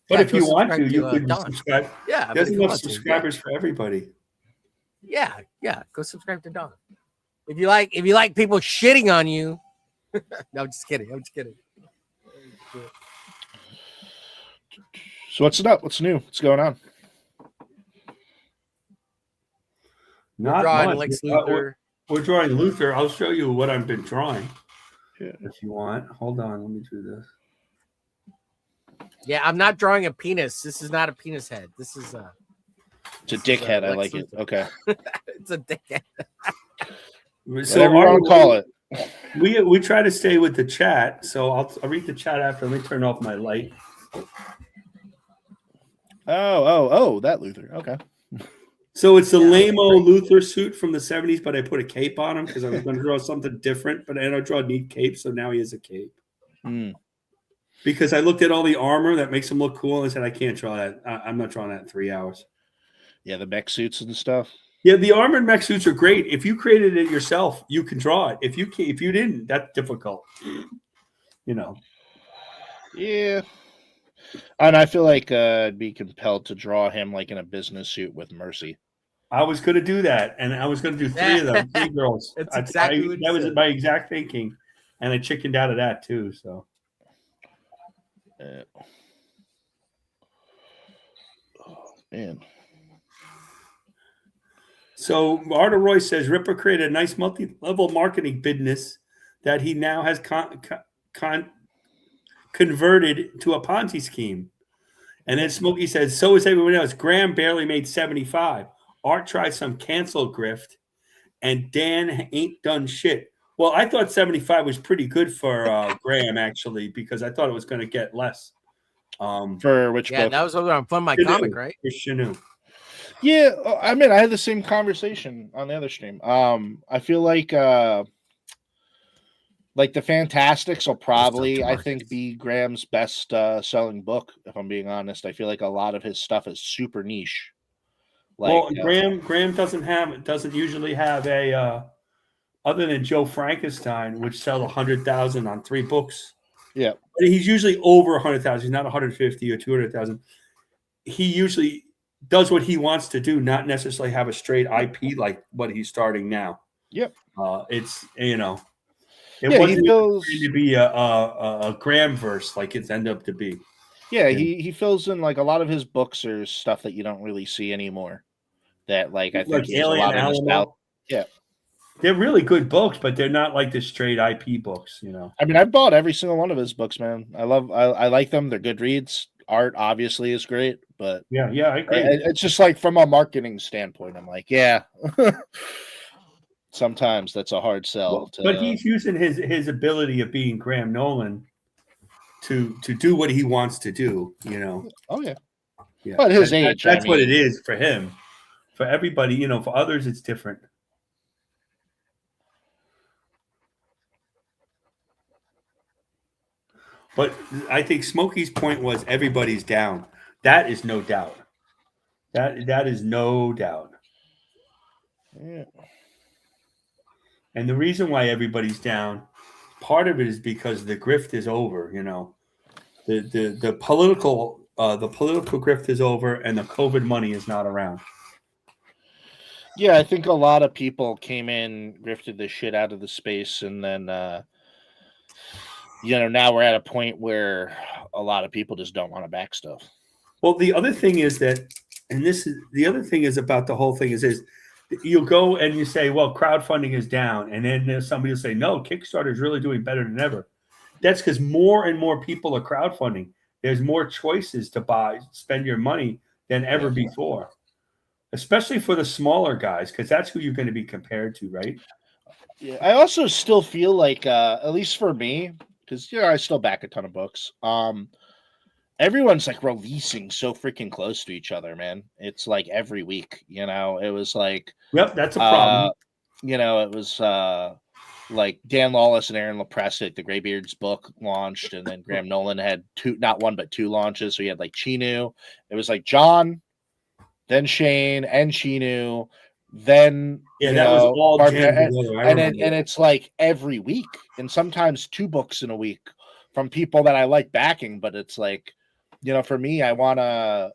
if you want to, you could Don. subscribe. Yeah, there's enough subscribers for everybody. Yeah. Go subscribe to Don. If you like people shitting on you. No, I'm just kidding. So what's up? What's new? What's going on? Not drawing much. Lex Luthor. We're drawing Luthor. I'll show you what I've been drawing. Yeah. If you want. Hold on. Let me do this. Yeah, I'm not drawing a penis. This is not a penis head. This is it's a dickhead. I like it. Okay. It's a dickhead. So everyone call it. We try to stay with the chat. So I'll read the chat after. Let me turn off my light. Oh, that Luthor. Okay. So it's the lame-o Luthor suit from the 70s, but I put a cape on him because I was going to draw something different, but I don't draw a neat cape, so now he has a cape. Because I looked at all the armor that makes him look cool and I said, I can't draw that. I'm not drawing that in 3 hours. Yeah, the mech suits and stuff. Yeah, the armored mech suits are great. If you created it yourself, you can draw it. If you didn't, that's difficult. You know. Yeah. And I feel like I'd be compelled to draw him like in a business suit with Mercy. I was going to do that, and I was going to do 3 of them, 3 girls. That's exactly that was my exact thinking, and I chickened out of that too. So, oh man. So Arthur Royce says Ripper created a nice multi-level marketing business that he now has converted to a Ponzi scheme. And then Smokey says, so is everyone else. Graham barely made 75. Art tried some cancel grift, and Dan ain't done shit. Well, I thought 75 was pretty good for Graham, actually, because I thought it was going to get less. For which book? Yeah, that was over on Fun My Comic, right? For Chanu. Yeah, I mean, I had the same conversation on the other stream. I feel like the Fantastics will probably, I think, be Graham's best selling book. If I'm being honest, I feel like a lot of his stuff is super niche. Well, Graham doesn't usually have a other than Joe Frankenstein, which sell 100,000 on 3 books. Yeah, but he's usually over 100,000. He's not 150 or 200,000. He usually does what he wants to do, not necessarily have a straight IP like what he's starting now. Yep. It's it yeah, wasn't going to be a Graham verse like it's ended up to be. Yeah, he fills in like a lot of his books are stuff that you don't really see anymore. That I think he's Alien a lot of nostalgia. Yeah. They're really good books, but they're not like the straight IP books, you know. I mean, I've bought every single one of his books, man. I like them. They're good reads. Art obviously is great, but yeah, I agree. It's just like from a marketing standpoint, I'm like, yeah. Sometimes that's a hard sell. But he's using his ability of being Graham Nolan to do what he wants to do, you know. Oh yeah. Yeah. But his age, that's what it is for him. For everybody, you know, for others it's different. But I think Smokey's point was everybody's down. That is no doubt. That is no doubt. Yeah. And the reason why everybody's down, part of it is because the grift is over. You know, the political grift is over, and the COVID money is not around. Yeah, I think a lot of people came in, grifted the shit out of the space, and then now we're at a point where a lot of people just don't want to back stuff. Well, the other thing is that, and this is the other thing is about the whole thing is you'll go and you say, well, crowdfunding is down. And then somebody will say, no, Kickstarter is really doing better than ever. That's because more and more people are crowdfunding. There's more choices to spend your money than ever before. especially for the smaller guys, because that's who you're going to be compared to, right? Yeah, I also still feel like, at least for me, because I still back a ton of books. Everyone's like releasing so freaking close to each other, man. It's like every week, It was like, yep, that's a problem. It was like Dan Lawless and Aaron LaPresse, the Greybeards book launched, and then Graham Nolan had not one but two launches. So he had like Chinu. It was like John, then Shane and Chinu, then that was all jammed together. And it's like every week, and sometimes 2 books in a week from people that I like backing. But it's like, for me, I want to,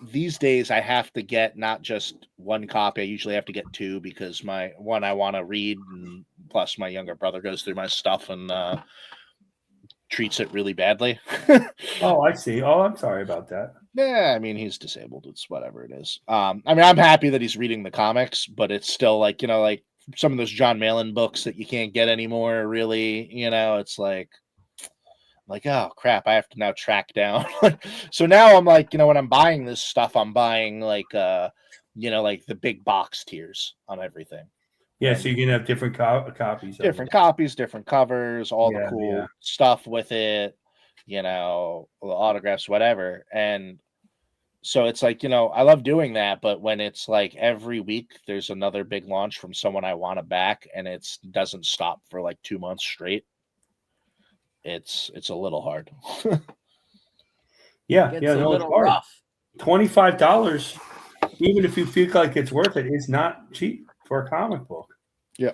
these days I have to get not just 1 copy. I usually have to get 2 because my one I want to read, and plus my younger brother goes through my stuff and treats it really badly. Oh, I see. Oh, I'm sorry about that. Yeah, I mean, he's disabled. It's whatever it is. I mean, I'm happy that he's reading the comics, but it's still like, like some of those John Malin books that you can't get anymore, really. It's like, oh crap, I have to now track down. So now I'm like, when I'm buying this stuff, I'm buying like like the big box tiers on everything. Yeah, so you're gonna have different copies. Different copies, different covers, all the cool stuff with it, the autographs, whatever. And so it's like, I love doing that, but when it's like every week there's another big launch from someone I want to back, and it doesn't stop for like 2 months straight, it's a little hard. Yeah, it's hard. Rough. $25, even if you feel like it's worth it, is not cheap for a comic book. Yeah.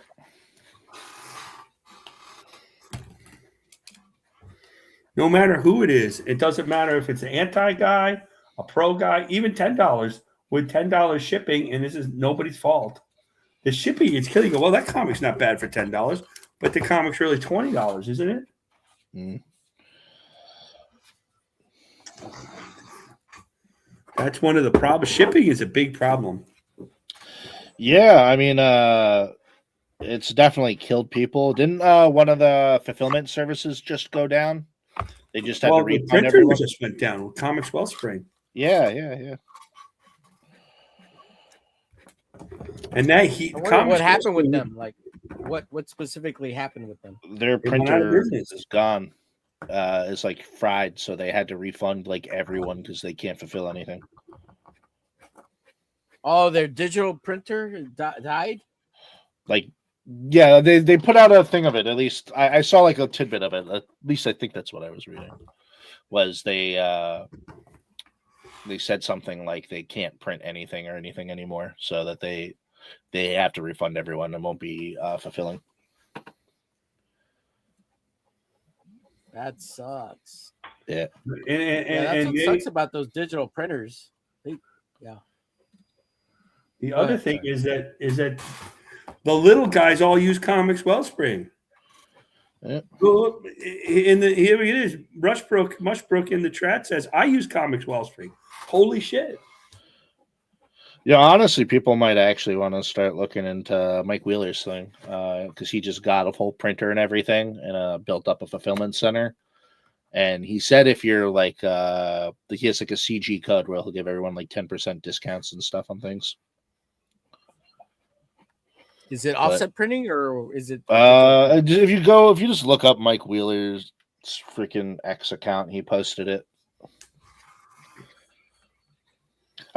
No matter who it is, it doesn't matter if it's an anti guy, a pro guy, even $10 with $10 shipping, and this is nobody's fault. The shipping is killing you. Well, that comic's not bad for $10, but the comic's really $20, isn't it? Mm. That's one of the problems. Shipping is a big problem. Yeah, I mean, it's definitely killed people. Didn't one of the fulfillment services just go down? They just had to refund the printer everyone. just went down with Comics Wellspring. Yeah. And that what happened with them? Like, what specifically happened with them? Their printer is gone. It's like fried, so they had to refund like everyone because they can't fulfill anything. Oh, their digital printer died? Like, yeah, they put out a thing of it. At least I saw like a tidbit of it. At least I think that's what I was reading. Was they said something like they can't print anything or anything anymore, so that they have to refund everyone and won't be fulfilling. That sucks. Yeah. That's what sucks about those digital printers. The other thing is that the little guys all use Comics Wellspring. Yeah. Here it is. Mushbrook in the chat says, I use Comics Wellspring. Holy shit. Yeah, honestly, people might actually want to start looking into Mike Wheeler's thing because he just got a full printer and everything and built up a fulfillment center. And he said if you're like, he has like a CG code where he'll give everyone like 10% discounts and stuff on things. Is it offset printing or is it? If you just look up Mike Wheeler's freaking X account, he posted it.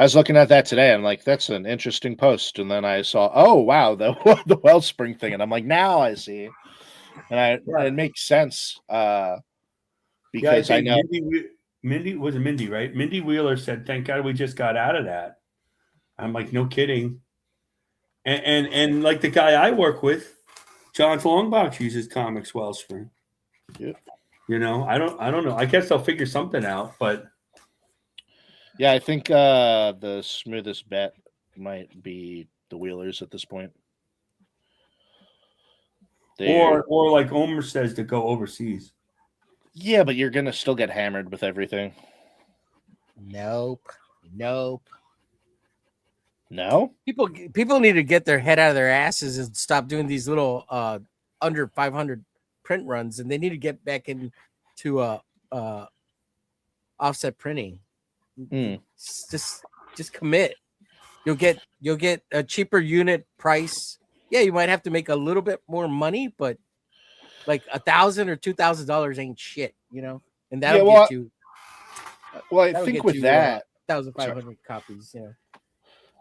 I was looking at that today. I'm like, that's an interesting post. And then I saw, oh, wow, the Wellspring thing. And I'm like, now I see. And it makes sense because I know. Mindy, right? Mindy Wheeler said, thank God we just got out of that. I'm like, no kidding. And like the guy I work with, John's Longbox uses Comics Wellspring. Yep. I don't know. I guess they'll figure something out, but. Yeah, I think the smoothest bet might be the Wheelers at this point. Or like Omer says, to go overseas. Yeah, but you're gonna still get hammered with everything. Nope. No? People need to get their head out of their asses and stop doing these little under 500 print runs, and they need to get back into offset printing. It's just Just commit. You'll get a cheaper unit price. Yeah, you might have to make a little bit more money, but like $1,000 or $2,000 ain't shit, you know. And that'll get you. Well, I think with that, 1,500 copies. You know.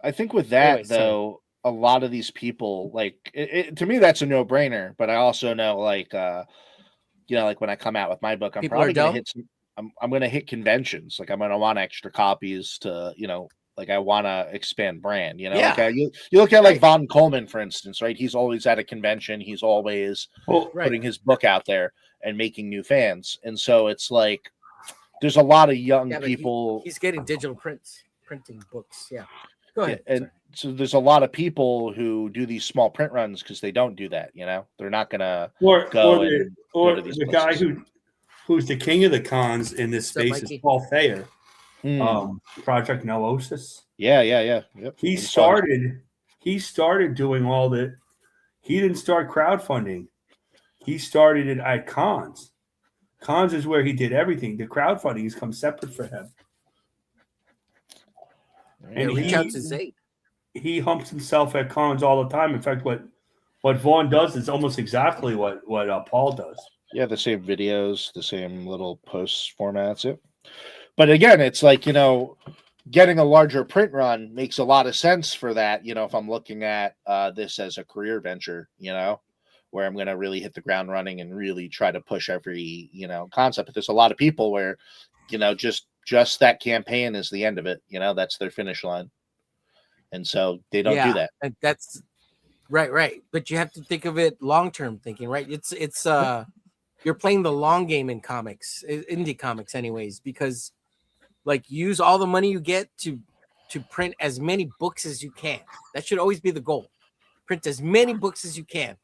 I think with that Anyway, though, a lot of these people like to me that's a no-brainer. But I also know like you know, like when I come out with my book, I'm People probably are gonna dumb? hit some. I'm gonna hit conventions. Like I'm gonna want extra copies to, you know, like I want to expand brand. You know, Yeah. like you look at like Von Coleman, for instance, right? He's always at a convention. He's always putting his book out there and making new fans. And so it's like there's a lot of young Yeah, but people. He's getting digital printing books. Yeah. Go ahead. And so there's a lot of people who do these small print runs because they don't do that. You know, they're not gonna go to these the places. guy who's the king of the cons in this What's up, space is Mikey? Paul Thayer. Project Noosis. Yeah. Yep. He started doing all that. He didn't start crowdfunding. He started it at cons. Cons is where he did everything. The crowdfunding has come separate for him. And reach out to Zayd. He humps himself at cons all the time. In fact, what Vaughn does is almost exactly what Paul does. Yeah, the same videos, the same little post formats. Yeah. But again, it's like, you know, getting a larger print run makes a lot of sense for that. You know, if I'm looking at this as a career venture, you know, where I'm going to really hit the ground running and really try to push every, you know, concept. But there's a lot of people where, you know, just that campaign is the end of it. You know, that's their finish line. And so they don't do that. And that's right. But you have to think of it long-term thinking, right? It's you're playing the long game in comics, indie comics anyways, because like use all the money you get to print as many books as you can. That should always be the goal. Print as many books as you can.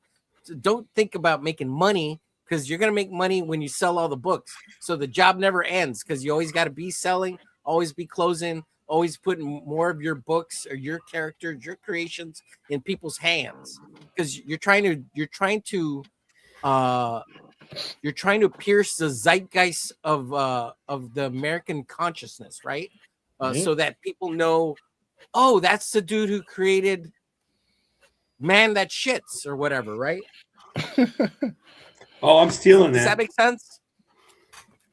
So don't think about making money because you're going to make money when you sell all the books. So the job never ends because you always got to be selling, always be closing, always putting more of your books or your characters, your creations in people's hands because you're trying to pierce the zeitgeist of the American consciousness, right? So that people know, oh, that's the dude who created Man That Shits or whatever, right? Oh, I'm stealing that. Does that make sense?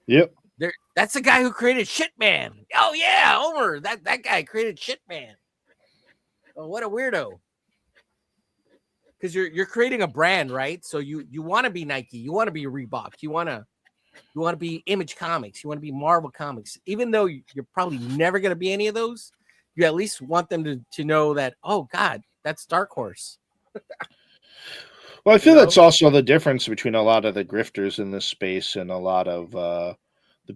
Yep. That's the guy who created Shit Man. Oh yeah, Omer. That guy created Shit Man. Oh, what a weirdo. Because you're creating a brand, right? So you want to be Nike, you want to be Reebok, you want to be Image Comics, you want to be Marvel Comics. Even though you're probably never going to be any of those, you at least want them to know that, oh God, that's Dark Horse. Well, I feel that's also the difference between a lot of the grifters in this space and a lot of the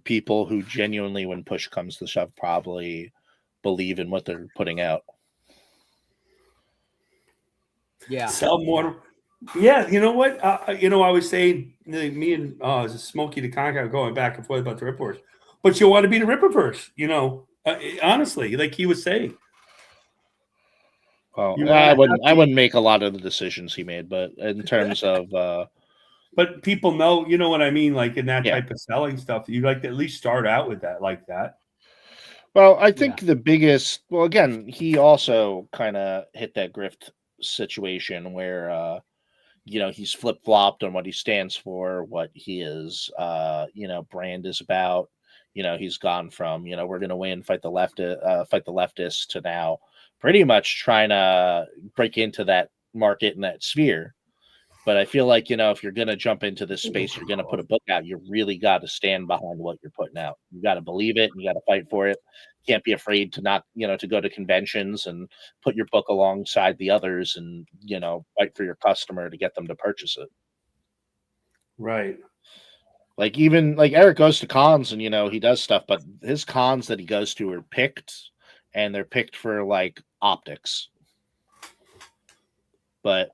people who genuinely, when push comes to shove, probably believe in what they're putting out. Yeah. Sell more. Yeah, you know what? I was saying, me and Smokey the Conqueror going back and forth about the Ripperverse. But you want to be the Ripperverse, you know, honestly, like he was saying. Well, I wouldn't make a lot of the decisions he made, but in terms of but people know, you know what I mean, like in that type of selling stuff, you like to at least start out with that like that. Well, I think the biggest, well, again, he also kind of hit that grift situation where you know, he's flip-flopped on what he stands for, what he is you know, brand is about. You know, he's gone from, you know, we're going to win, fight the leftists to now pretty much trying to break into that market and that sphere. But I feel like, you know, if you're going to jump into this space, you're going to put a book out, you really got to stand behind what you're putting out. You got to believe it and you got to fight for it. You can't be afraid to not, you know, to go to conventions and put your book alongside the others and, you know, fight for your customer to get them to purchase it. Right. Like even like Eric goes to cons and, you know, he does stuff, but his cons that he goes to are picked and they're picked for like optics. But,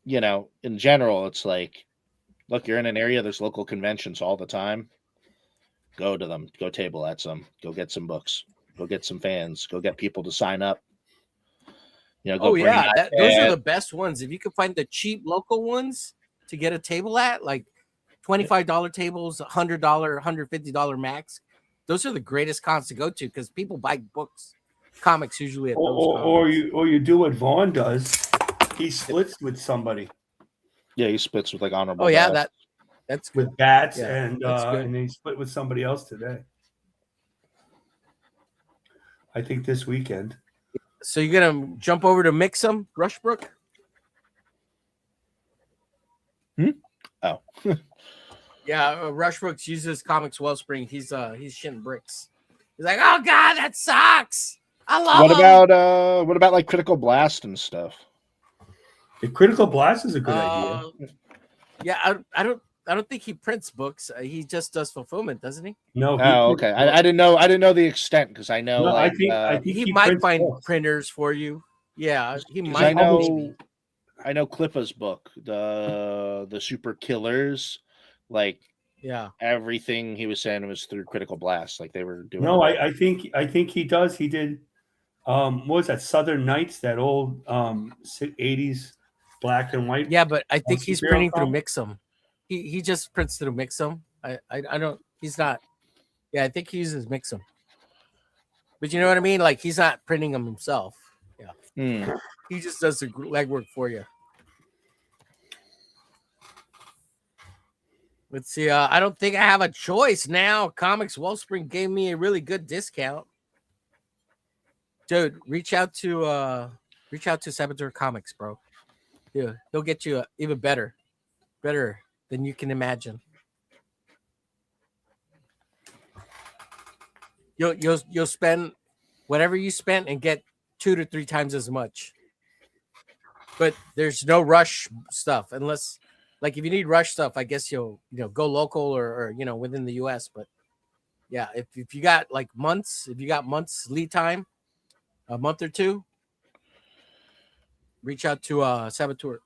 you know, in general, it's like, look, you're in an area, there's local conventions all the time. Go to them, go table at some, go get some books, go get some fans, go get people to sign up. You know, go those are the best ones. If you can find the cheap local ones to get a table at, like $25 tables, $100, $150 max, those are the greatest cons to go to because people buy books comics usually at those or you do what Vaughn does. He splits with somebody. Yeah, he splits with like honorable. Oh yeah, Bats. that's good. With Bats Yeah, and that's good. and he split with somebody else today. I think this weekend. So you're gonna jump over to Mix'em, Rushbrook? Oh. Yeah, Rushbrook uses Comics Wellspring. He's shitting bricks. He's like, oh god, that sucks. I love What about like Critical Blast and stuff? The Critical Blast is a good idea. Yeah, I don't think he prints books. He just does fulfillment, doesn't he? No. Oh, okay. I didn't know the extent because I know. No, like, I think he might find books. printers for you. Yeah, he might. I know Klippa's book, the Super Killers, like everything he was saying was through Critical Blast, like they were doing. No, I think he does. He did. What was that? Southern Nights, that old 80s black and white. Yeah, but I think he's printing through comic. Mix'em. He just prints through Mix'em. I don't. He's not. Yeah, I think he uses Mix'em. But you know what I mean? Like he's not printing them himself. Yeah. He just does the legwork for you. Let's see. I don't think I have a choice now. Comics Wellspring gave me a really good discount. Dude, reach out to Saboteur Comics, bro. Yeah, he'll get you even better than you can imagine. You'll spend whatever you spent and get 2 to 3 times as much. But there's no rush stuff unless, like, if you need rush stuff, I guess you'll go local or within the U.S. But yeah, if you got like months, lead time, a month or two, reach out to Saboteur.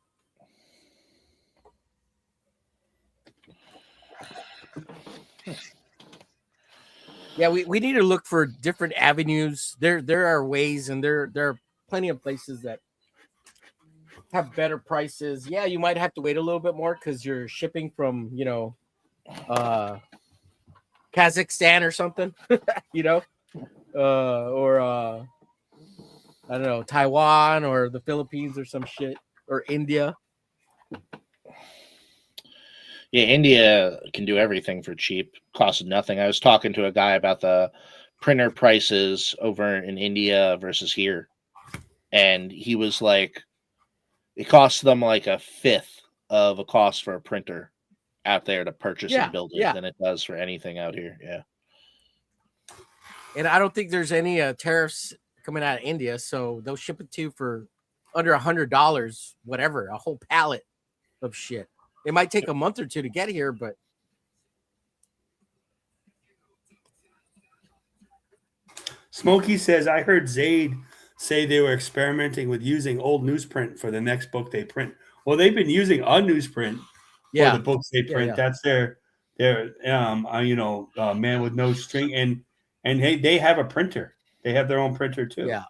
Yeah, we need to look for different avenues. There are ways, and there are plenty of places that have better prices. Yeah, you might have to wait a little bit more because you're shipping from Kazakhstan or something, or I don't know, Taiwan or the Philippines or some shit, or India. Yeah, India can do everything for cheap, costs nothing. I was talking to a guy about the printer prices over in India versus here, and he was like, it costs them like a fifth of a cost for a printer out there to purchase and build it than it does for anything out here. Yeah. And I don't think there's any tariffs coming out of India, so they'll ship it to you for under $100, whatever, a whole pallet of shit. It might take a month or two to get here, but Smokey says, I heard Zaid say they were experimenting with using old newsprint for the next book they print. Well, they've been using a newsprint for the books they print. Yeah. That's their man with no string, and they have a printer. They have their own printer too. Yeah.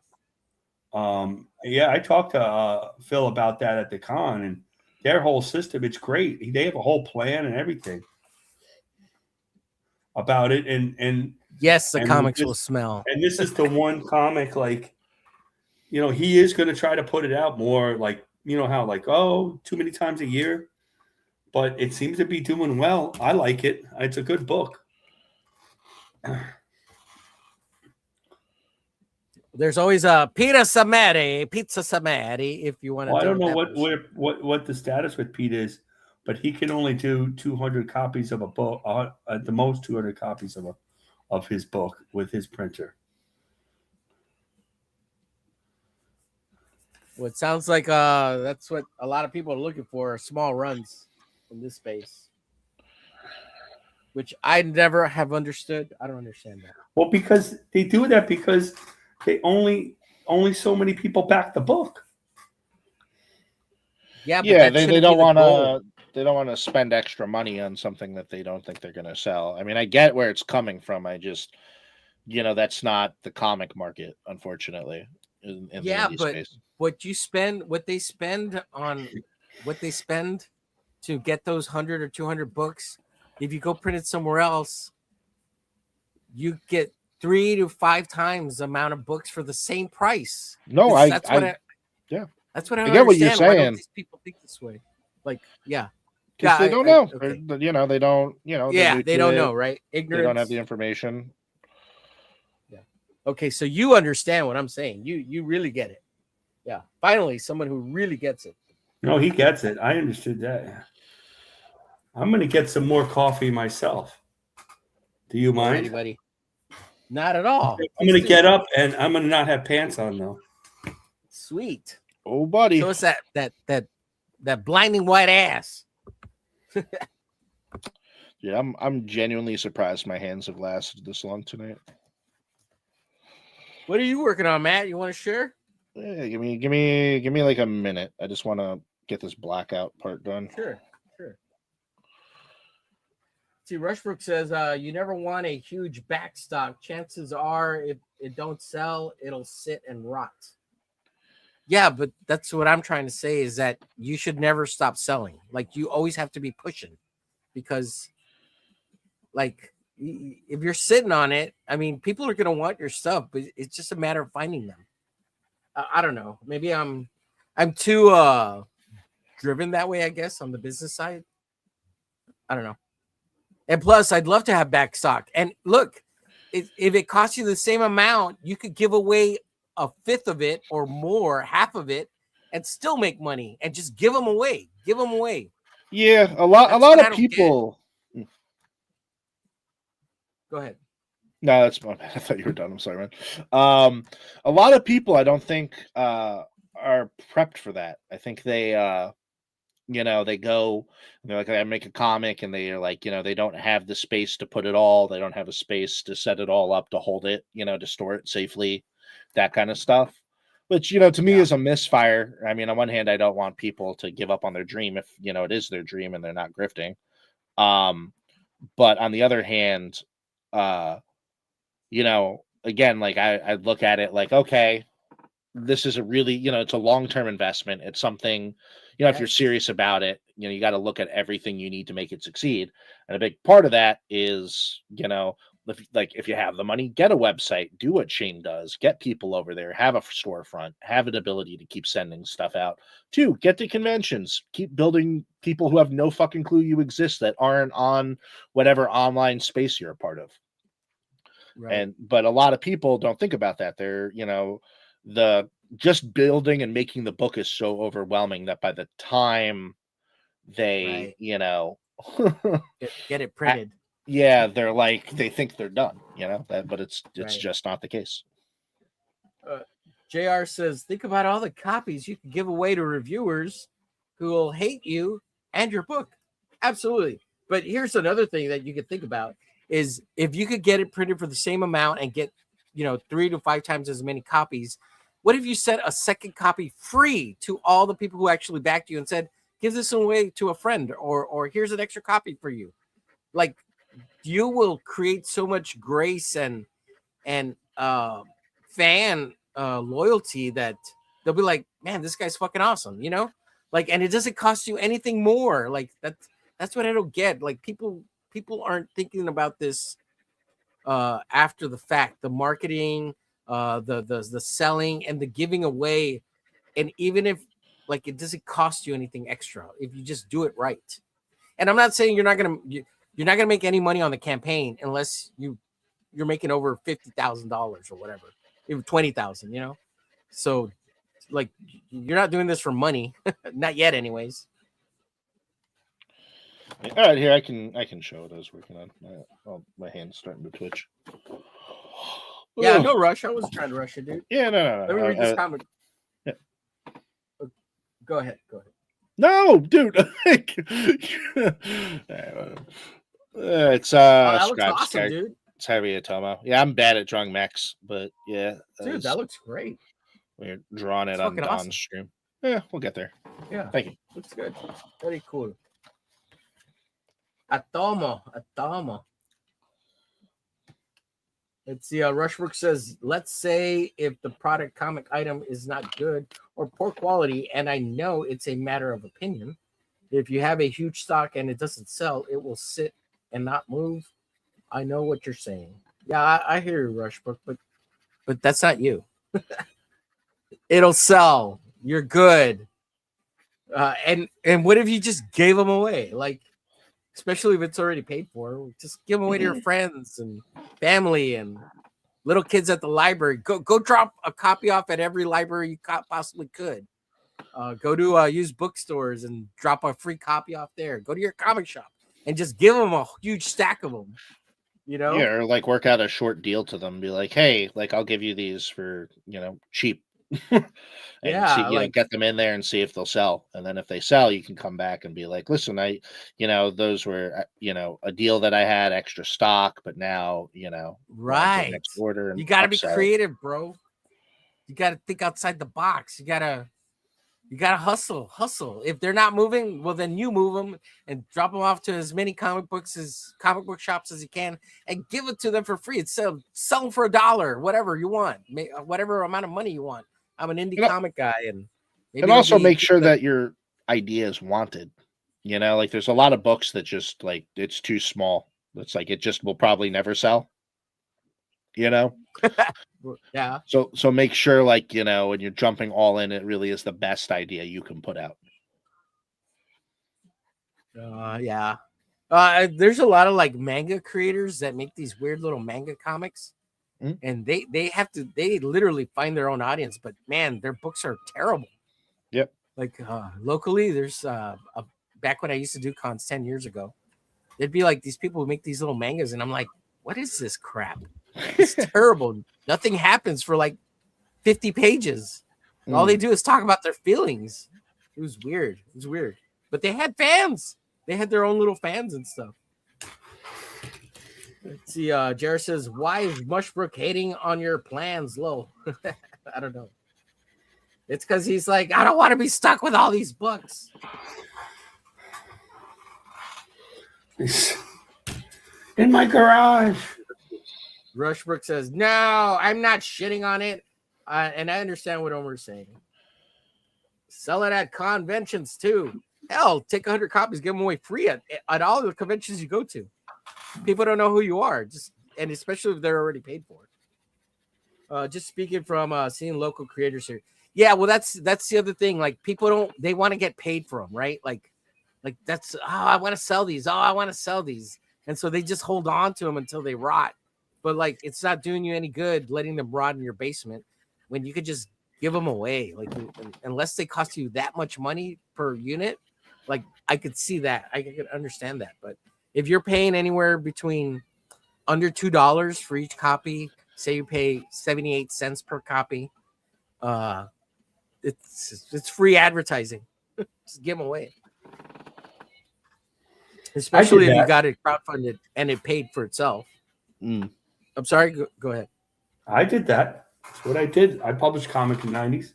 I talked to Phil about that at the con, and their whole system, it's great. They have a whole plan and everything about it. And yes, the comics will smell. And this is the one comic, like, he is going to try to put it out more, like, how, like, too many times a year. But it seems to be doing well. I like it. It's a good book. There's always a pizza samari if you want to. Well, I don't know what the status with Pete is, but he can only do 200 copies of a book, at the most 200 copies of his book with his printer. Well, it sounds like that's what a lot of people are looking for, small runs in this space, which I never have understood. I don't understand that. Well, because they do that because they only so many people back the book. Yeah, but they don't want to spend extra money on something that they don't think they're going to sell. I mean, I get where it's coming from. I just, that's not the comic market, unfortunately. In the but space. what they spend to get those 100 or 200 books, if you go print it somewhere else, you get 3 to 5 times the amount of books for the same price. No, That's what I That's what I I don't get what you're understand. Why don't saying. these people think this way? Like, yeah. Because they don't know. Okay. You know, they don't, you know, Yeah, new they to don't it. know, right? They Ignorance. don't have the information. Yeah. Okay, so you understand what I'm saying. You really get it. Yeah. Finally, someone who really gets it. No, he gets it. I understood that. I'm going to get some more coffee myself. Do you mind? Anybody? Not at all. I'm going to get up and I'm going to not have pants on though. Sweet. Oh, buddy. So it's that blinding white ass. Yeah, I'm genuinely surprised my hands have lasted this long tonight. What are you working on, Matt? You want to share? Yeah, give me like a minute. I just want to get this blackout part done. Sure. See, Rushbrook says you never want a huge backstock. Chances are, if it don't sell, it'll sit and rot. Yeah, but that's what I'm trying to say is that you should never stop selling. Like, you always have to be pushing, because, like, if you're sitting on it, I mean, people are gonna want your stuff, but it's just a matter of finding them. I don't know. Maybe I'm too driven that way, I guess, on the business side. I don't know. And plus, I'd love to have back stock. And look, if it costs you the same amount, you could give away a fifth of it or more, half of it, and still make money. And just give them away. Give them away. Yeah, a lot of people. Go ahead. No, that's my bad. I thought you were done. I'm sorry, man. A lot of people, I don't think, are prepped for that. I think they, they go, they're like, I make a comic, and they're like, they don't have the space to put it all. They don't have a space to set it all up, to hold it, to store it safely, that kind of stuff. Which, to me is a misfire. I mean, on one hand, I don't want people to give up on their dream if, it is their dream and they're not grifting. But on the other hand, again, like I look at it like, okay, this is a really, it's a long-term investment. It's something, if you're serious about it, you got to look at everything you need to make it succeed. And a big part of that is, if you have the money, get a website, do what Shane does, get people over there, have a storefront, have an ability to keep sending stuff out. 2, get to conventions, keep building people who have no fucking clue you exist, that aren't on whatever online space you're a part of. Right. But a lot of people don't think about that. They're, the just building and making the book is so overwhelming that by the time they, get it printed, they're like, they think they're done, but it's just not the case. JR says, think about all the copies you can give away to reviewers who will hate you and your book. Absolutely. But here's another thing that you could think about is if you could get it printed for the same amount and get, 3 to 5 times as many copies, what if you sent a second copy free to all the people who actually backed you and said, give this away to a friend, or here's an extra copy for you? Like, you will create so much grace and fan loyalty that they'll be like, man, this guy's fucking awesome, like, and it doesn't cost you anything more. Like, that's what I don't get. Like, people aren't thinking about this after the fact, the marketing, the selling, and the giving away. And even if, like, it doesn't cost you anything extra if you just do it right. And I'm not saying you're not gonna make any money on the campaign unless you're making over $50,000 or whatever, even 20,000, so, like, you're not doing this for money. Not yet anyways. All right, here I can show it. I was working on my hand's starting to twitch. Yeah, no rush. I wasn't trying to rush it, dude. Yeah, no. Let me read this comic. Yeah. Go ahead. No, dude. It's that looks awesome, dude. It's Harry Atomo. Yeah, I'm bad at drawing mechs, but yeah, dude, that looks great. We're drawing it on Don's stream. Yeah, we'll get there. Yeah, thank you. Looks good. Very cool. Atomo. Let's see. Rushbrook says, let's say if the product comic item is not good or poor quality, and I know it's a matter of opinion. If you have a huge stock and it doesn't sell, it will sit and not move. I know what you're saying. Yeah, I hear you, Rushbrook, but that's not you. It'll sell. You're good. And what if you just gave them away? Like, especially if it's already paid for, just give them away to your friends and family and little kids at the library. Go drop a copy off at every library you possibly could. Go to used bookstores and drop a free copy off there. Go to your comic shop and just give them a huge stack of them. You know? Yeah, or like work out a short deal to them. Be like, hey, like I'll give you these for cheap. And Yeah, see, like get them in there and see if they'll sell. And then if they sell, you can come back and be like, listen, those were, a deal that I had extra stock, but now, right. Next order. And you got to be upsell. creative, bro. You got to think outside the box. You got to hustle. If they're not moving, well, then you move them and drop them off to as many comic book shops as you can and give it to them for free. It's sell them for $1, whatever you want, whatever amount of money you want. I'm an indie comic guy, and also make sure that your idea is wanted. Like there's a lot of books that just like it's too small. It's like it just will probably never sell. Yeah. So make sure when you're jumping all in, it really is the best idea you can put out. Yeah. There's a lot of like manga creators that make these weird little manga comics. And they literally find their own audience, but man, their books are terrible. Yep. Like locally, there's back when I used to do cons 10 years ago, there'd be like these people who make these little mangas, and I'm like, what is this crap? It's terrible. Nothing happens for like 50 pages. All they do is talk about their feelings. It was weird. But they had fans. They had their own little fans and stuff. Let's see. Jared says, why is Mushbrook hating on your plans, Lo? I don't know. It's because he's like, I don't want to be stuck with all these books. In my garage. Rushbrook says, no, I'm not shitting on it. And I understand what Omer's saying. Sell it at conventions too. Hell, take 100 copies, give them away free at all the conventions you go to. People don't know who you are, and especially if they're already paid for. Just speaking from seeing local creators here. Yeah, well, that's the other thing. Like people they want to get paid for them, right? Like that's I want to sell these. I want to sell these, and so they just hold on to them until they rot. But like it's not doing you any good letting them rot in your basement when you could just give them away. Like unless they cost you that much money per unit, like I could see that, I could understand that, but. If you're paying anywhere between under $2 for each copy, say you pay 78 cents per copy, it's free advertising. Just give them away. Especially if you got it crowdfunded and it paid for itself. I'm sorry, go ahead. I did that. That's what I did. I published comic in the 90s.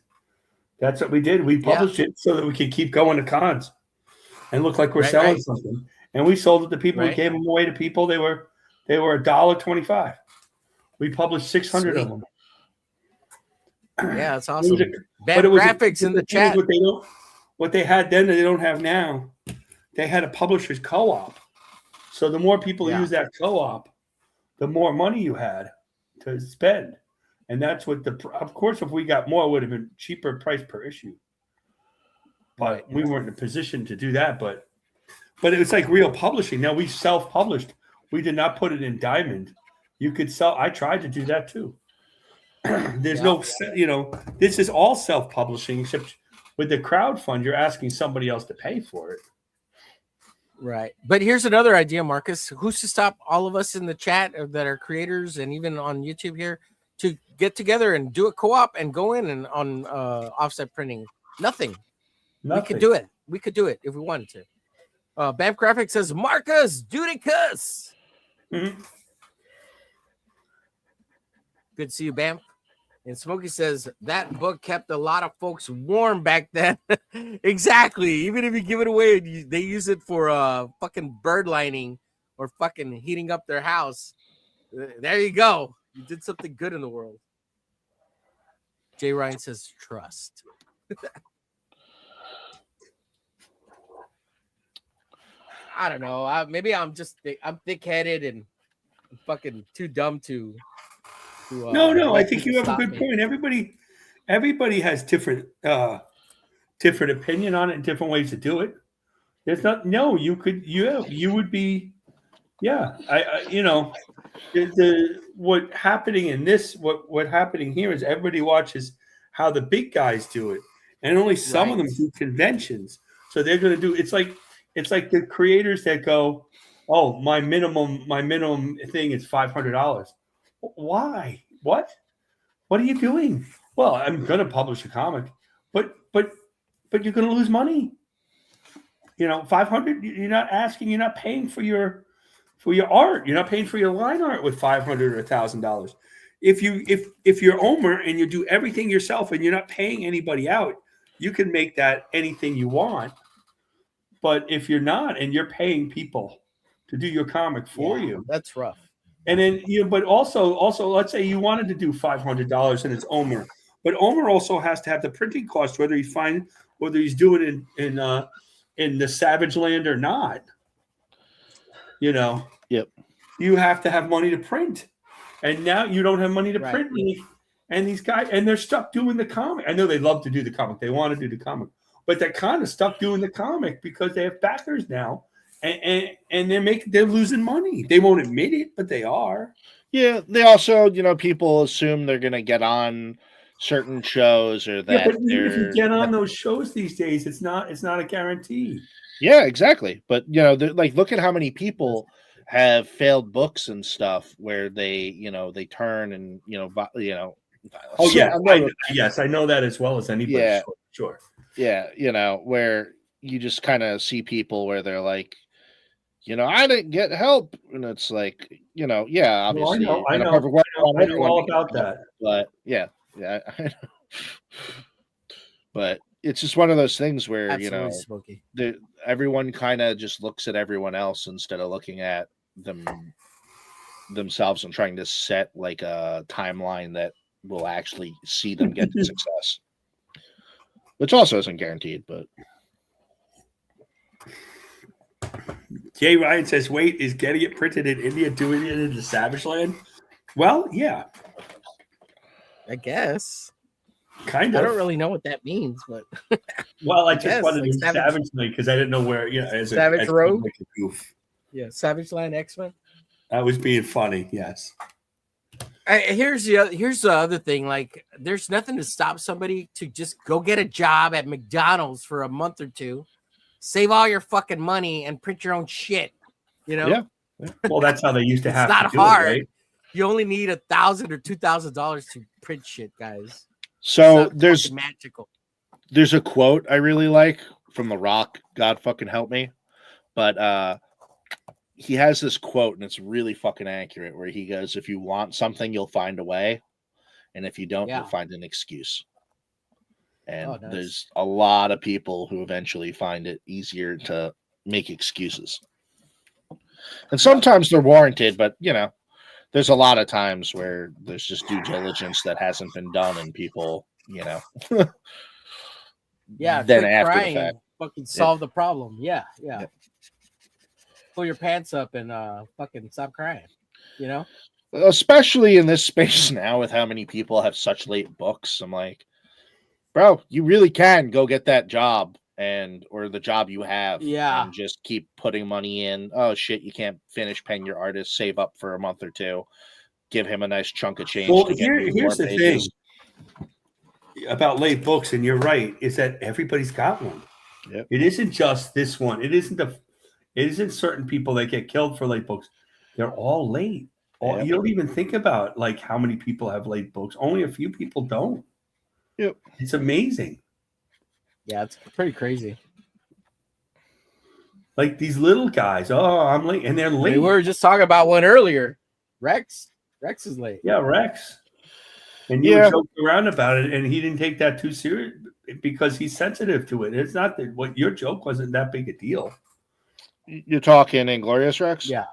That's what we did. We published it so that we could keep going to cons and look like we're selling something. And we sold it to people. We gave them away to people. They were $1.25. We published 600 of them. Yeah, that's awesome. Bad graphics in the chat. What they had then that they don't have now, they had a publisher's co-op. So the more people use that co-op, the more money you had to spend. And that's what of course, if we got more, it would have been cheaper price per issue. But we weren't in a position to do that. But it was like real publishing. Now we self-published. We did not put it in Diamond. You could sell. I tried to do that too. There's no, this is all self-publishing, except with the crowdfund, you're asking somebody else to pay for it. Right. But here's another idea, Marcus. Who's to stop all of us in the chat that are creators and even on YouTube here to get together and do a co-op and go in and on offset printing? Nothing. We could do it. We could do it if we wanted to. Bamf Graphics says, Marcus, duty cuss. Good to see you, Bamf. And Smokey says, that book kept a lot of folks warm back then. Exactly. Even if you give it away, they use it for fucking bird lining or fucking heating up their house. There you go. You did something good in the world. Jay Ryan says, trust. I don't know. Maybe I'm thick-headed and fucking too dumb to. No. I let think people you have a stop good me. point. Everybody has different opinion on it and different ways to do it. There's not. No, you would be. Yeah, what happening in this, what happening here is everybody watches how the big guys do it, and only some of them do conventions. So they're going to do. It's like the creators that go, oh, my minimum thing is $500. Why? What are you doing? Well, I'm going to publish a comic, but you're going to lose money. 500. You're not paying for your art. You're not paying for your line art with $500 or $1,000. If you're Omer and you do everything yourself and you're not paying anybody out, you can make that anything you want. But if you're not and you're paying people to do your comic for you, that's rough. And then but also let's say you wanted to do $500 and it's Omer, but Omer also has to have the printing cost, whether he's doing it in the Savage Land or not. Yep. You have to have money to print, and now you don't have money to print. And these guys, and they're stuck doing the comic. I know they love to do the comic; they want to do the comic, but they're kind of stuck doing the comic because they have backers now, and they're losing money. They won't admit it, but they are. Yeah, they also, people assume they're going to get on certain shows or that. Yeah, but even if you get on those shows these days, it's not a guarantee. Yeah, exactly. But look at how many people have failed books and stuff where they turn and Oh yeah, yes, I know that as well as anybody. Yeah, sure. Yeah, where you just kind of see people where they're like, I didn't get help, and it's like, yeah, obviously, I know all about that. But yeah, I know. But it's just one of those things where Smokey. Everyone kind of just looks at everyone else instead of looking at themselves and trying to set like a timeline that will actually see them get to success, which also isn't guaranteed. But Jay Ryan says, wait, is getting it printed in India doing it in the Savage Land? Well, yeah, I guess. Kind of. I don't really know what that means, but well, I just wanted to Savage Land because I didn't know where. As Savage Road. Like a goof. Yeah, Savage Land X-Men. I was being funny. Yes. Here's the other thing. Like, there's nothing to stop somebody to just go get a job at McDonald's for a month or two, save all your fucking money, and print your own shit. Yeah. Well, that's how they used to have. It's not to hard. do it, right? You only need $1,000 or $2,000 to print shit, guys. So there's magical. There's a quote I really like from The Rock. God fucking help me, but he has this quote and it's really fucking accurate. Where he goes, "If you want something, you'll find a way, and if you don't, you'll find an excuse." And there's a lot of people who eventually find it easier to make excuses, and sometimes they're warranted. But there's a lot of times where there's just due diligence that hasn't been done, and people, yeah, then after the fact, fucking solve the problem. Yeah. Pull your pants up and fucking stop crying. Especially in this space now, with how many people have such late books, I'm like, bro, you really can go get that job or the job you have, and just keep putting money in. Oh shit, you can't finish paying your artist, save up for a month or two, give him a nice chunk of change. Well, to get here's the thing about late books, and you're right, is that everybody's got one. Yep. It isn't just this one. It isn't certain people that get killed for late books. They're all late. You don't even think about like how many people have late books. Only a few people don't. Yep. It's amazing. Yeah, it's pretty crazy. Like these little guys. Oh, I'm late, and they're late. We were just talking about one earlier. Rex is late. Yeah, Rex. And you were joking around about it, and he didn't take that too serious because he's sensitive to it. It's not that what your joke wasn't that big a deal. You're talking Inglorious Rex? Yeah.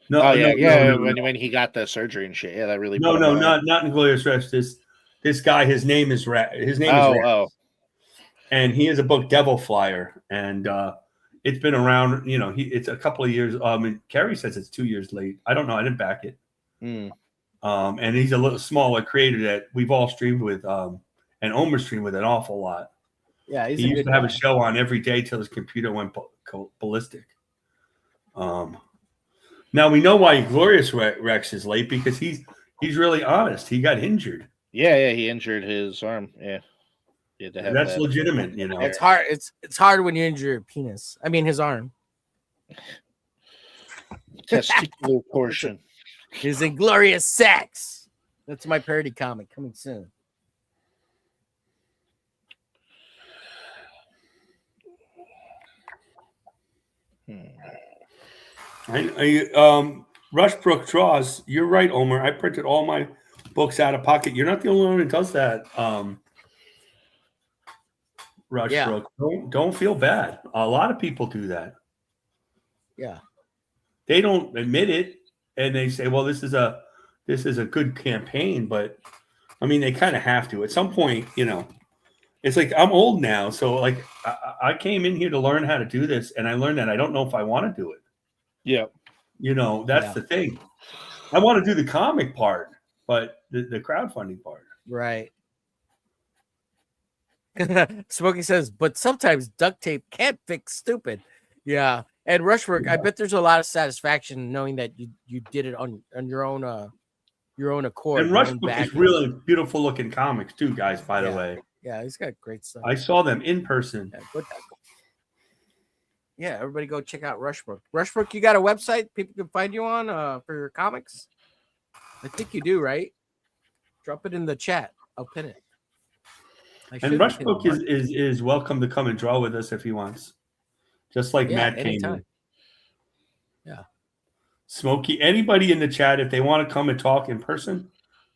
No, when he got the surgery and shit. Yeah, that really. Not Inglorious Rex. This guy, his name is Rex. His name is Rex. And he has a book, Devil Flyer, and it's been around. It's a couple of years. Kerry says it's 2 years late. I don't know. I didn't back it. And he's a little smaller creator that we've all streamed with, and Omer streamed with an awful lot. Yeah, he used to have a show on every day till his computer went ballistic. Now we know why Glorious Rex is late, because he's really honest. He got injured. Yeah, he injured his arm. Yeah, that's that. Legitimate. You know, it's hard. It's hard when you injure your penis. I mean, his arm. Testicular portion. His inglorious sex. That's my parody comic coming soon. Rushbrook draws. You're right, Omer. I printed all my books out of pocket. You're not the only one who does that. Rushbrook, don't feel bad. A lot of people do that. Yeah, they don't admit it, and they say, "Well, this is a good campaign," but I mean, they kind of have to at some point. You know, it's like I'm old now, so like I came in here to learn how to do this, and I learned that I don't know if I want to do it. Yeah, you know, that's the thing. I want to do the comic part, but the crowdfunding part, right? Smokey says, but sometimes duct tape can't fix stupid. Yeah. And Rushwork, I bet there's a lot of satisfaction knowing that you did it on your own accord. And Rushwork is really beautiful looking comics too, guys, by the way. Yeah, he's got great stuff. I saw them in person. Yeah, everybody go check out Rushwork. Rushwork, you got a website people can find you on for your comics? I think you do, right? Drop it in the chat. I'll pin it. And Rushbrook is welcome to come and draw with us if he wants. Just like Matt came in. Yeah. Smokey, anybody in the chat, if they want to come and talk in person,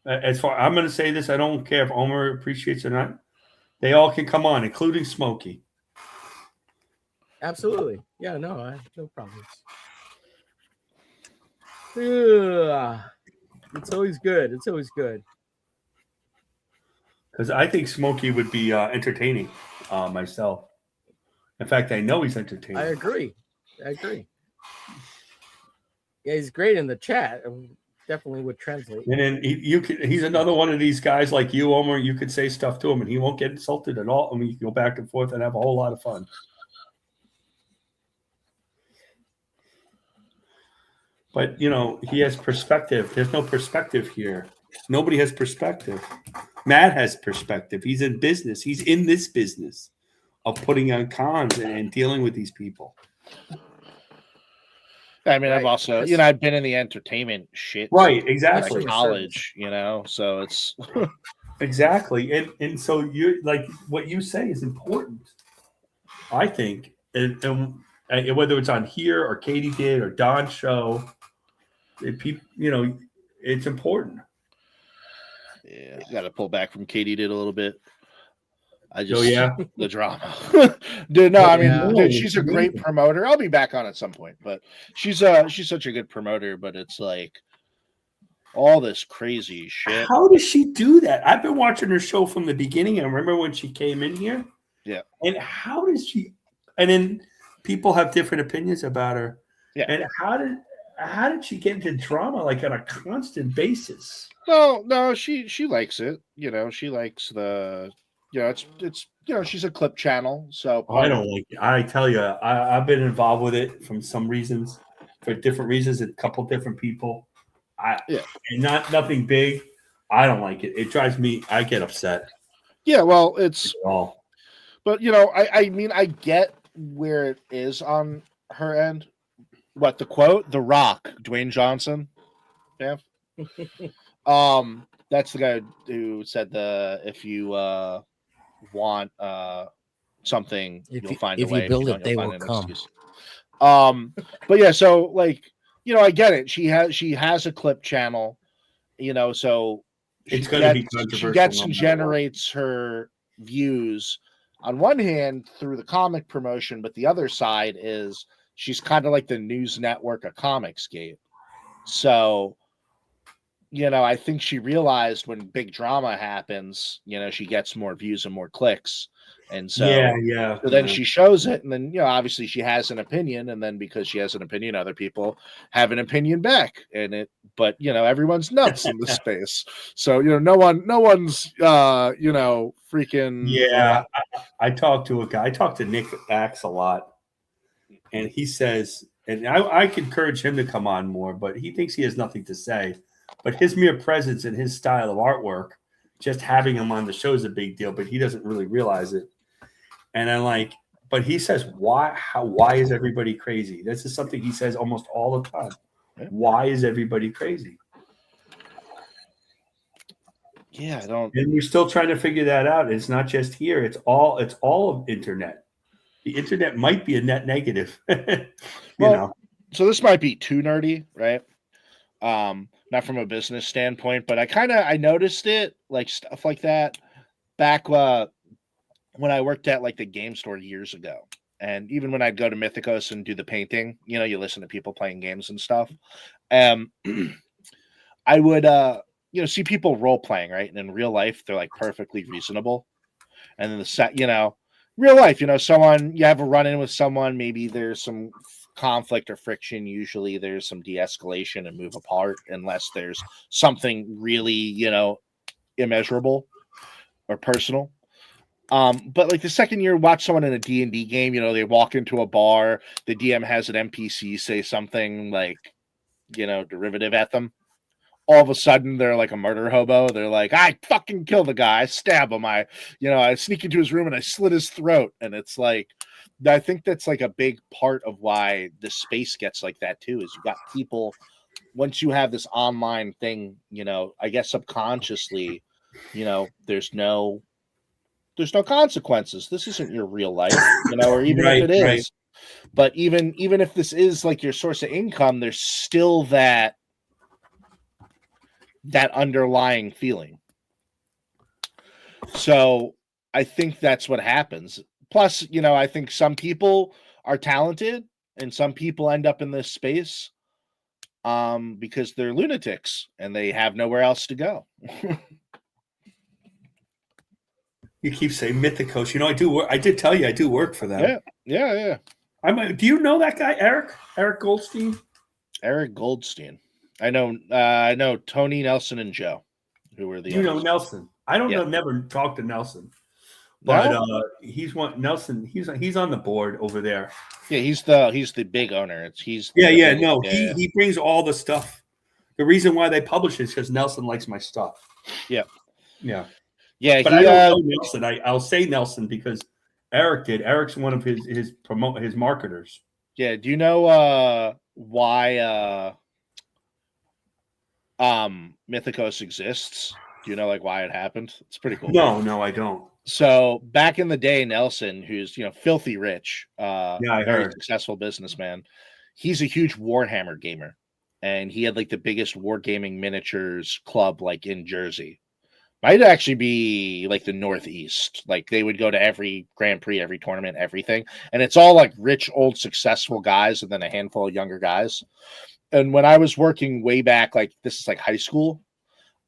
I'm going to say this, I don't care if Omer appreciates it or not. They all can come on, including Smokey. Absolutely. Yeah, no, I have no problems. It's always good. It's always good. Because I think Smokey would be entertaining myself. In fact, I know he's entertaining. I agree. Yeah, he's great in the chat. Definitely would translate. And then he's another one of these guys like you, Omer. You could say stuff to him and he won't get insulted at all. I mean, you can go back and forth and have a whole lot of fun. But, you know, he has perspective. There's no perspective here. Nobody has perspective. Matt has perspective. He's in business. He's in this business of putting on cons and dealing with these people. I mean, I've also, I've been in the entertainment shit. Right, exactly. College, so it's exactly. And so you like what you say is important, I think. And whether it's on here or Katie did or Don's show, it's important. Yeah, got to pull back from Katie did a little bit. The drama. Dude, no, I mean, dude, she's a great promoter. I'll be back on at some point, but she's such a good promoter, but it's like all this crazy shit. How does she do that? I've been watching her show from the beginning. I remember when she came in here. Yeah. And how does she, and then people have different opinions about her. Yeah. And how did she get into drama like on a constant basis? No, she likes it. She likes the, it's she's a clip channel. So I don't like it. I tell you, I've been involved with it from some reasons, for different reasons, a couple different people. And nothing big. I don't like it. It drives me. I get upset. Yeah, well, but I mean, I get where it is on her end. What the quote? The Rock, Dwayne Johnson. Yeah. That's the guy who said if you want something, you'll find a way. If you build it, they will come. Excuse. But yeah, so like, I get it. She has a clip channel, so it's going to be controversial. She gets and generates her views on one hand through the comic promotion, but the other side is she's kind of like the news network of Comicsgate. So I think she realized when big drama happens, she gets more views and more clicks. And so, then she shows it, and then, obviously she has an opinion, and then because she has an opinion, other people have an opinion back. But everyone's nuts in this space. So, no one's, freaking. Yeah. I talked to a guy. I talked to Nick Axe a lot, and he says, and I could encourage him to come on more, but he thinks he has nothing to say. But his mere presence and his style of artwork, just having him on the show is a big deal, but he doesn't really realize it. And I'm like, but he says, why is everybody crazy? This is something he says almost all the time. Why is everybody crazy? Yeah, I don't. And we're still trying to figure that out. It's not just here. It's all of internet. The internet might be a net negative. So this might be too nerdy, right? Not from a business standpoint, but I noticed it, like stuff like that back when I worked at like the game store years ago. And even when I'd go to Mythicos and do the painting, you listen to people playing games and stuff. I would see people role playing, right? And in real life, they're like perfectly reasonable. And then real life, someone, you have a run in with someone, maybe there's some conflict or friction. Usually there's some de-escalation and move apart unless there's something really, immeasurable or personal. But like the second you watch someone in a D&D game, they walk into a bar, the DM has an NPC say something like, derivative at them. All of a sudden they're like a murder hobo. They're like, I fucking killed the guy. I stab him. I sneak into his room and I slit his throat. And it's like, I think that's like a big part of why the space gets like that too, is you've got people, once you have this online thing, I guess subconsciously, there's no consequences. This isn't your real life, or even if it is. Right. But even if this is like your source of income, there's still that underlying feeling. So I think that's what happens. Plus, I think some people are talented and some people end up in this space because they're lunatics and they have nowhere else to go. You keep saying Mythicos. I do work. I did tell you I do work for them. Yeah. Do you know that guy, Eric? Eric Goldstein? Eric Goldstein. I know Tony, Nelson, and Joe, who were the. You know Nelson. I don't know. Never talked to Nelson, but he's one. Nelson. He's on the board over there. Yeah, he's the big owner. He brings all the stuff. The reason why they publish it is because Nelson likes my stuff. Yeah. But I don't know Nelson. I'll say Nelson because Eric did. Eric's one of his marketers. Yeah. Do you know why Mythicos exists? Do you know like why it happened? It's pretty cool. No, I don't. So back in the day, Nelson, who's filthy rich, I very heard. successful businessman, he's a huge Warhammer gamer, and he had like the biggest wargaming miniatures club like in Jersey. Might actually be like the Northeast. Like they would go to every Grand Prix, every tournament, everything. And it's all like rich, old, successful guys and then a handful of younger guys. And when I was working way back, like this is like high school.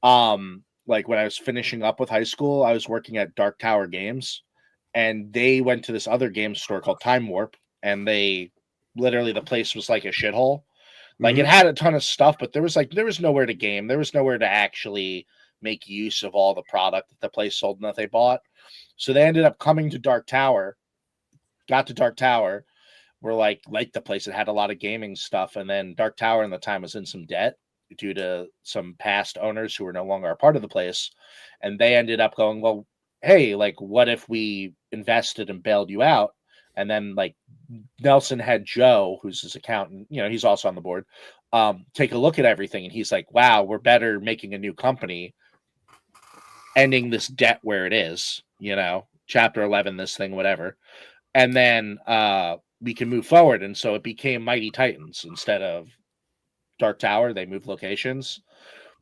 Like when I was finishing up with high school, I was working at Dark Tower Games. And they went to this other game store called Time Warp. And they literally, the place was like a shithole. Like it had a ton of stuff, but there was nowhere to game. There was nowhere to actually make use of all the product that the place sold and that they bought. So they ended up coming to Dark Tower, got to Dark Tower, were like the place that had a lot of gaming stuff. And then Dark Tower in the time was in some debt due to some past owners who were no longer a part of the place. And they ended up going, well, hey, like what if we invested and bailed you out? And then like Nelson had Joe, who's his accountant, he's also on the board, take a look at everything. And he's like, wow, we're better making a new company, ending this debt where it is, chapter 11, this thing, whatever. And then we can move forward. And so it became Mighty Titans instead of Dark Tower. They moved locations.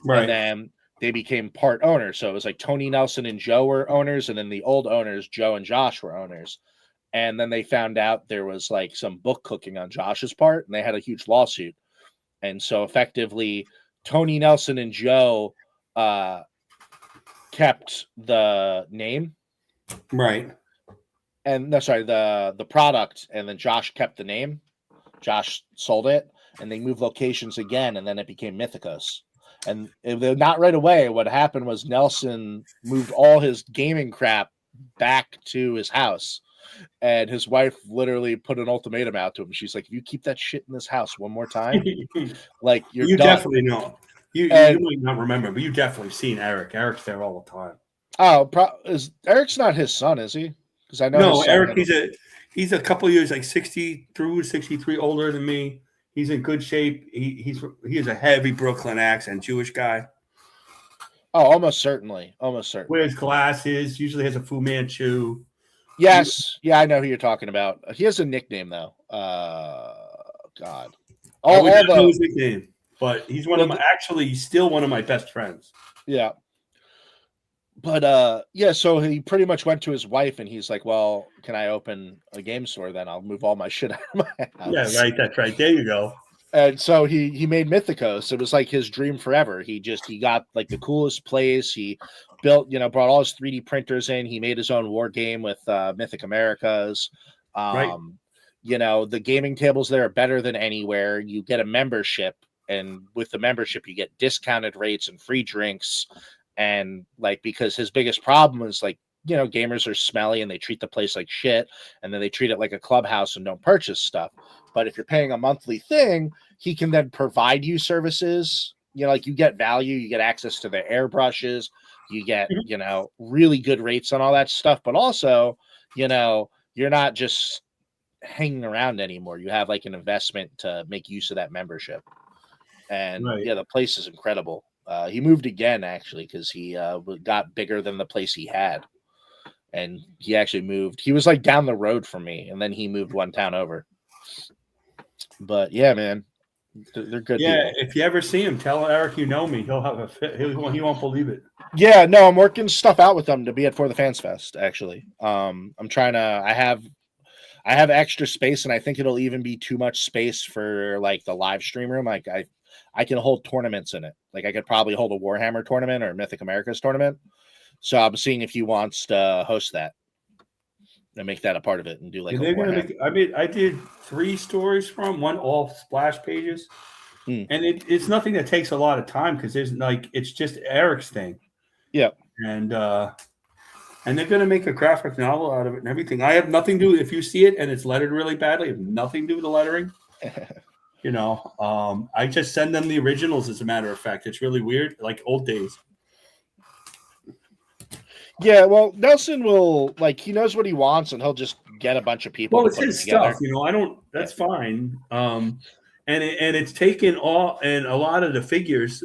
Right. And then they became part owners. So it was like Tony, Nelson, and Joe were owners. And then the old owners, Joe and Josh, were owners. And then they found out there was like some book cooking on Josh's part. And they had a huge lawsuit. And so effectively Tony Nelson and Joe kept the name, Right. and no, sorry, the product, and then Josh kept the name. Josh sold it, and they moved locations again, and then it became Mythicos. And not right away. What happened was Nelson moved all his gaming crap back to his house, and his wife literally put an ultimatum out to him. She's like, "If you keep that shit in this house one more time, like you're you done." definitely know. You might not remember, but you definitely seen Eric. Eric's there all the time. Oh, Eric's not his son, is he? Because I know. No, Eric. He's a couple years, like 60 through 63, older than me. He's in good shape. He has a heavy Brooklyn accent, Jewish guy. Oh, almost certainly. Wears glasses. Usually has a Fu Manchu. Yes, yeah, I know who you're talking about. He has a nickname though. God, I would not know his nickname, but he's he's still one of my best friends. Yeah. But yeah, so he pretty much went to his wife and he's like, "Well, can I open a game store? Then I'll move all my shit out of my house." Yeah, right. That's right. There you go. And so he made Mythicos. It was like his dream forever. He got like the coolest place. He built, brought all his 3D printers in. He made his own war game with Mythic Americas. Right. The gaming tables there are better than anywhere. You get a membership, and with the membership, you get discounted rates and free drinks. And because his biggest problem is gamers are smelly and they treat the place like shit, and then they treat it like a clubhouse and don't purchase stuff. But if you're paying a monthly thing, he can then provide you services. You get value, you get access to the airbrushes, you get, really good rates on all that stuff. But also, you're not just hanging around anymore. You have an investment to make use of that membership. And yeah, the place is incredible. He moved again, actually, because he got bigger than the place he had. And he actually moved. He was down the road from me, and then he moved one town over. But yeah, man, they're good. Yeah, people. if you ever see him, tell Eric you know me. He'll have a fit. He won't believe it. Yeah, no, I'm working stuff out with them to be at For the Fans Fest. Actually, I'm trying to. I have extra space, and I think it'll even be too much space for the live stream room. I can hold tournaments in it. I could probably hold a Warhammer tournament or Mythic Americas tournament. So I'm seeing if he wants to host that and make that a part of it and do I did 3 stories from one, all splash pages, and it's nothing that takes a lot of time because there's it's just Eric's thing. Yeah, and they're gonna make a graphic novel out of it and everything. I have nothing to do if you see it and it's lettered really badly. I have nothing to do with the lettering. I just send them the originals. As a matter of fact, it's really weird, like old days. Yeah, well, Nelson will he knows what he wants, and he'll just get a bunch of people. Well, it's his stuff, I don't. That's fine. And it's taken all, and a lot of the figures,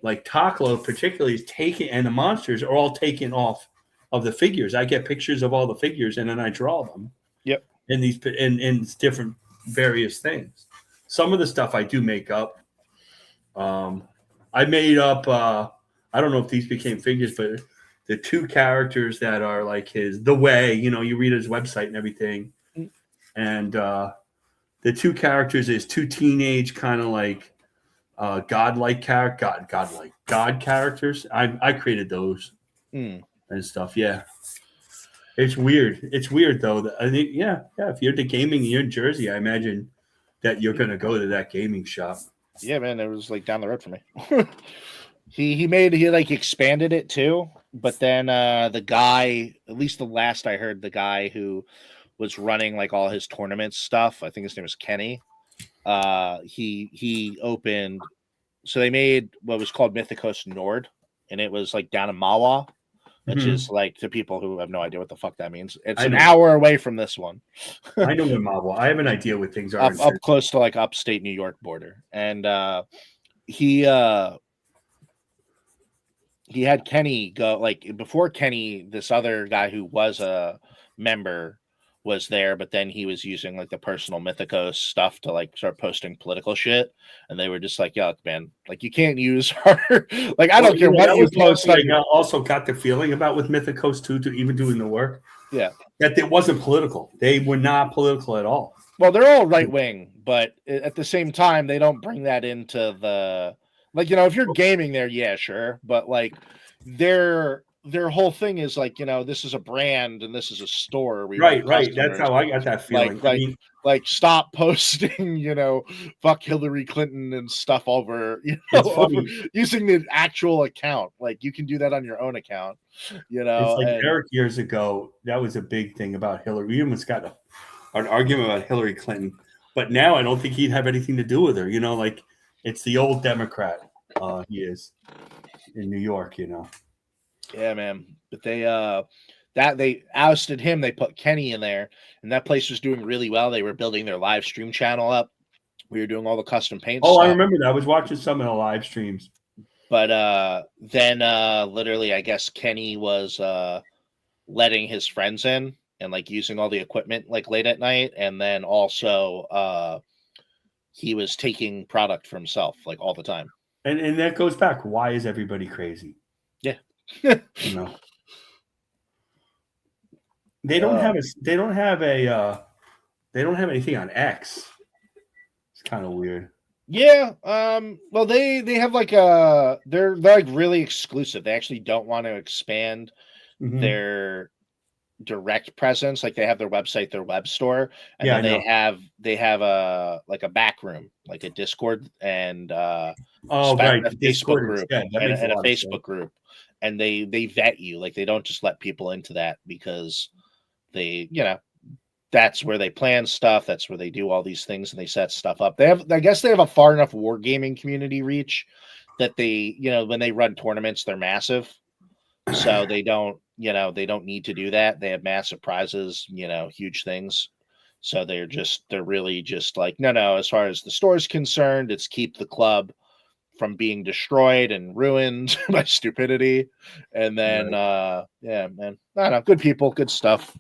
like Taklo particularly, is taken, and the monsters are all taken off of the figures. I get pictures of all the figures, and then I draw them. Yep. In these in different various things. Some of the stuff I do make up. I made up. I don't know if these became figures, but the 2 characters that are the way, you read his website and everything. And the 2 characters is 2 teenage kind of godlike God characters. I created those and stuff. Yeah. It's weird. It's weird though. I think, yeah. If you're into gaming, you're in Jersey, I imagine that you're going to go to that gaming shop. Yeah, man. It was down the road for me. He expanded it too. But then the guy, at least the last I heard, the guy who was running all his tournament stuff, I think his name was Kenny. He opened, so they made what was called Mythicos Nord, and it was down in Mawa, which is to people who have no idea what the fuck that means. It's an hour away from this one. I know where Mawa. I have an idea what things are up close to upstate New York border, and he had Kenny go before Kenny, this other guy who was a member was there, but then he was using the personal Mythicos stuff to start posting political shit, and they were just yuck, man, you can't use our I don't care what you post. I also got the feeling about with Mythicos too, to even doing the work. Yeah, that it wasn't political. They were not political at all. Well, they're all right wing, but at the same time, they don't bring that into the Like, if you're gaming there, yeah, sure. But like their whole thing is like, this is a brand and this is a store. We want Right. That's customers. how I got that feeling. Like stop posting, fuck Hillary Clinton and stuff over, It's funny. using the actual account. Like you can do that on your own account, It's like Eric years ago, that was a big thing about Hillary. We almost got an argument about Hillary Clinton, but now I don't think he'd have anything to do with her. Like it's the old Democrat he is in New York, Yeah, man. But they ousted him. They put Kenny in there, and that place was doing really well. They were building their live stream channel up. We were doing all the custom paint stuff. I remember that. I was watching some of the live streams. But then literally, I guess Kenny was letting his friends in and like using all the equipment like late at night, and then also he was taking product for himself like all the time. And that goes back. Why is everybody crazy? Yeah. They don't have anything on X. It's kind of weird. Yeah. Well, they have like they're like really exclusive. They actually don't want to expand their direct presence. Like they have their website, their web store, and then they have a like a back room, like a Discord and a Facebook group and a Facebook group. And they vet you. Like they don't just let people into that because they, that's where they plan stuff. That's where they do all these things and they set stuff up. I guess they have a far enough wargaming community reach that they, when they run tournaments, they're massive. So they don't need to do that. They have massive prizes, huge things. So they're really just like, no, as far as the store is concerned, it's keep the club from being destroyed and ruined by stupidity. And then, yeah, man, I don't know, good people, good stuff.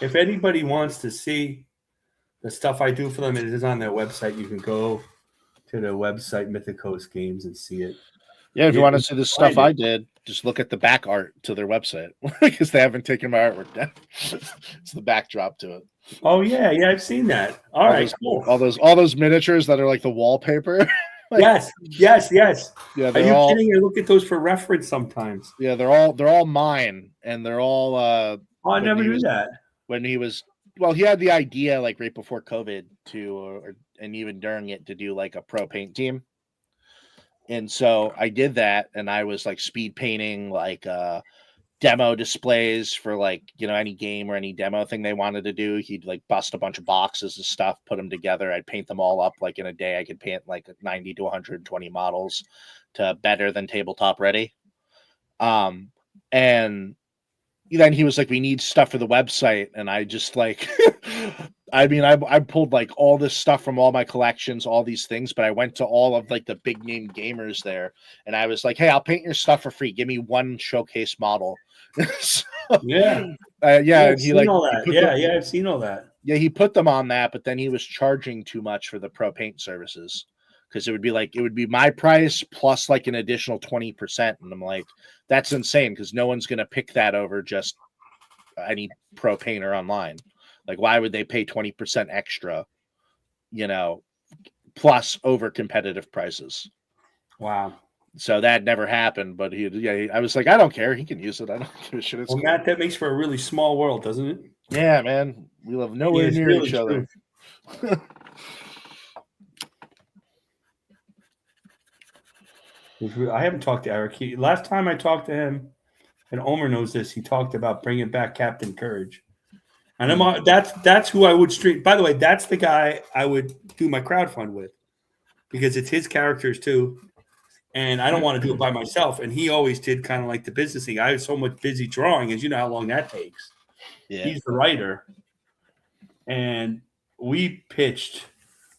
If anybody wants to see the stuff I do for them, it is on their website. You can go to their website, Mythicos Games, and see it. Yeah, if you want to see the stuff I did, just look at the back art to their website because they haven't taken my artwork down. It's the backdrop to it. Oh yeah, I've seen that. All right, cool. All those miniatures that are like the wallpaper. Yes. Yeah, are you kidding? I look at those for reference sometimes. Yeah, they're all mine, and they're all. I never knew that. When he was, he had the idea like right before COVID and even during it to do like a pro paint team, and so I did that, and I was like speed painting like demo displays for like any game or any demo thing they wanted to do. He'd like bust a bunch of boxes of stuff, put them together. I'd paint them all up. Like in a day I could paint like 90 to 120 models to better than tabletop ready. And then he was like, we need stuff for the website. And I just like I pulled like all this stuff from all my collections, all these things, but I went to all of like the big name gamers there and I was like, hey, I'll paint your stuff for free. Give me one showcase model. So, and he like all that. I've seen all that. Yeah, he put them on that, but then he was charging too much for the pro paint services because it would be my price plus like an additional 20%, and I'm like, that's insane because no one's gonna pick that over just any pro painter online. Like, why would they pay 20% extra? Plus over competitive prices. Wow. So that never happened, but I was like, I don't care. He can use it. I don't give a shit. Well, Matt, that makes for a really small world, doesn't it? Yeah, man. We live nowhere near each other. I haven't talked to Eric. Last time I talked to him, and Omer knows this, he talked about bringing back Captain Courage. And that's who I would stream. By the way, that's the guy I would do my crowdfund with because it's his characters too. And I don't want to do it by myself. And he always did kind of like the business thing. I was so much busy drawing, as you know how long that takes. Yeah. He's the writer. And we pitched.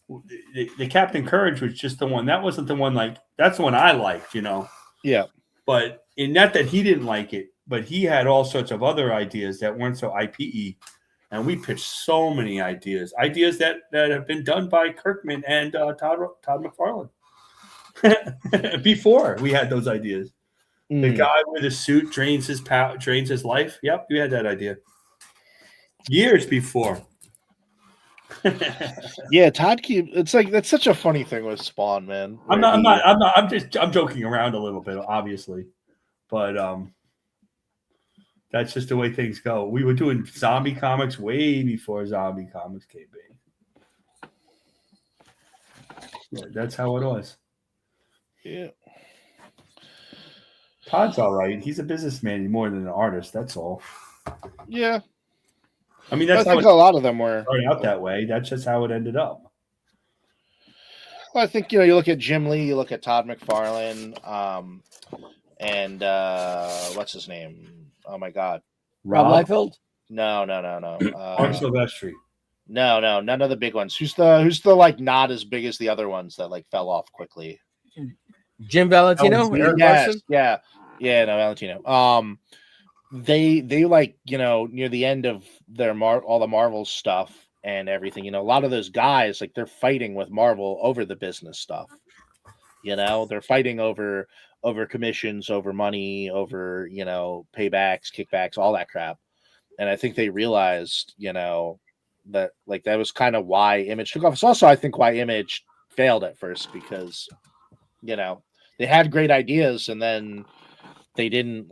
The Captain Courage was just the one. That wasn't the one that's the one I liked, Yeah. But in not that he didn't like it, but he had all sorts of other ideas that weren't so IPE. And we pitched so many ideas that have been done by Kirkman and Todd McFarlane. Before we had those ideas. The guy with a suit drains his life. Yep, we had that idea years before. Yeah, Todd keep. It's like that's such a funny thing with Spawn, man. I'm joking around a little bit, obviously, but that's just the way things go. We were doing zombie comics way before zombie comics came in. Yeah, that's how it was. Yeah. Todd's all right. He's a businessman more than an artist. That's all. Yeah. I mean, that's I think a lot of them were started out that way. That's just how it ended up. Well, I think you look at Jim Lee, you look at Todd McFarlane, and what's his name? Oh my God, Rob Liefeld? No. Mark Silvestri. No, none of the big ones. Who's the like not as big as the other ones that like fell off quickly? Jim Valentino? Eric Larson? Yeah, no, Valentino. They like near the end of their all the Marvel stuff and everything. A lot of those guys like they're fighting with Marvel over the business stuff. They're fighting over commissions, over money, over paybacks, kickbacks, all that crap. And I think they realized that like that was kind of why Image took off. It's also I think why Image failed at first because they had great ideas and then they didn't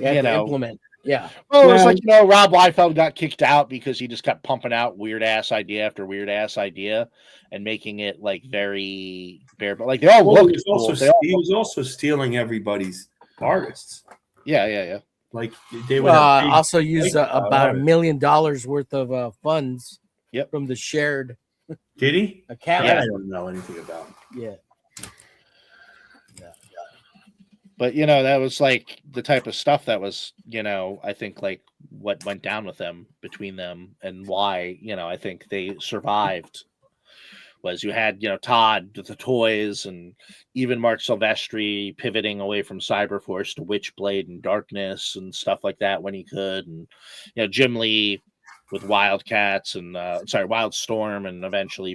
implement. Yeah. Well, it was like Rob Liefeld got kicked out because he just kept pumping out weird ass idea after weird ass idea and making it like very bare. But like they all looked cool. He was also stealing everybody's artists. Yeah. Like they would also use about $1 million worth of funds. Yep. From the shared. Did he? Account. Yeah, I don't know anything about him. Yeah. But that was like the type of stuff that was, I think like what went down with them between them and why, I think they survived was you had, Todd with the toys and even Mark Silvestri pivoting away from Cyberforce to Witchblade and Darkness and stuff like that when he could. And, Jim Lee with Wildcats and Wildstorm and eventually,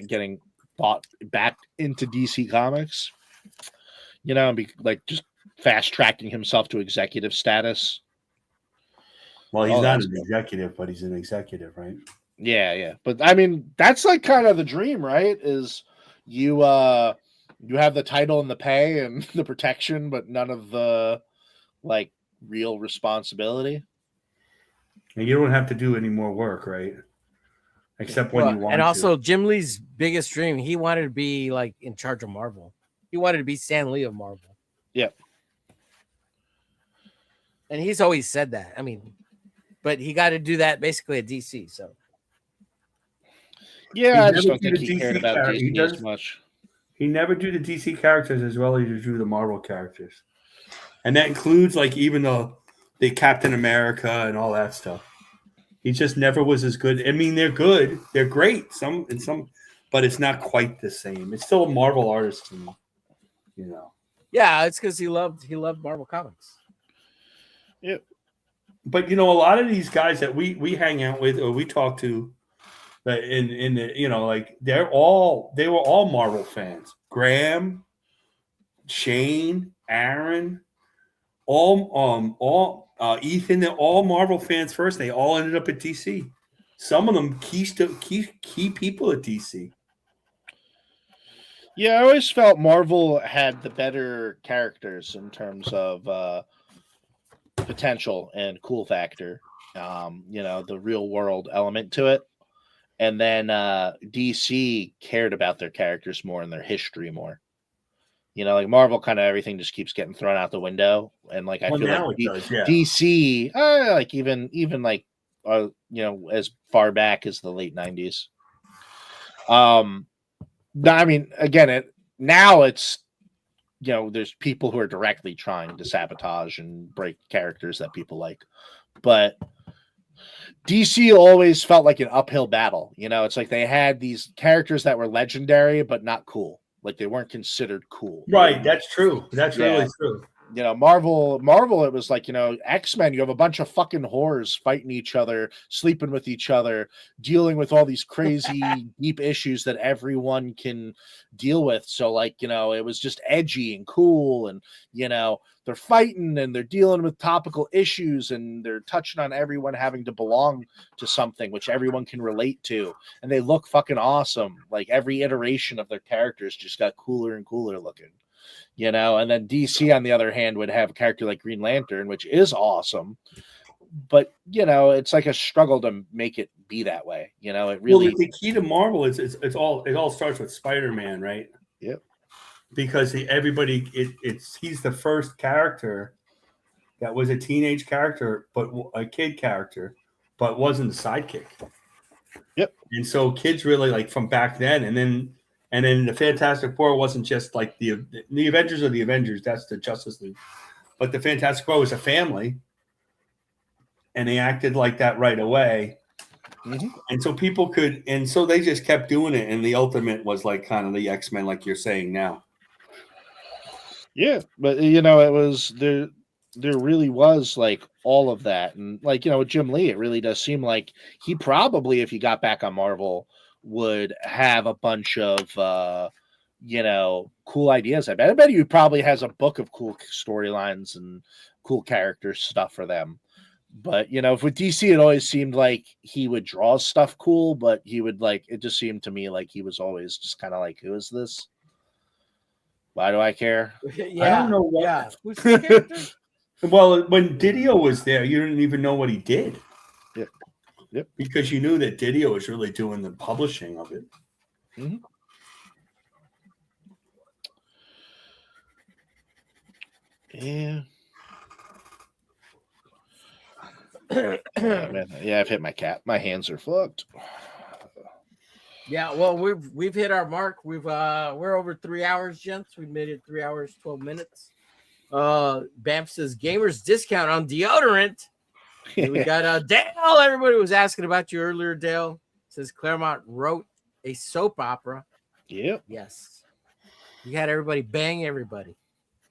getting bought back into DC Comics. And be like just fast tracking himself to executive status. Well, he's not an executive, but he's an executive, right? Yeah. But I mean, that's like kind of the dream, right? Is you have the title and the pay and the protection, but none of the like real responsibility. And you don't have to do any more work, right? Except when you want. And also, Jim Lee's biggest dream, he wanted to be like in charge of Marvel. He wanted to be Stan Lee of Marvel. Yep. And he's always said that. I mean, but he got to do that basically at DC. So. Yeah, I just don't think he cared about DC as much. He never do the DC characters as well as he do the Marvel characters. And that includes like even the Captain America and all that stuff. He just never was as good. I mean, they're good. They're great. But it's not quite the same. It's still a Marvel artist to me. Yeah, it's because he loved Marvel comics. Yeah, but a lot of these guys that we hang out with or we talk to, in the like they were all Marvel fans. Graham, Shane, Aaron, all Ethan. They're all Marvel fans first. They all ended up at DC. Some of them key people at DC. Yeah, I always felt Marvel had the better characters in terms of potential and cool factor. The real world element to it. And then DC cared about their characters more and their history more. Like Marvel kind of everything just keeps getting thrown out the window. And like I feel like DC, like even like as far back as the late 90s. I mean, again, now it's there's people who are directly trying to sabotage and break characters that people like, but DC always felt like an uphill battle. It's like they had these characters that were legendary but not cool. Like they weren't considered cool. Right, that's true. That's really true. You know, Marvel, it was like, you know, X-Men, you have a bunch of fucking whores fighting each other, sleeping with each other, dealing with all these crazy deep issues that everyone can deal with. So like, you know, it was just edgy and cool, and, you know, they're fighting and they're dealing with topical issues, and they're touching on everyone having to belong to something which everyone can relate to, and they look fucking awesome. Like every iteration of their characters just got cooler and cooler looking. You know, and then DC, on the other hand, would have a character like Green Lantern, which is awesome, but you know, it's like a struggle to make it be that way. You know, it really. Well, the key to Marvel is it all starts with Spider-Man, right? Yep. Because he's the first character that was a teenage character, but a kid character, but wasn't a sidekick. Yep. And so kids really like from back then, and then the Fantastic Four wasn't just like the Avengers are the Avengers. That's the Justice League. But the Fantastic Four was a family, and they acted like that right away. Mm-hmm. And so people could, and so they just kept doing it. And the ultimate was like kind of the X-Men, like you're saying now. Yeah, but you know, it was there really was like all of that. And like, you know, with Jim Lee, it really does seem like he probably, if he got back on Marvel, would have a bunch of you know, cool ideas. I bet he probably has a book of cool storylines and cool character stuff for them. But you know, if with DC, it always seemed like he would draw stuff cool, but he would like, it just seemed to me like he was always just kind of like, who is this? Why do I care? Yeah, I don't know what. Yeah. Who's the character? Well, when Didio was there, you didn't even know what he did. Yep. Because you knew that Didio was really doing the publishing of it. Mm-hmm. Yeah. Man. Yeah, I've hit my cat. My hands are fucked. Yeah, well, we've hit our mark. We're over 3 hours, gents. We made it 3 hours, 12 minutes. Bamf says gamers discount on deodorant. And we got Dale. Everybody was asking about you earlier, Dale. Says Claremont wrote a soap opera. Yep. Yes. You had everybody bang everybody.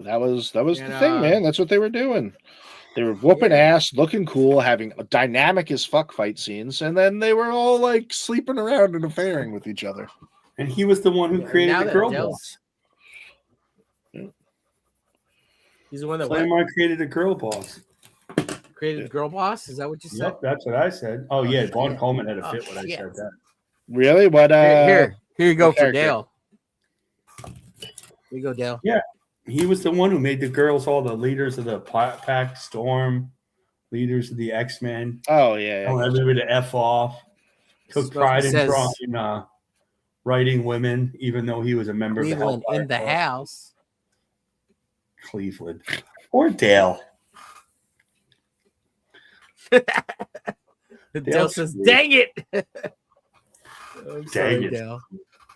That was the thing, man. That's what they were doing. They were whooping ass, looking cool, having dynamic as fuck fight scenes, and then they were all like sleeping around and affairing with each other. And he was the one who created the girl boss. He's the one that Claremont created the girl boss. Created the girl boss? Is that what you said? Yep, that's what I said. Oh yeah, Vaughn Coleman had a fit when I said that. Really? What? Here you go for Dale. Here you go, Dale. Yeah, he was the one who made the girls all the leaders of the Pack, Storm, leaders of the X-Men. Oh yeah. Told everybody to F off. Took pride in writing women, even though he was a member of the Cleveland in the house. Cleveland or Dale. Dale says, "Dang it!" Dang it, Dale.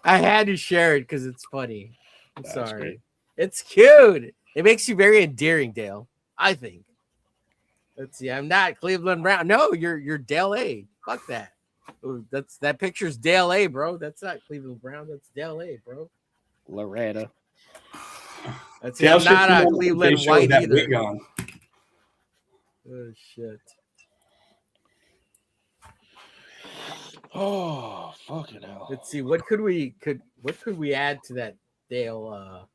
I had to share it because it's funny. I'm sorry. Great. It's cute. It makes you very endearing, Dale. I think. Let's see. I'm not Cleveland Brown. No, you're Dale A. Fuck that. Ooh, that picture's Dale A, bro. That's not Cleveland Brown. That's Dale A, bro. Loretta. That's I'm not a Cleveland White either. Oh shit. Oh fucking hell. Let's see. What could we add to that Dale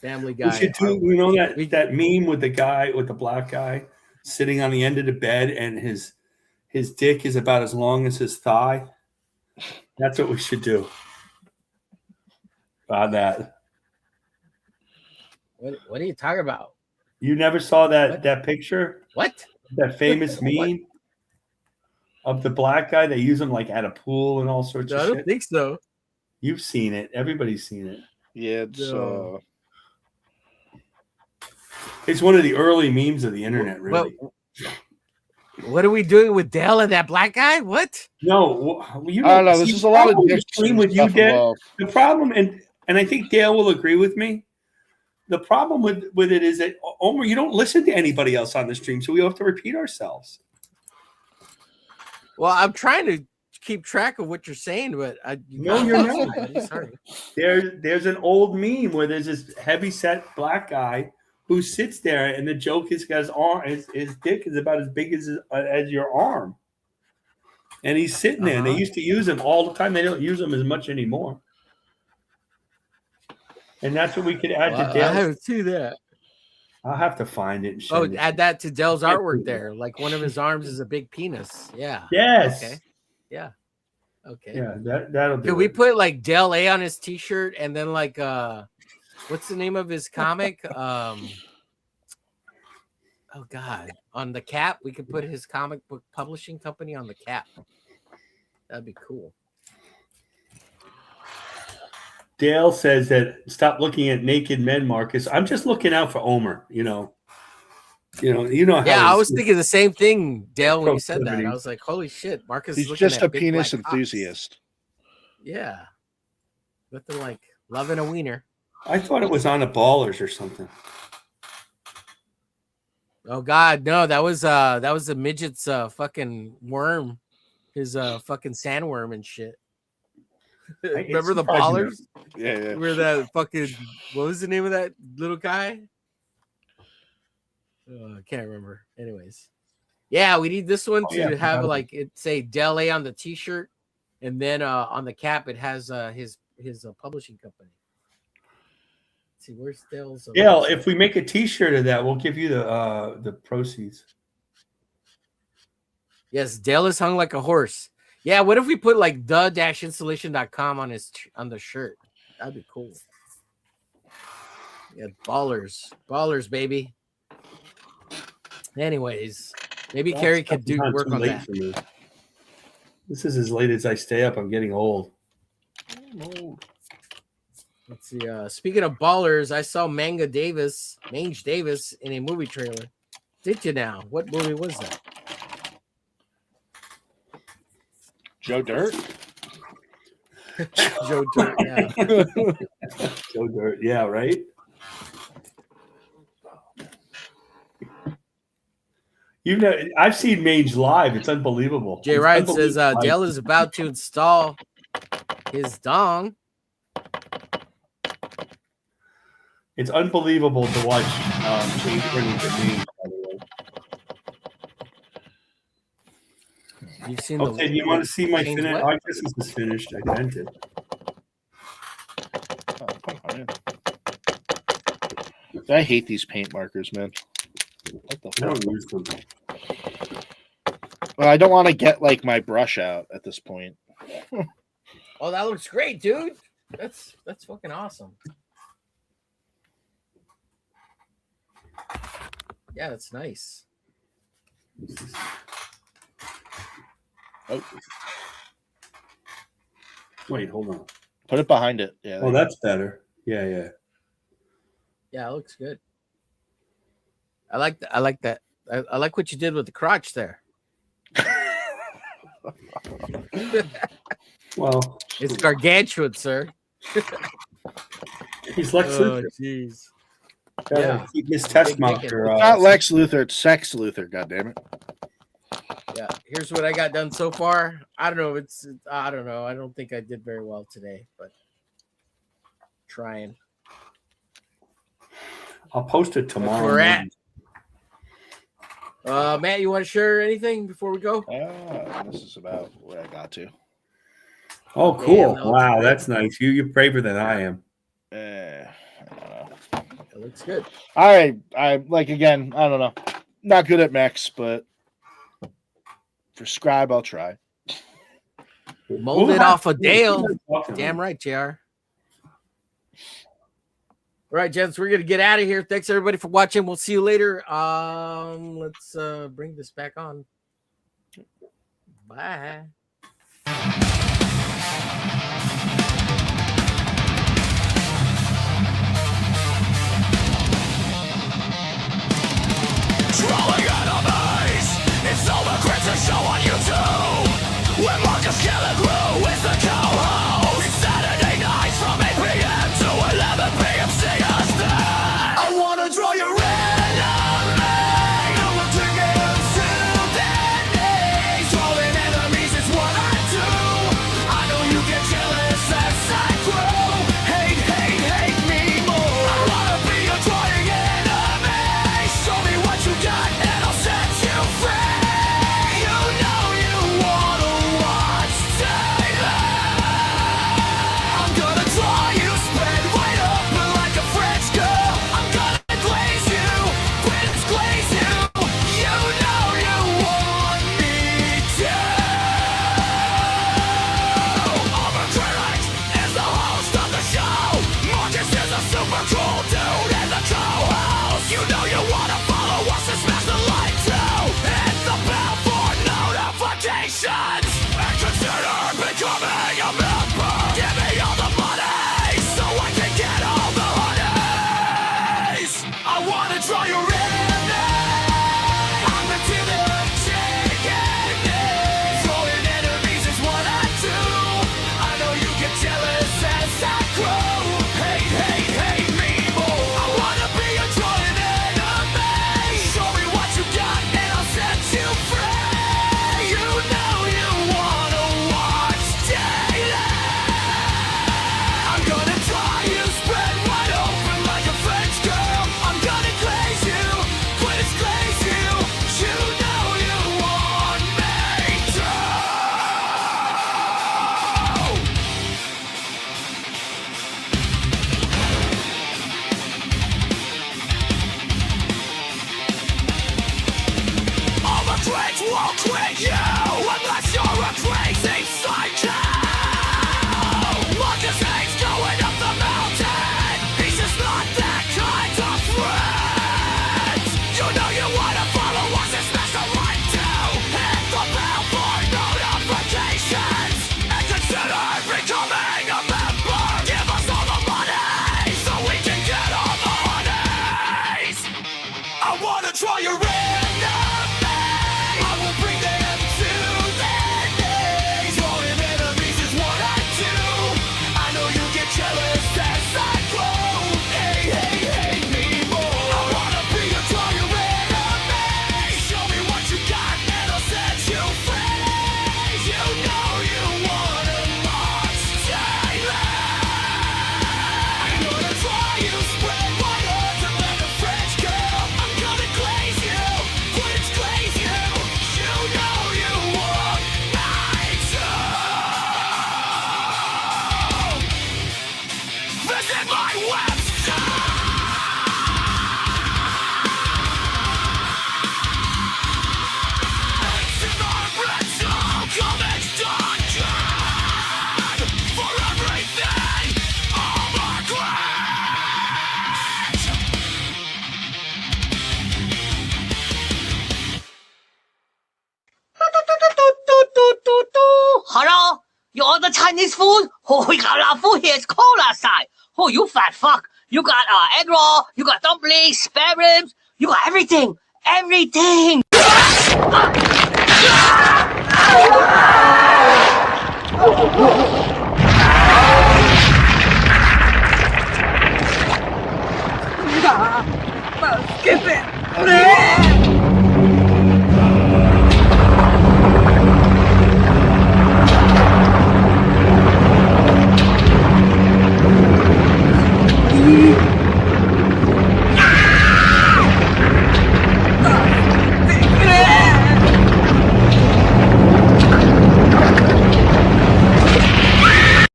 Family Guy? We should do, you know, that meme with the guy, with the black guy sitting on the end of the bed and his dick is about as long as his thigh. That's what we should do. About that. What are you talking about? You never saw that picture? What? That famous meme of the black guy? They use him like at a pool and all sorts of shit. I don't think so. You've seen it. Everybody's seen it. Yeah, it's one of the early memes of the internet, really. What are we doing with Dale and that black guy? What? No, you I don't know. This is a lot of stream with you, Dale. The problem, and I think Dale will agree with me. The problem with it is that, Omer, you don't listen to anybody else on the stream, so we have to repeat ourselves. Well, I'm trying to keep track of what you're saying, but No, you're not. Sorry. There's an old meme where there's this heavy set black guy who sits there, and the joke is his arm, his dick is about as big as your arm, and he's sitting there. And they used to use him all the time. They don't use him as much anymore. And that's what we could add to Dale's. I haven't seen that. I'll have to find it. And add that to Dell's artwork there. Like one of his arms is a big penis. Yeah. Yes. Okay. Yeah. Okay. Yeah, that'll do. Could we put like Del A on his t-shirt and then like what's the name of his comic? Oh God. On the cap, we could put his comic book publishing company on the cap. That'd be cool. Dale says that stop looking at naked men, Marcus. I'm just looking out for Omer, you know. How I was thinking the same thing, Dale, when you said that. I was like, holy shit, Marcus He's is just at a big penis black enthusiast. cocks. Yeah. Nothing like loving a wiener. I thought it was on the Ballers or something. Oh God, no, that was the midget's fucking worm. His fucking sandworm and shit. Remember the Ballers? Yeah. Where that fucking, what was the name of that little guy? I can't remember. Anyways, yeah, we need this one to have like it say Del A on the t-shirt, and then on the cap it has his publishing company. Let's see, where's Dale's? Dale, if we make a t-shirt of that, we'll give you the proceeds. Yes, Dale is hung like a horse. Yeah, what if we put like the-installation.com on the shirt? That'd be cool. Yeah, ballers, baby. Anyways, maybe Carrie could work on that. This is as late as I stay up. I'm getting old. Let's see. Speaking of ballers, I saw Mange Davis in a movie trailer. Did you now? What movie was that? Joe Dirt? Joe Dirt, yeah. Joe Dirt, yeah, right? I've seen Mange live. It's unbelievable. Jay Ryan says Dale is about to install his dong. It's unbelievable to watch Mange turning to Mange, by the way. You've seen okay, you want to see my finish? I guess this is finished. I dented. I hate these paint markers, man. What the fuck? I don't use them. Well, I don't want to get like my brush out at this point. Oh, that looks great, dude. That's fucking awesome. Yeah, that's nice. Oh. Wait, hold on. Put it behind it. Yeah. Oh, that's better. Yeah. Yeah, it looks good. I like that. I like what you did with the crotch there. Well, it's gargantuan, sir. He's Lex Luthor. Jeez. Yeah, keep his test marker. Not Lex Luthor, it's Sex Luthor. God damn it. Yeah, here's what I got done so far. I don't know. I don't know. I don't think I did very well today, but trying. I'll post it tomorrow. Where we're at. Matt, you want to share anything before we go? This is about where I got to. Oh, cool! Wow, that's nice. You're braver than I am. I don't know. It looks good. I like again. I don't know. Not good at mechs, but for scribe, I'll try. Mold it off of Dale. Damn right, JR. All right, gents, we're going to get out of here. Thanks, everybody, for watching. We'll see you later. Let's bring this back on. Bye. Trolling enemies, it's Omer to show on YouTube. Where Marcus Kelligrew is the co-host. Saturday nights from 8 PM to 11 PM CST. I wanna draw your enemy. I'm taking to their knees. Trolling enemies is what I do. want Chinese food? Oh, we got our food here. It's cold outside. Oh, you fat fuck. You got egg roll. You got dumplings, spare ribs. You got everything. Everything. Skip it.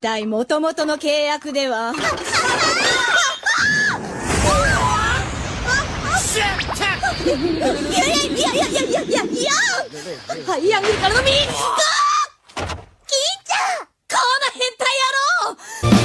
大元々の契約では。いやハイアングルからのミスト金ちゃんこの変態野郎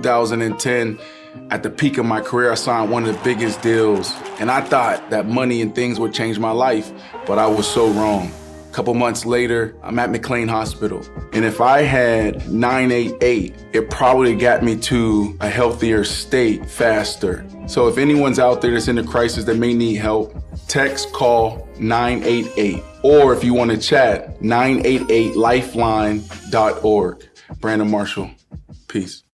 2010, at the peak of my career, I signed one of the biggest deals. And I thought that money and things would change my life, but I was so wrong. A couple months later, I'm at McLean Hospital. And if I had 988, it probably got me to a healthier state faster. So if anyone's out there that's in a crisis that may need help, text, call 988. Or if you want to chat, 988lifeline.org. Brandon Marshall, peace.